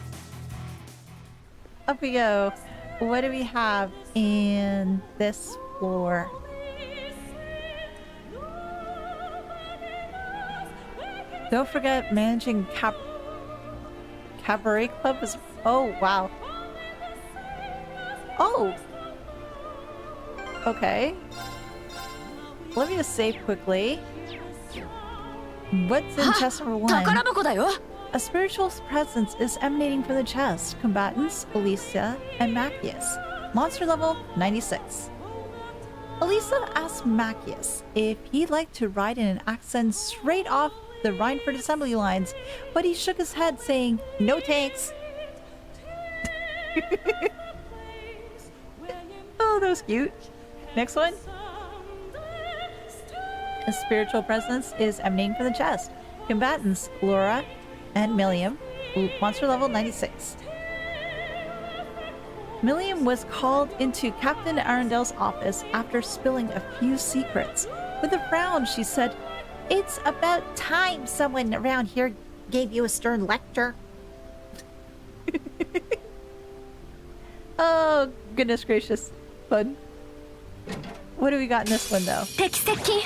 Up we go. What do we have in this floor? Don't forget managing cabaret club is... Oh, wow. Oh! Okay. Let me just save quickly. What's in chest number 1? 宝箱だよ。 A spiritual presence is emanating from the chest. Combatants, Elisa and Macius. Monster level 96. Elisa asked Macius if he'd like to ride in an accent straight off the Rhineford assembly lines, but he shook his head saying, "No thanks." Oh, that was cute. Next one. A spiritual presence is emanating from the chest. Combatants, Laura and Milliam. Monster level 96. Milliam was called into Captain Arundel's office after spilling a few secrets. With a frown, she said, "It's about time someone around here gave you a stern lecture." Oh, goodness gracious. Fun. What do we got in this one, though? 敵接近。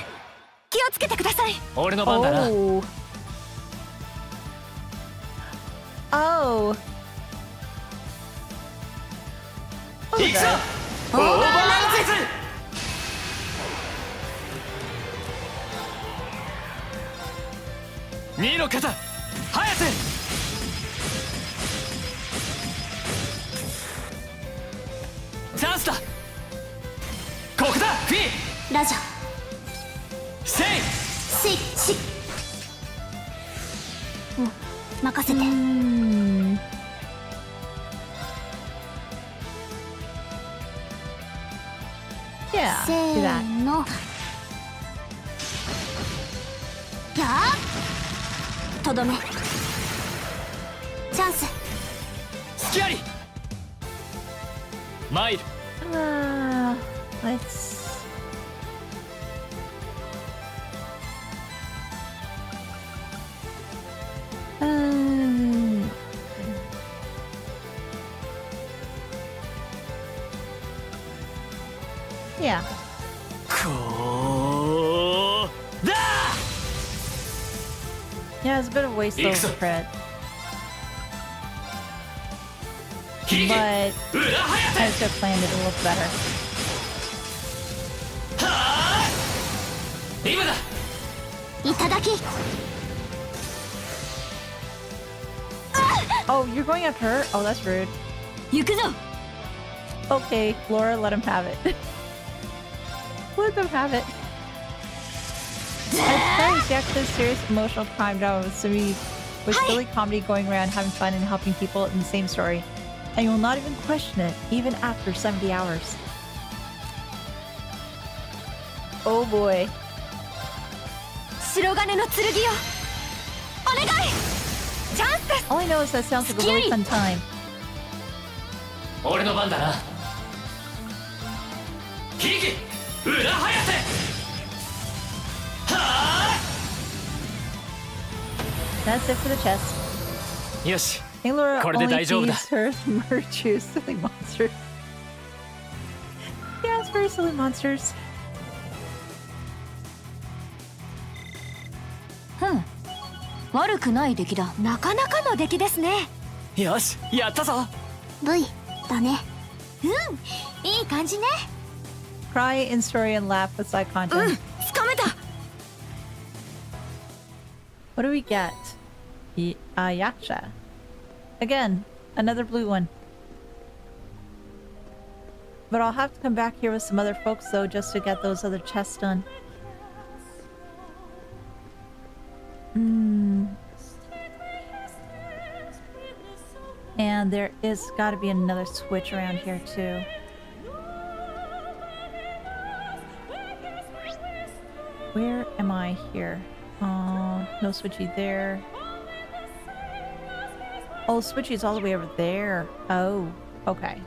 気をつけてください。俺の番だな。 Oh. Oh. 行くぞ。 Okay. オーバーライズ。2の肩早瀬チャンスだここだフィラジャセイスイッチ任せて Yeah, せ do ー that. のやーとどめチャンス隙ありマイル Let's. Yeah. こうだ Yeah, it's a bit of a waste of Excellent. cred, ヒゲ but 裏早 I 瀬 just have planned it a little better. はーい今だいただき Oh, you're going after her? Oh, that's rude. 行くぞ Okay, Laura, let him have it. Let them have it. At times, Yakuza's serious emotional crime drama with silly comedy going around having fun and helping people in the same story. And you will not even question it, even after 70 hours. Oh boy. 白金の剣よお願いチャンスです All I know is that sounds like a really fun time. 俺の番だなヒゲ裏早瀬は That's it for the chest. ーいよし I think Laura これで only 大丈夫だ feeds her merch silly monsters. Yeah, it's very silly monsters. 悪くない出来だなかなかの出来ですねよしやったぞ V だねいい感じね Cry in story and laugh with side content. つかめた What do we get? Yaksha. Again, another blue one. But I'll have to come back here with some other folks though, just to get those other chests done. And there is gotta be another switch around here too. Where am I here? No switchy there. Oh, switchy's all the way over there. Oh, okay.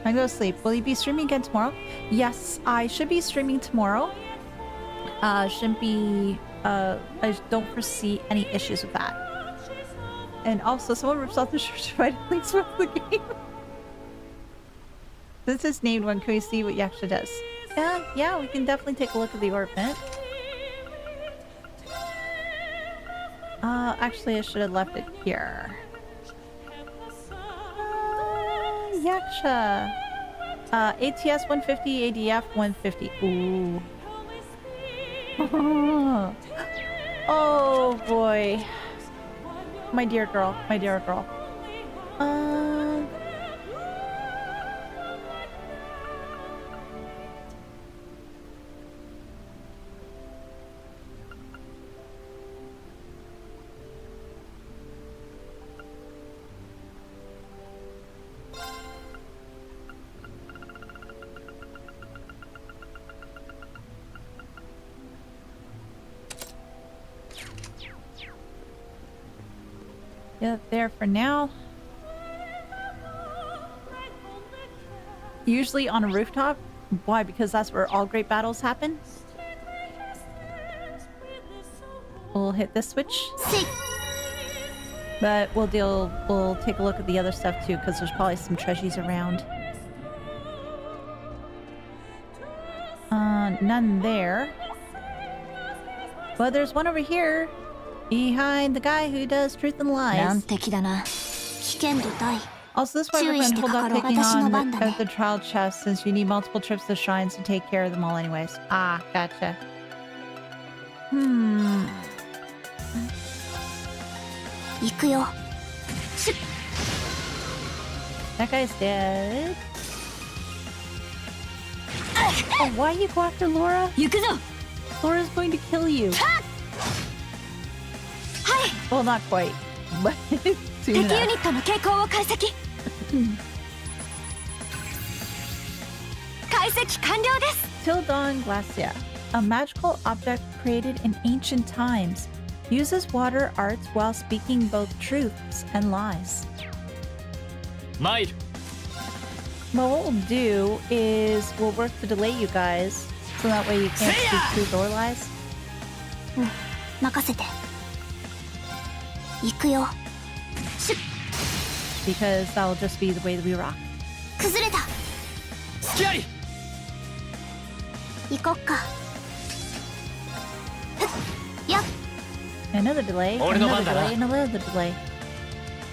I go to sleep. Will you be streaming again tomorrow? Yes, I should be streaming tomorrow. Shouldn't be, I don't foresee any issues with that. And also, someone rips off the shirt to find links with the game. This is named one. Can we see what Yaksha does? Yeah, we can definitely take a look at the orbit. Actually, I should have left it here. Yaksha. ATS 150, ADF 150. Ooh. Oh boy. My dear girl, my dear girl. Yeah, there for now. Usually on a rooftop. Why? Because that's where all great battles happen. We'll hit this switch. But we'll take a look at the other stuff too, because there's probably some treasures around. None there. But there's one over here. Behind the guy who does truth and 難 lies. 敵だな 危険度大 Also, this way we're going to hold off taking on the trial chest since you need multiple trips to shrines to take care of them all anyways. Ah, gotcha. 行くよ。 That guy's dead. Oh, why you go after Laura? 行くぞ。 Laura's going to kill you. Well, not quite, but 敵 soon ユニ enough. ットの傾向を解析。解析完了です。 Till Dawn Glacia, a magical object created in ancient times, uses water arts while speaking both truths and lies. 参る。 Well, what we'll do is we'll work to delay you guys, so that way you can't speak truth or lies. 任せて。行くよ。 Because that'll just be the way that we rock. 崩れた。隙あり。行こっか。ふっやっ。 Another delay,俺の another 番だな。 delay, and another delay.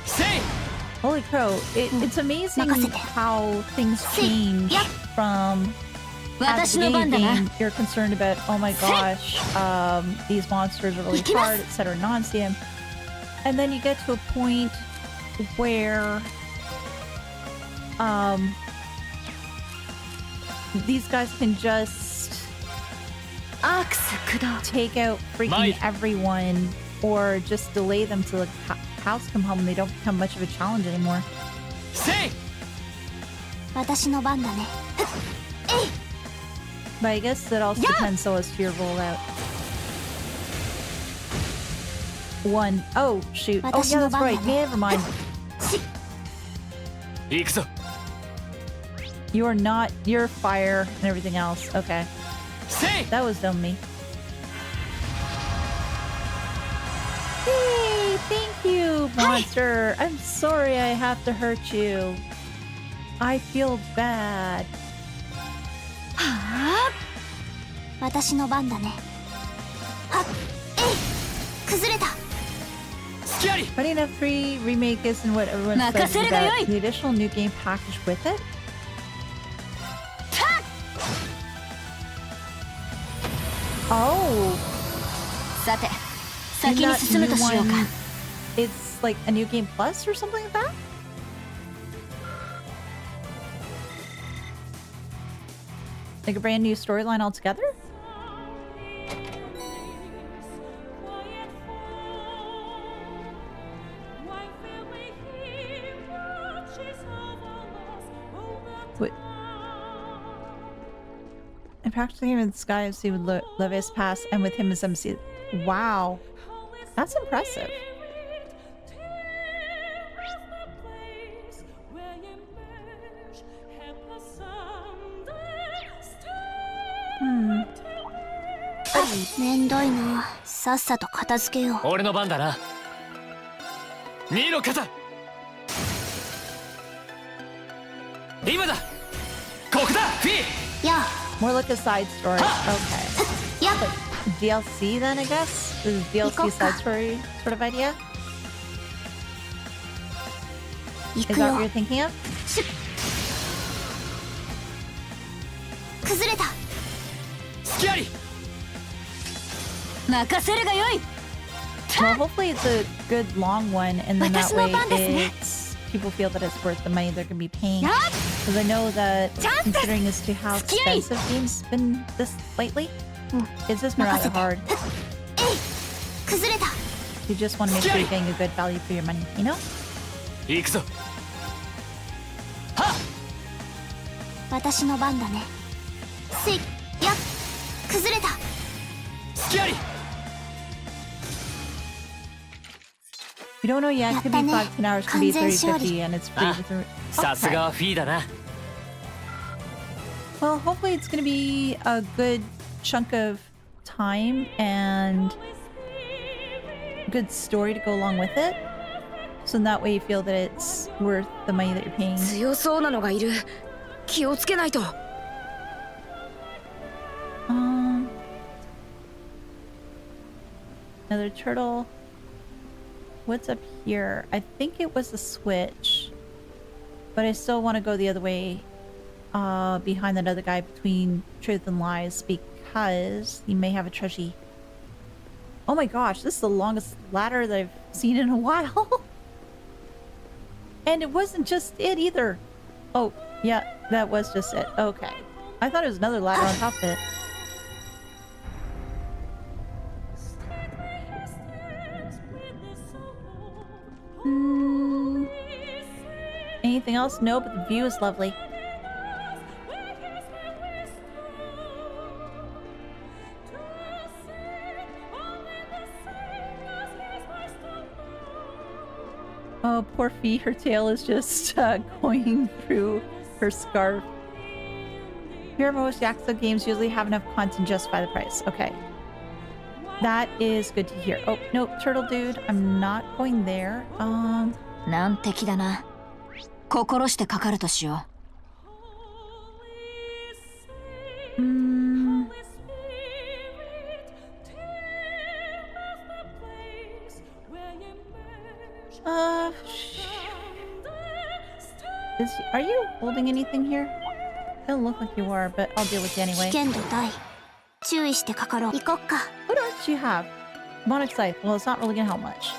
せい。 Holy crow, it's amazing 任せて。 how things change Yep. from at 私 the の beginning 番 of だ the な。 game, you're concerned about, oh my gosh, these monsters are really 行きます。 hard, etc. Nonsense. And then you get to a point where these guys can just アークス駆動。 take out freaking Might. everyone or just delay them till the house come home and they don't become much of a challenge anymore. せい。私の番だね。ふっえい。 But I guess that also depends so as to your rollout. One. Oh, shoot. Oh, yeah, that's right. Never mind. し。行くぞ。 You are not. You're fire and everything else. Okay. せい。 That was dumb of me. Hey, thank you, monster. I'm sorry I have to hurt you. I feel bad. はあ。私の番だね。はっえい。崩れた。隙あり。 Funny Enough 3 remake isn't what everyone says 任せるがよ about い。 the additional new game package with it. Oh, さて、 in 先に that 進む new としようか。 one, it's like a new game plus or something like that? Like a brand new storyline altogether? What? I'm practicing him in the sky as he would Levis pass, and with him as MC. Wow. That's impressive. Hmm. めんどいな。さっさと片付けよう。俺の番だな。見ろ肩。今だ。ここだ。フィー。や More like a side story. Okay. や DLC then, I guess? This is DLC side story sort of idea? 行 Is く that よ what。you're thinking of? 崩れた。隙あり。任せるがよい。 Well, hopefully it's a good long one, and then that 私の way 番ですね。 it's people feel that it's worth the money they're going to be paying. やっ Because I know that Chance this. considering as to how Ski. expensive games been this lately, it's just been rather 任せて。 hard. えい。崩れた。 You just want to make sure you're getting a good value for your money, you know? 行くぞ。私の番だね。せい。やっ。崩れた。隙あり。 You don't know yet. It could be やったね。 5 10 hours, could be 完全勝利。 30 50, and it's free Ah. with the. さすがはフィーだな。 Well, hopefully it's going to be a good chunk of time and good story to go along with it. So in that way you feel that it's worth the money that you're paying. 強そうなのがいる。気をつけないと。 Another turtle. What's up here? I think it was a switch. But I still want to go the other way. Behind that other guy between truth and lies. Because he may have a treasure. Oh my gosh, this is the longest ladder that I've seen in a while. And it wasn't just it either. Oh, yeah, that was just it. Okay. I thought it was another ladder on top of it. Anything else? No, but the view is lovely. Oh, poor Fee. Her tail is just going through her scarf. Here, most Yakuza games usually have enough content to justify the price. Okay. That is good to hear. Oh, no, Turtle Dude. I'm not going there. 難敵だな。心してかかるとしよう。Are you holding anything here? Don't look like you are, but I'll deal with you 危 anyway. 険度大注意してかかろう。行こっか。 What else do you have? Monic Scythe. Well, it's not really gonna help much.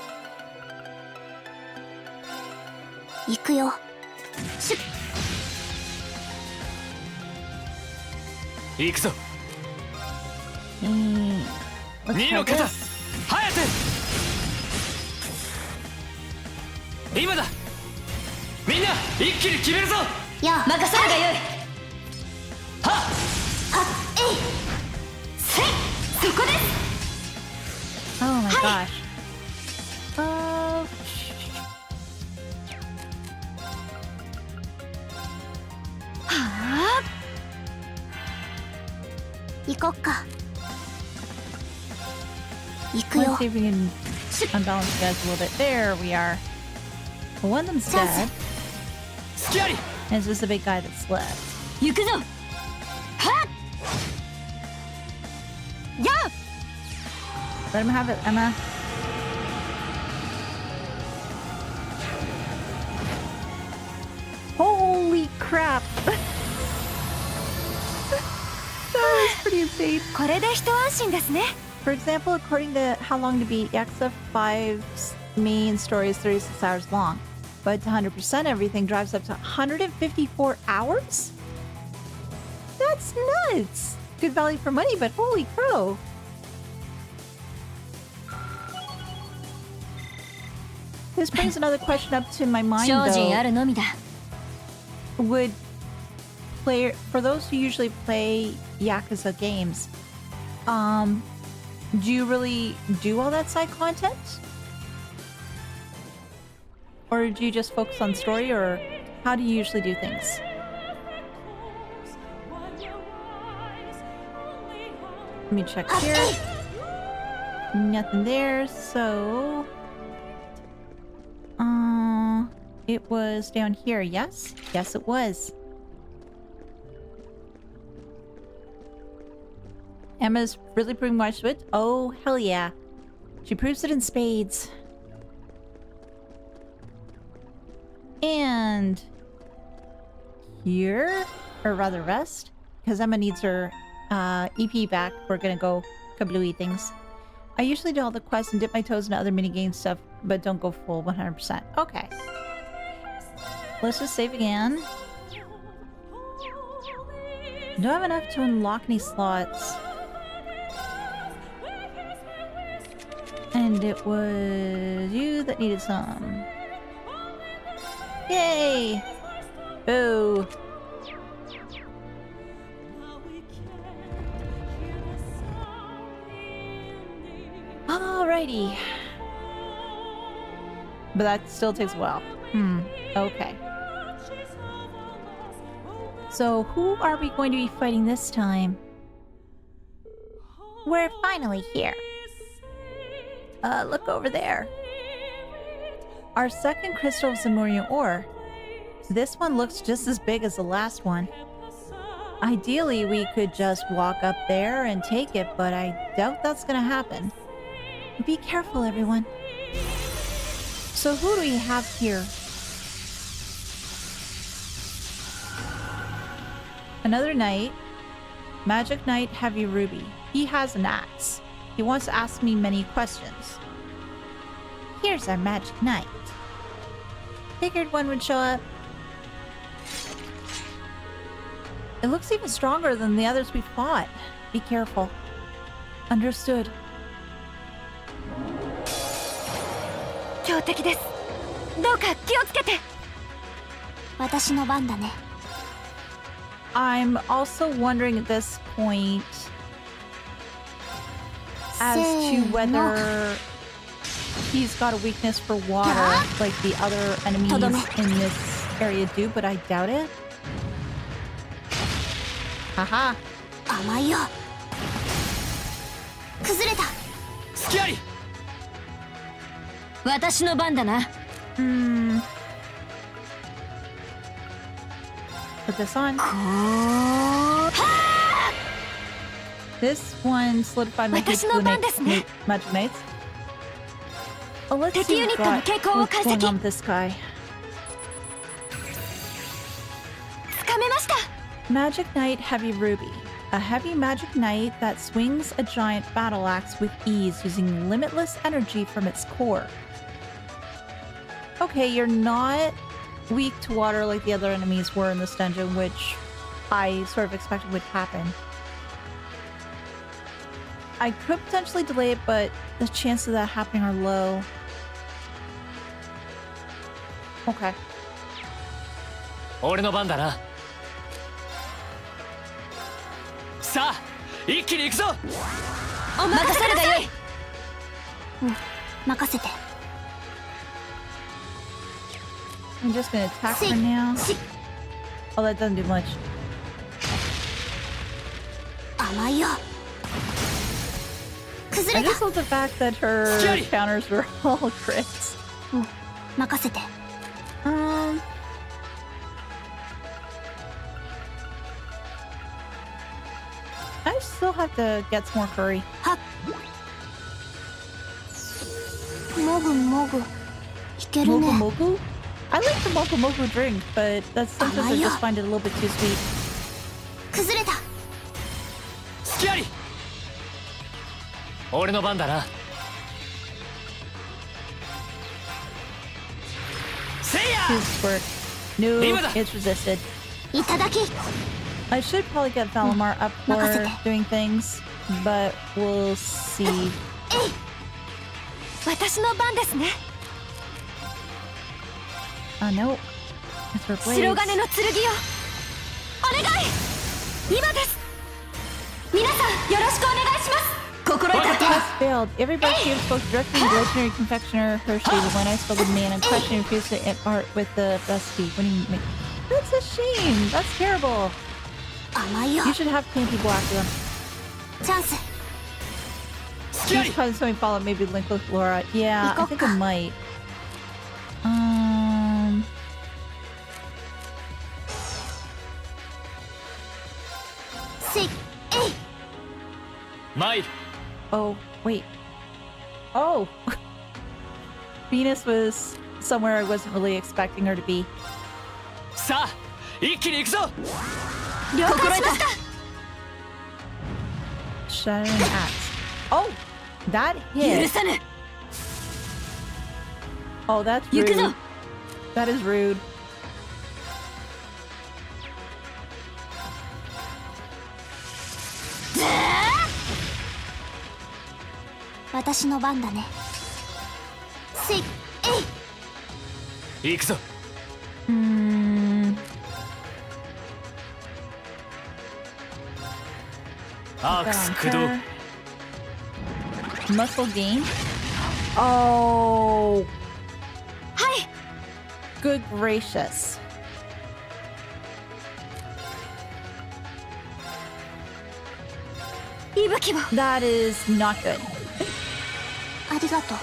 行くよ。しゅっ。行くぞ。 Let's 2 try の肩 this. 早手今だみんな一気に決めるぞやあ。任せるがよい。はっはっえい。せい、そこです。 Oh my gosh.はあ。行こっか。行くよ。 Let's see if we can unbalance you guys a little bit. There we are. Well, one of them's dead. 隙あり And it's just the big guy that's left. 行くぞ。はっ。やあ。 Let him have it, Emma. Holy crap! That was pretty insane. これで一安心ですね。 For example, according to How Long to Beat, Yakuza 5's main story is 36 hours long. But to 100% everything drives up to 154 hours? That's nuts! Good value for money, but holy crow! This brings another question up to my mind, 精進あ though. るのみだ。 Would for those who usually play Yakuza games, do you really do all that side content? Or do you just focus on story, or how do you usually do things? Let me check here. Nothing there, so... it was down here, yes? Yes, it was. Emma's really proving why she would? Oh, hell yeah. She proves it in spades. And... here? Or rather rest? Because Emma needs her EP back. We're gonna go kablooey things. I usually do all the quests and dip my toes into other minigame stuff, but don't go full 100%. Okay. Let's just save again. Don't have enough to unlock any slots. And it was you that needed some. Yay! Boo! Alrighty. But that still takes a while. Okay. So who are we going to be fighting this time? We're finally here. Look over there. Our second crystal of Zamurian ore. This one looks just as big as the last one. Ideally, we could just walk up there and take it, but I doubt that's gonna happen. Be careful, everyone. So who do we have here? Another knight. Magic Knight Heavy Ruby. He has an axe. He wants to ask me many questions. Here's our magic knight. Figured one would show up. It looks even stronger than the others we fought. Be careful. Understood. 強敵です。どうか気をつけて。私の番だね。 I'm also wondering at this point as to whether he's got a weakness for water like the other enemies in this area do, but I doubt it. Haha. 甘いよ。崩れた。隙あり。私の番だな。Put this on. This one solidified my hate for magic knights. Oh, let's see what's going on with this guy. つかめました。 Magic Knight Heavy Ruby. A heavy magic knight that swings a giant battle axe with ease using limitless energy from its core. Okay, you're not weak to water like the other enemies were in this dungeon, which I sort of expected would happen. I could potentially delay it, but the chances of that happening are low. Okay. 俺の番だな。さあ一気に行くぞ。お任せるがよい。任せて。 I'm just gonna attack her now. Oh, that doesn't do much. 甘いよ。 崩 I れた。 just love the fact that her counters were all crits. 任せて。 I still have to get some more curry. もぐもぐ。いける Mogu ね。 Mogu? I like the Mogu Mogu drink, but that's sometimes I just find it a little bit too sweet. 崩れた。隙あり。俺の番だな。せいや。 His work. No, Leave it. it's resisted. いただき。 I should probably get Valimar up for Makasete. doing things, but we'll see. 私の番ですね。 No. It's her 白 blades. 金の剣よ。お願い。今です。皆さんよろしくお願いします。心得た。 Has failed. Everybody here spoke directly to the legendary confectioner Hershey, the one I spoke with man unquestioning refused to impart with the recipe. What do you mean? That's a shame. That's terrible. 甘いよ。 You should have plenty people after them. チャンス。 He's causing something follow. Maybe link with Laura. Yeah, I think it might. Might. Oh, wait. Oh! Venus was somewhere I wasn't really expecting her to be. さあ一気に行くぞ。了解しました。 Shattering Axe. Oh! That 許 hit! さぬ。 Oh, that's 行くぞ。 rude. That is rude. 私の番だね。せい。行くぞ。アークス駆動。 Muscle gain? Oh! はい。 Good gracious. 息吹を。 That is not good. ありがとう。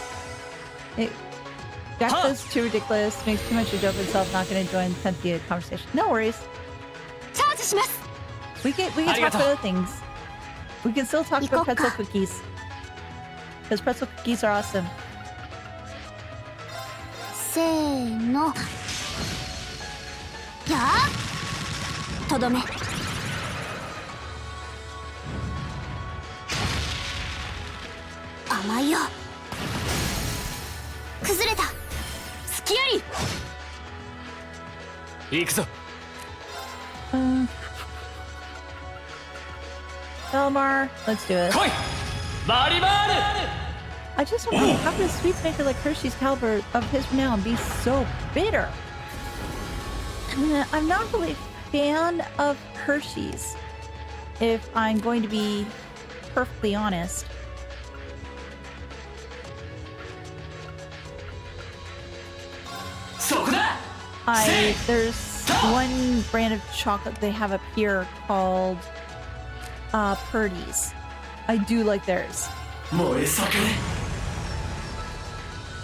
Gakko's too ridiculous, makes too much ado of himself, not gonna join the conversation. No worries. チャージします。 We can talk about other things. We can still talk about pretzel cookies. Because pretzel cookies are awesome. せーの。やあ。とどめ。まいよ。崩れた。隙あり。行くぞ。 Belmar, let's do it. 来いバリバール。 I just want to have this sweet maker like Hershey's caliber of his renown be so bitter. I'm not really a fan of Hershey's, if I'm going to be perfectly honest. There's one brand of chocolate they have up here called Purdy's. I do like theirs. 燃え盛れ。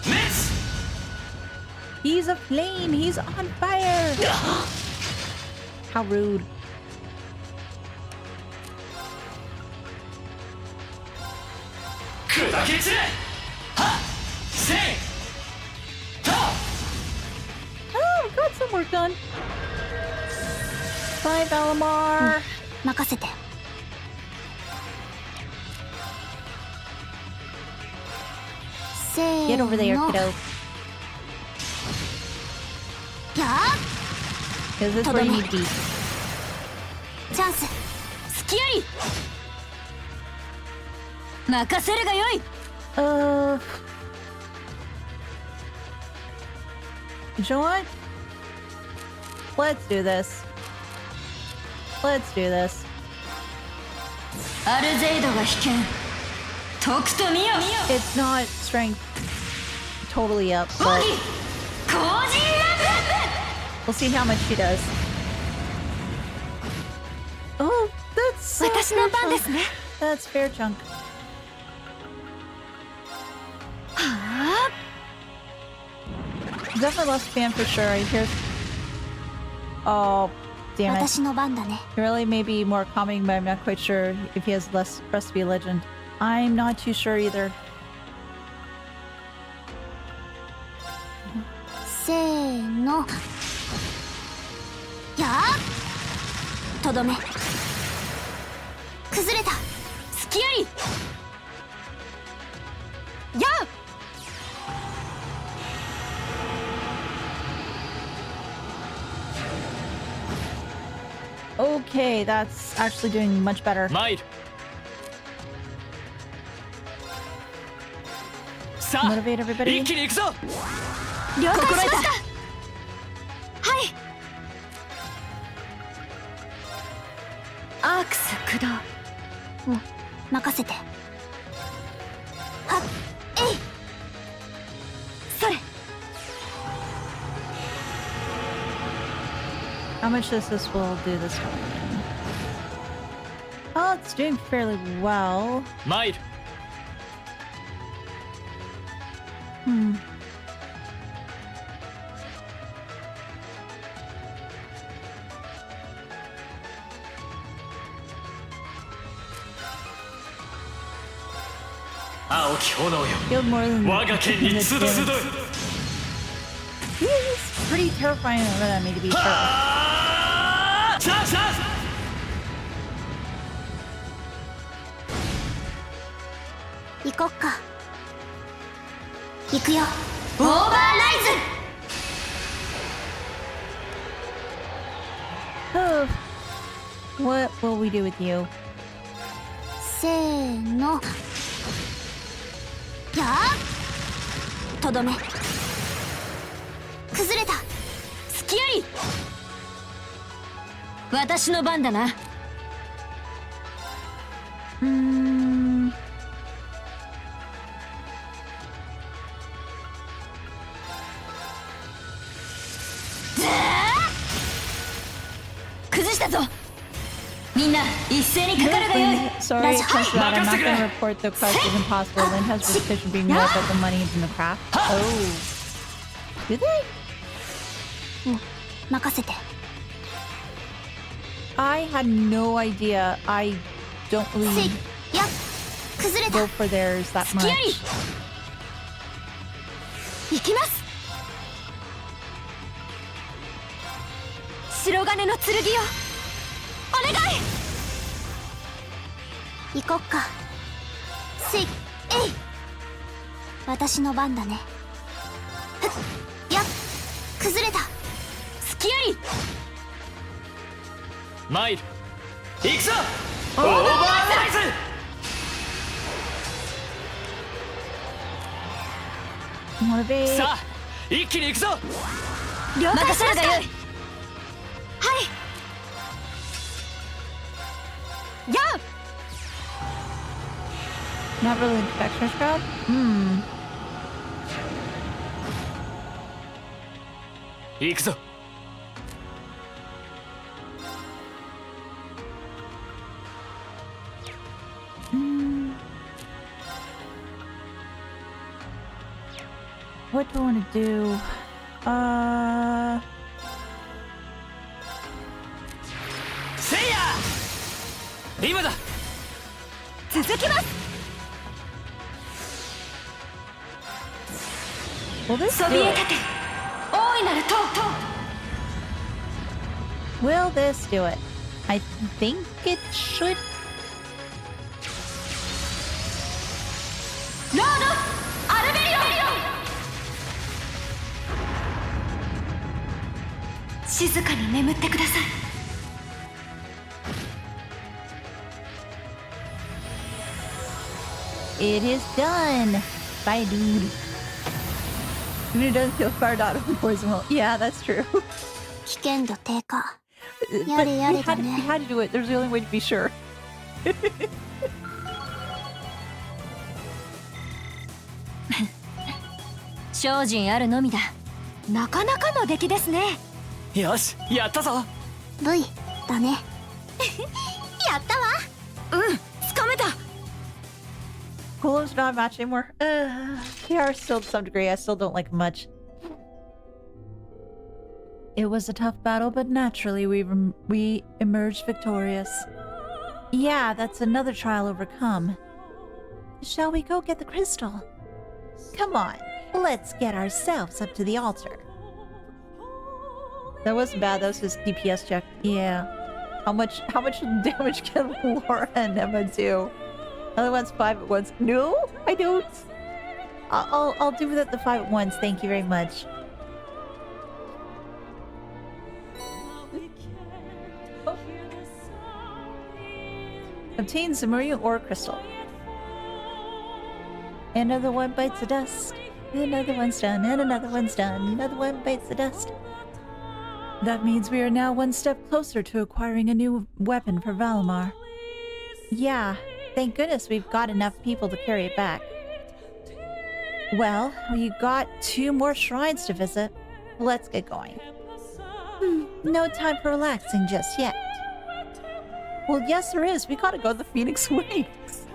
滅。 He's a flame. He's on fire. How rude. 砕け散れ。はっ。せい。と。 Oh, we got some work done. Bye, Valimar. 任せて。せー Get over there, の。 kiddo. やー Because this is where you need to be. チャンス。隙あり。任せるがよい。 You know what? Let's do this. Let's do this. アルゼイドが危険。とくと見よ。 It's not strength totally up, ボ but ギー。コージーラ we'll see how much she does. Oh, that's 私の番ですね。 That's fair chunk. はあ。 Definitely lost fan for sure. I hear. Oh, damn it. 私の番だね。 He really may be more calming, but I'm not quite sure if he has less for us to be a legend. I'm not too sure either. せーの。やーとどめ。崩れた。隙あり。やあ。 Okay, that's actually doing much better. 参る。さあ Motivate everybody. 一気に行くぞ。了解しました。はい。アークス駆動。任せて。はっえい。それ。 How much does this will do this one? Oh, it's doing fairly well. 参る。 Hmm. Killed more than 我が剣に集う集う。 He's pretty terrifying over that me to be sure. あーチャンスチャンス。行こっか。行くよ。オーバーライ Oh. What will we do with you? せーの。やーとどめ。崩れた。ズ。隙あり。私の番だな。崩したぞ。みんな一斉にかかるがよい。 Sorry, because that I'm not going to report the quest as impossible. Lynn has reputation being more about the money than the craft. Oh. Do they? 任せて。 I had no idea. I don't せい really や崩れた。 go for theirs that 隙あり。 much. 行きます。白金の剣よ。お願い。行こっか。せいえい私の番だね。ふっやっ崩れた。隙あり。マイル行くぞ。オーバーライズ。 Motivate. さあ一気に行くぞ。了解しました。はい。やあ。 Not really infectious crowd? Hmm. 行くぞ。What do I want to do? せいや今だ。続きます。 Will this そ do びえ it? 立て大いなる塔。 Will this do it? I think it should. ロードアルベリオン。静かに眠ってください。 It is done. Bye, dude. When it doesn't feel fired out of the poison well. Yeah, that's true. 危険度低下。 But やれや we れだ had, we ね。 had to do it. There's the only way to be sure. 精進あるのみだ。なかなかの出来ですね。よしやったぞ。 V だね。やったわ。つかめた。 Coolum's not a match anymore. They are still to some degree. I still don't like them much. It was a tough battle, but naturally we emerged victorious. Yeah, that's another trial overcome. Shall we go get the crystal? Come on, let's get ourselves up to the altar. That wasn't bad. That was his DPS check. Yeah. How much damage can Laura and Emma do? Other one's 5 at once. No, I don't. I'll do that the 5 at once. Thank you very much. Oh. Obtain Zemurian ore crystal. Another one bites the dust. Another one's done. And another one's done. Another one bites the dust. That means we are now one step closer to acquiring a new weapon for Valimar. Yeah. Thank goodness we've got enough people to carry it back. Well, we've got 2 more shrines to visit. Let's get going. No time for relaxing just yet. Well, yes there is. We gotta go to the Phoenix Wings.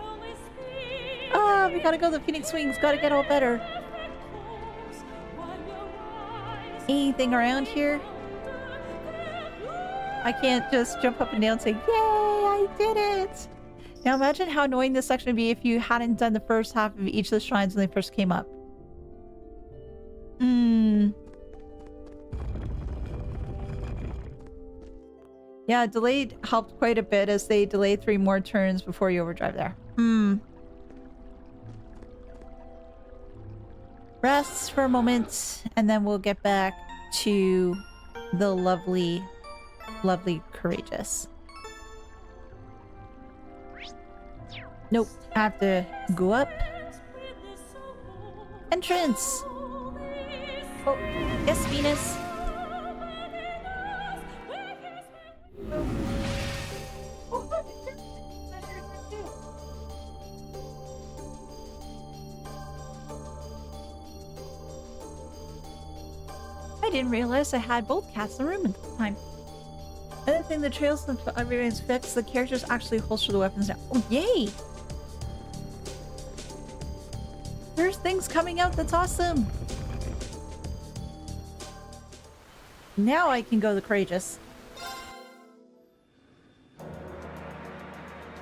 We gotta go to the Phoenix Wings. Gotta get all better. Anything around here? I can't just jump up and down and say, yay, I did it! Now imagine how annoying this section would be if you hadn't done the first half of each of the shrines when they first came up. Yeah, delayed helped quite a bit as they delayed 3 more turns before you overdrive there. Rest for a moment, and then we'll get back to the lovely, lovely Courageous. Nope, I have to go up. Entrance! Oh, yes, Venus. I didn't realize I had both cats in the room at the time. Another thing, the trails and everything's fixed. The characters actually holster the weapons now. Oh, yay! There's things coming out that's awesome! Now I can go the Courageous.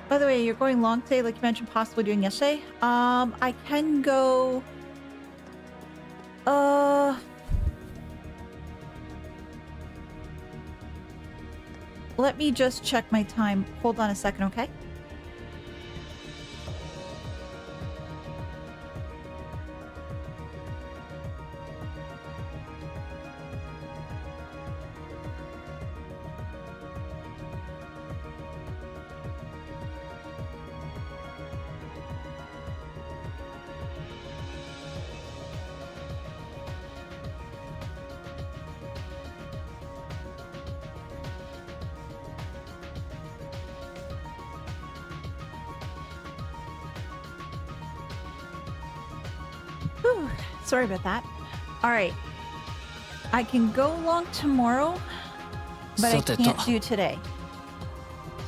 By the way, you're going long today, like you mentioned possibly doing yesterday. I can go... Let me just check my time. Hold on a second, okay? Whew, sorry about that. All right. I can go along tomorrow, but I can't do today.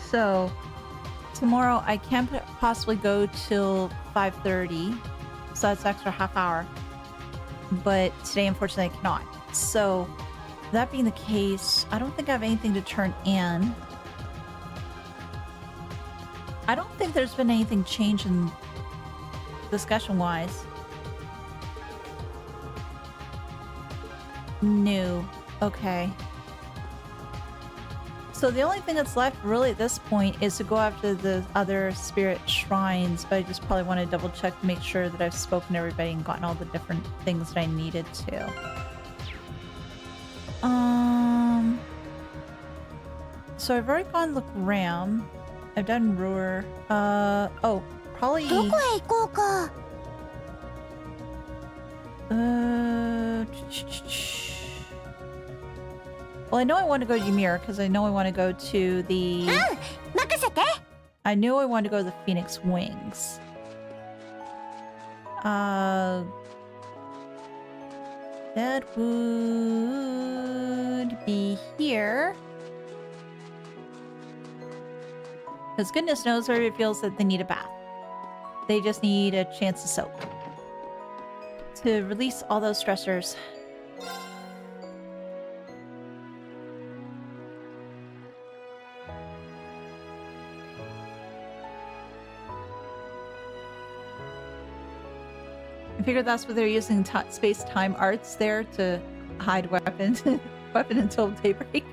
So tomorrow I can possibly go till 5:30, so that's extra half hour. But today, unfortunately, I cannot. So that being the case, I don't think I have anything to turn in. I don't think there's been anything changing discussion-wise. No. Okay. So the only thing that's left really at this point is to go after the other spirit shrines, but I just probably want to double check to make sure that I've spoken to everybody and gotten all the different things that I needed to. So I've already gone Legram. I've done Ruhr. Oh, probably. どこへ行こうか。 Well, I know I want to go to Ymir because I know I want to go to the. 任せて。 I knew I wanted to go to the Phoenix Wings. That would be here. Because goodness knows everybody feels that they need a bath. They just need a chance to soak. To release all those stressors. I figured that's what they're using space-time arts there to hide weapon until daybreak.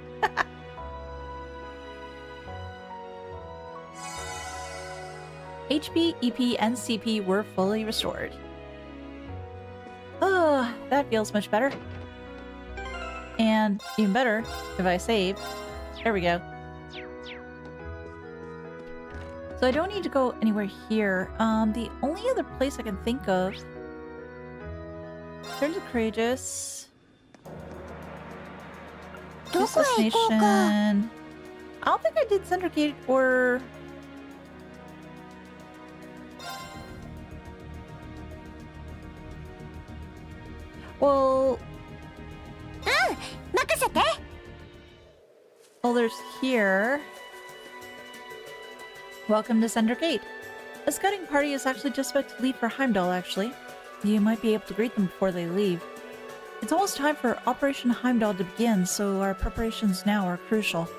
HP, EP, and CP were fully restored. Oh, that feels much better. And even better, if I save. There we go. So I don't need to go anywhere here. The only other place I can think of... Turn to Courageous. どこへ行こうか。 Assassination. I don't think I did Centergate or... Well... 任せて。 Well, there's here. Welcome to Centergate. A scouting party is actually just about to leave for Heimdall, actually. You might be able to greet them before they leave. It's almost time for Operation Heimdall to begin, so our preparations now are crucial.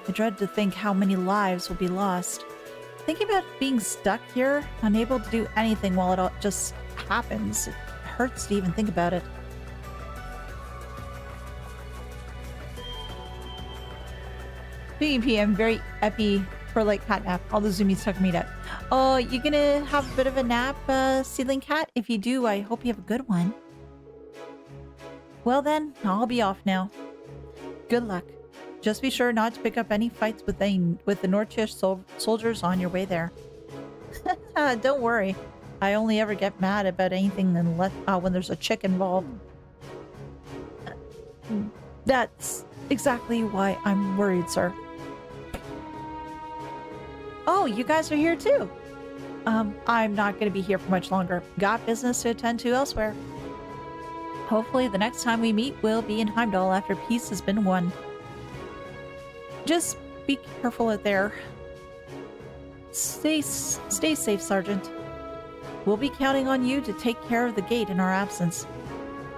I dread to think how many lives will be lost. Thinking about being stuck here, unable to do anything while it all just happens, it hurts to even think about it. Speaking of P, I'm very epi for like cat nap. All the zoomies took me to. Oh, you gonna have a bit of a nap, Seedling Cat? If you do, I hope you have a good one. Well then, I'll be off now. Good luck. Just be sure not to pick up any fights with the Nortish soldiers on your way there. Don't worry. I only ever get mad about anything unless when there's a chick involved. That's exactly why I'm worried, sir. Oh, you guys are here too. I'm not going to be here for much longer. Got business to attend to elsewhere. Hopefully the next time we meet will be in Heimdall after peace has been won. Just be careful out there. Stay safe, Sergeant. We'll be counting on you to take care of the gate in our absence.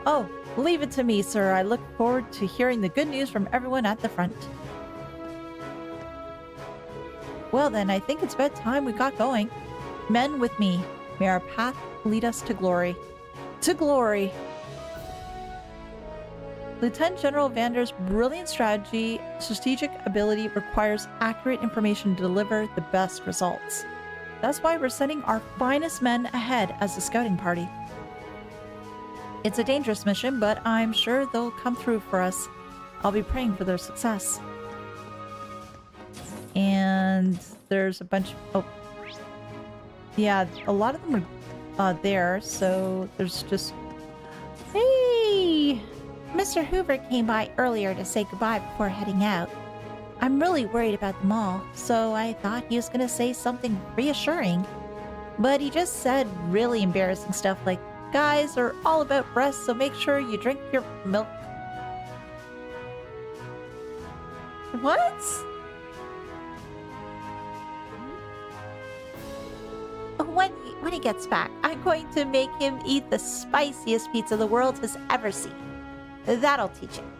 Oh, leave it to me, sir. I look forward to hearing the good news from everyone at the front. Well then, I think it's about time we got going. Men with me. May our path lead us to glory. To glory! Lieutenant General Vander's brilliant strategic ability requires accurate information to deliver the best results. That's why we're sending our finest men ahead as a scouting party. It's a dangerous mission, but I'm sure they'll come through for us. I'll be praying for their success. And there's a bunch of... Oh. Yeah, a lot of them are there, so there's just... Hey! Mr. Hoover came by earlier to say goodbye before heading out. I'm really worried about them all, so I thought he was going to say something reassuring. But he just said really embarrassing stuff like, Guys are all about breasts, so make sure you drink your milk. What? When he gets back, I'm going to make him eat the spiciest pizza the world has ever seen. That'll teach him.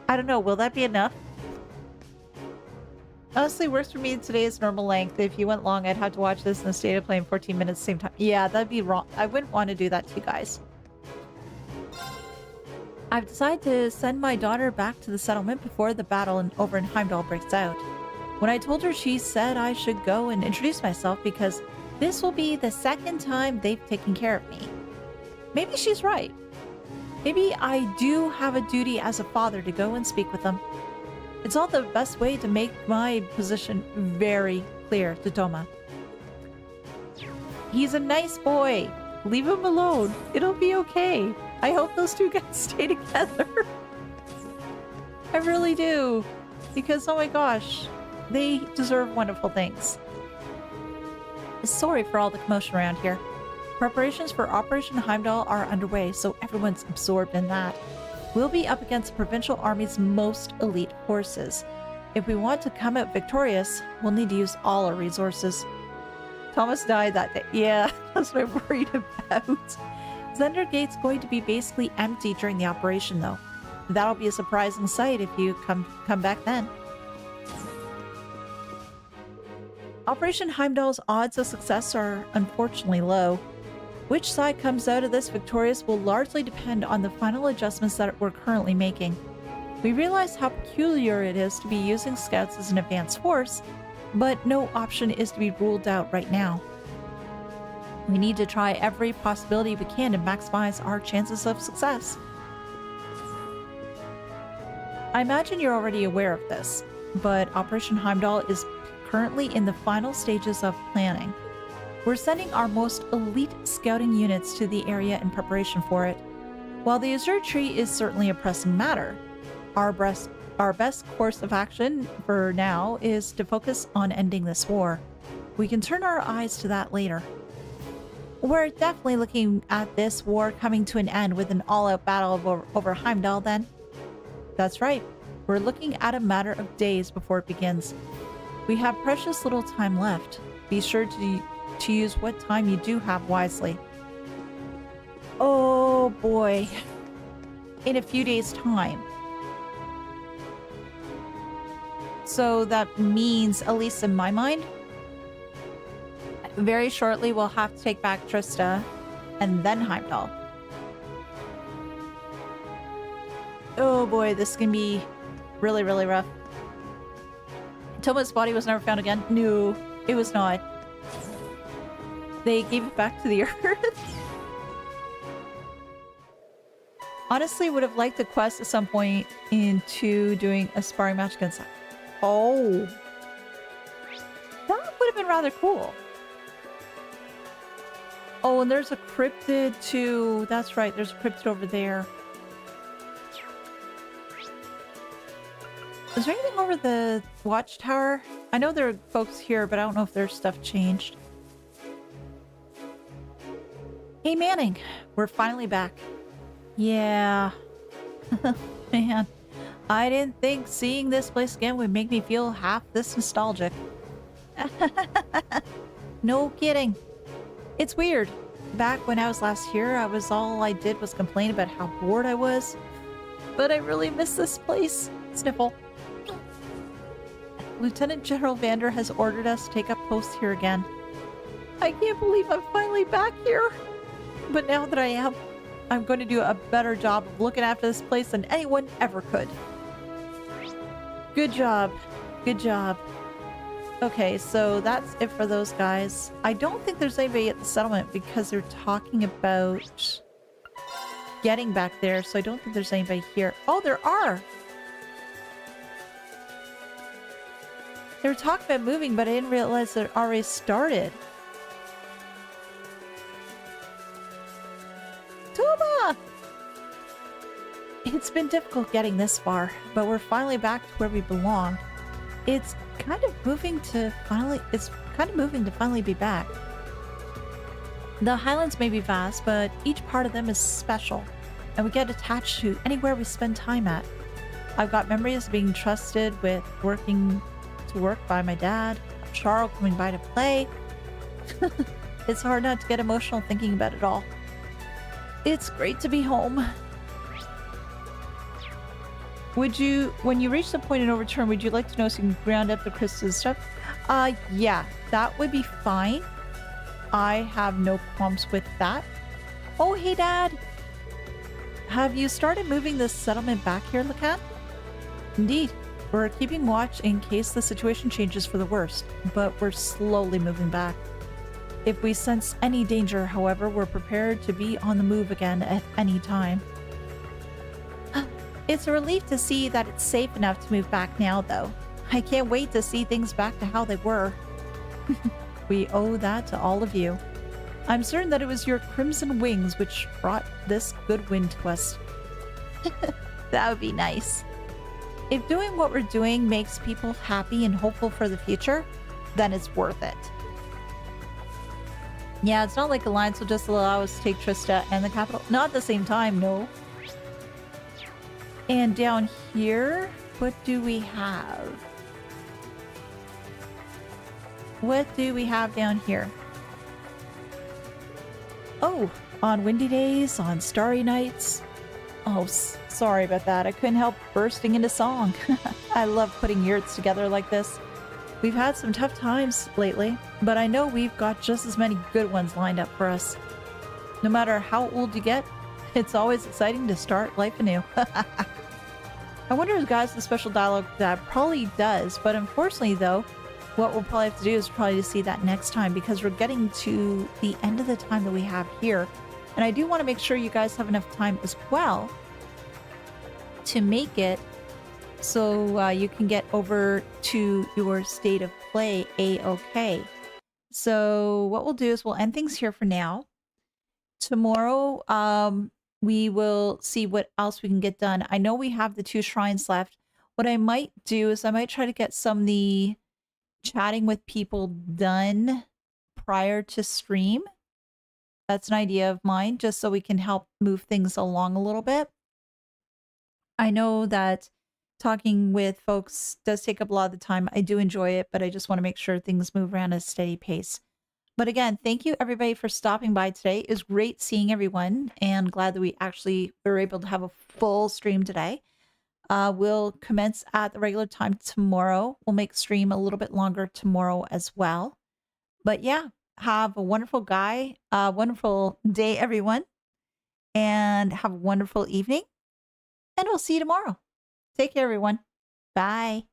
I don't know, will that be enough? Honestly, works for me today is normal length. If you went long, I'd have to watch this in the state of playing 14 minutes same time. Yeah, that'd be wrong. I wouldn't want to do that to you guys. I've decided to send my daughter back to the settlement before the battle over in Heimdall breaks out. When I told her, she said I should go and introduce myself because this will be the second time they've taken care of me. Maybe she's right. Maybe I do have a duty as a father to go and speak with them. It's all the best way to make my position very clear to Toma. He's a nice boy. Leave him alone. It'll be okay. I hope those two guys stay together. I really do. Because, oh my gosh, they deserve wonderful things. Sorry for all the commotion around here. Preparations for Operation Heimdall are underway, so everyone's absorbed in that. We'll be up against the provincial army's most elite forces. If we want to come out victorious, we'll need to use all our resources. Thomas died that day. Yeah, that's what I'm worried about. Zender Gate's going to be basically empty during the operation, though. That'll be a surprising sight if you come back then. Operation Heimdall's odds of success are unfortunately low. Which side comes out of this victorious will largely depend on the final adjustments that we're currently making. We realize how peculiar it is to be using scouts as an advanced force, but no option is to be ruled out right now. We need to try every possibility we can to maximize our chances of success. I imagine you're already aware of this, but Operation Heimdall is currently in the final stages of planning. We're sending our most elite scouting units to the area in preparation for it. While the Azure Tree is certainly a pressing matter, our best course of action for now is to focus on ending this war. We can turn our eyes to that later. We're definitely looking at this war coming to an end with an all-out battle over Heimdall then. That's right. We're looking at a matter of days before it begins. We have precious little time left. Be sure to use what time you do have wisely. Oh boy. In a few days' time. So that means, at least in my mind, very shortly we'll have to take back Trista and then Heimdall. Oh boy, this can be really, really rough. Toma's body was never found again. No, it was not. They gave it back to the earth. Honestly, would have liked the quest at some point into doing a sparring match against that. Oh. That would have been rather cool. Oh, and there's a cryptid too. That's right, there's a cryptid over there. Is there anything over the watchtower? I know there are folks here, but I don't know if their stuff changed. Hey Manning, we're finally back. Yeah. Man, I didn't think seeing this place again would make me feel half this nostalgic. No kidding. It's weird. Back when I was last here, all I did was complain about how bored I was. But I really miss this place. Sniffle. Lieutenant General Vander has ordered us to take up post here again. I can't believe I'm finally back here. But now that I am, I'm going to do a better job of looking after this place than anyone ever could. Good job. Good job. Okay, so that's it for those guys. I don't think there's anybody at the settlement because they're talking about getting back there, so I don't think there's anybody here. Oh, there are! They were talking about moving, but I didn't realize that it already started. Toma! It's been difficult getting this far, but we're finally back to where we belong. It's kind of moving to finally be back. The Highlands may be vast, but each part of them is special, and we get attached to anywhere we spend time at. I've got memories of being trusted with working to work by my dad, of Charles coming by to play. It's hard not to get emotional thinking about it all. It's great to be home. When you reach the point in overturn, would you like to know so you can ground up the crystals and stuff? Yeah, that would be fine. I have no qualms with that. Oh, hey, Dad. Have you started moving the settlement back here, Legram? Indeed. We're keeping watch in case the situation changes for the worst, but we're slowly moving back. If we sense any danger, however, we're prepared to be on the move again at any time. It's a relief to see that it's safe enough to move back now, though. I can't wait to see things back to how they were. We owe that to all of you. I'm certain that it was your crimson wings which brought this good wind to us. That would be nice. If doing what we're doing makes people happy and hopeful for the future, then it's worth it. Yeah, it's not like Alliance will just allow us to take Trista and the capital. Not at the same time, no. And down here, what do we have? What do we have down here? Oh, on windy days, on starry nights. Oh, sorry about that. I couldn't help bursting into song. I love putting yurts together like this. We've had some tough times lately, but I know we've got just as many good ones lined up for us. No matter how old you get, it's always exciting to start life anew. I wonder if guys the special dialogue that probably does, but unfortunately though, what we'll probably have to do is probably to see that next time because we're getting to the end of the time that we have here. And I do want to make sure you guys have enough time as well to make it so you can get over to your state of play a-okay. So what we'll do is we'll end things here for now. Tomorrow, we will see what else we can get done. I know we have the 2 shrines left. What I might do is I might try to get some of the chatting with people done prior to stream. That's an idea of mine, just so we can help move things along a little bit. I know that talking with folks does take up a lot of the time. I do enjoy it, but I just want to make sure things move around at a steady pace. But again, thank you everybody for stopping by today. It was great seeing everyone and glad that we actually were able to have a full stream today. We'll commence at the regular time tomorrow. We'll make stream a little bit longer tomorrow as well. But yeah, have a wonderful wonderful day, everyone. And have a wonderful evening. And we'll see you tomorrow. Take care, everyone. Bye.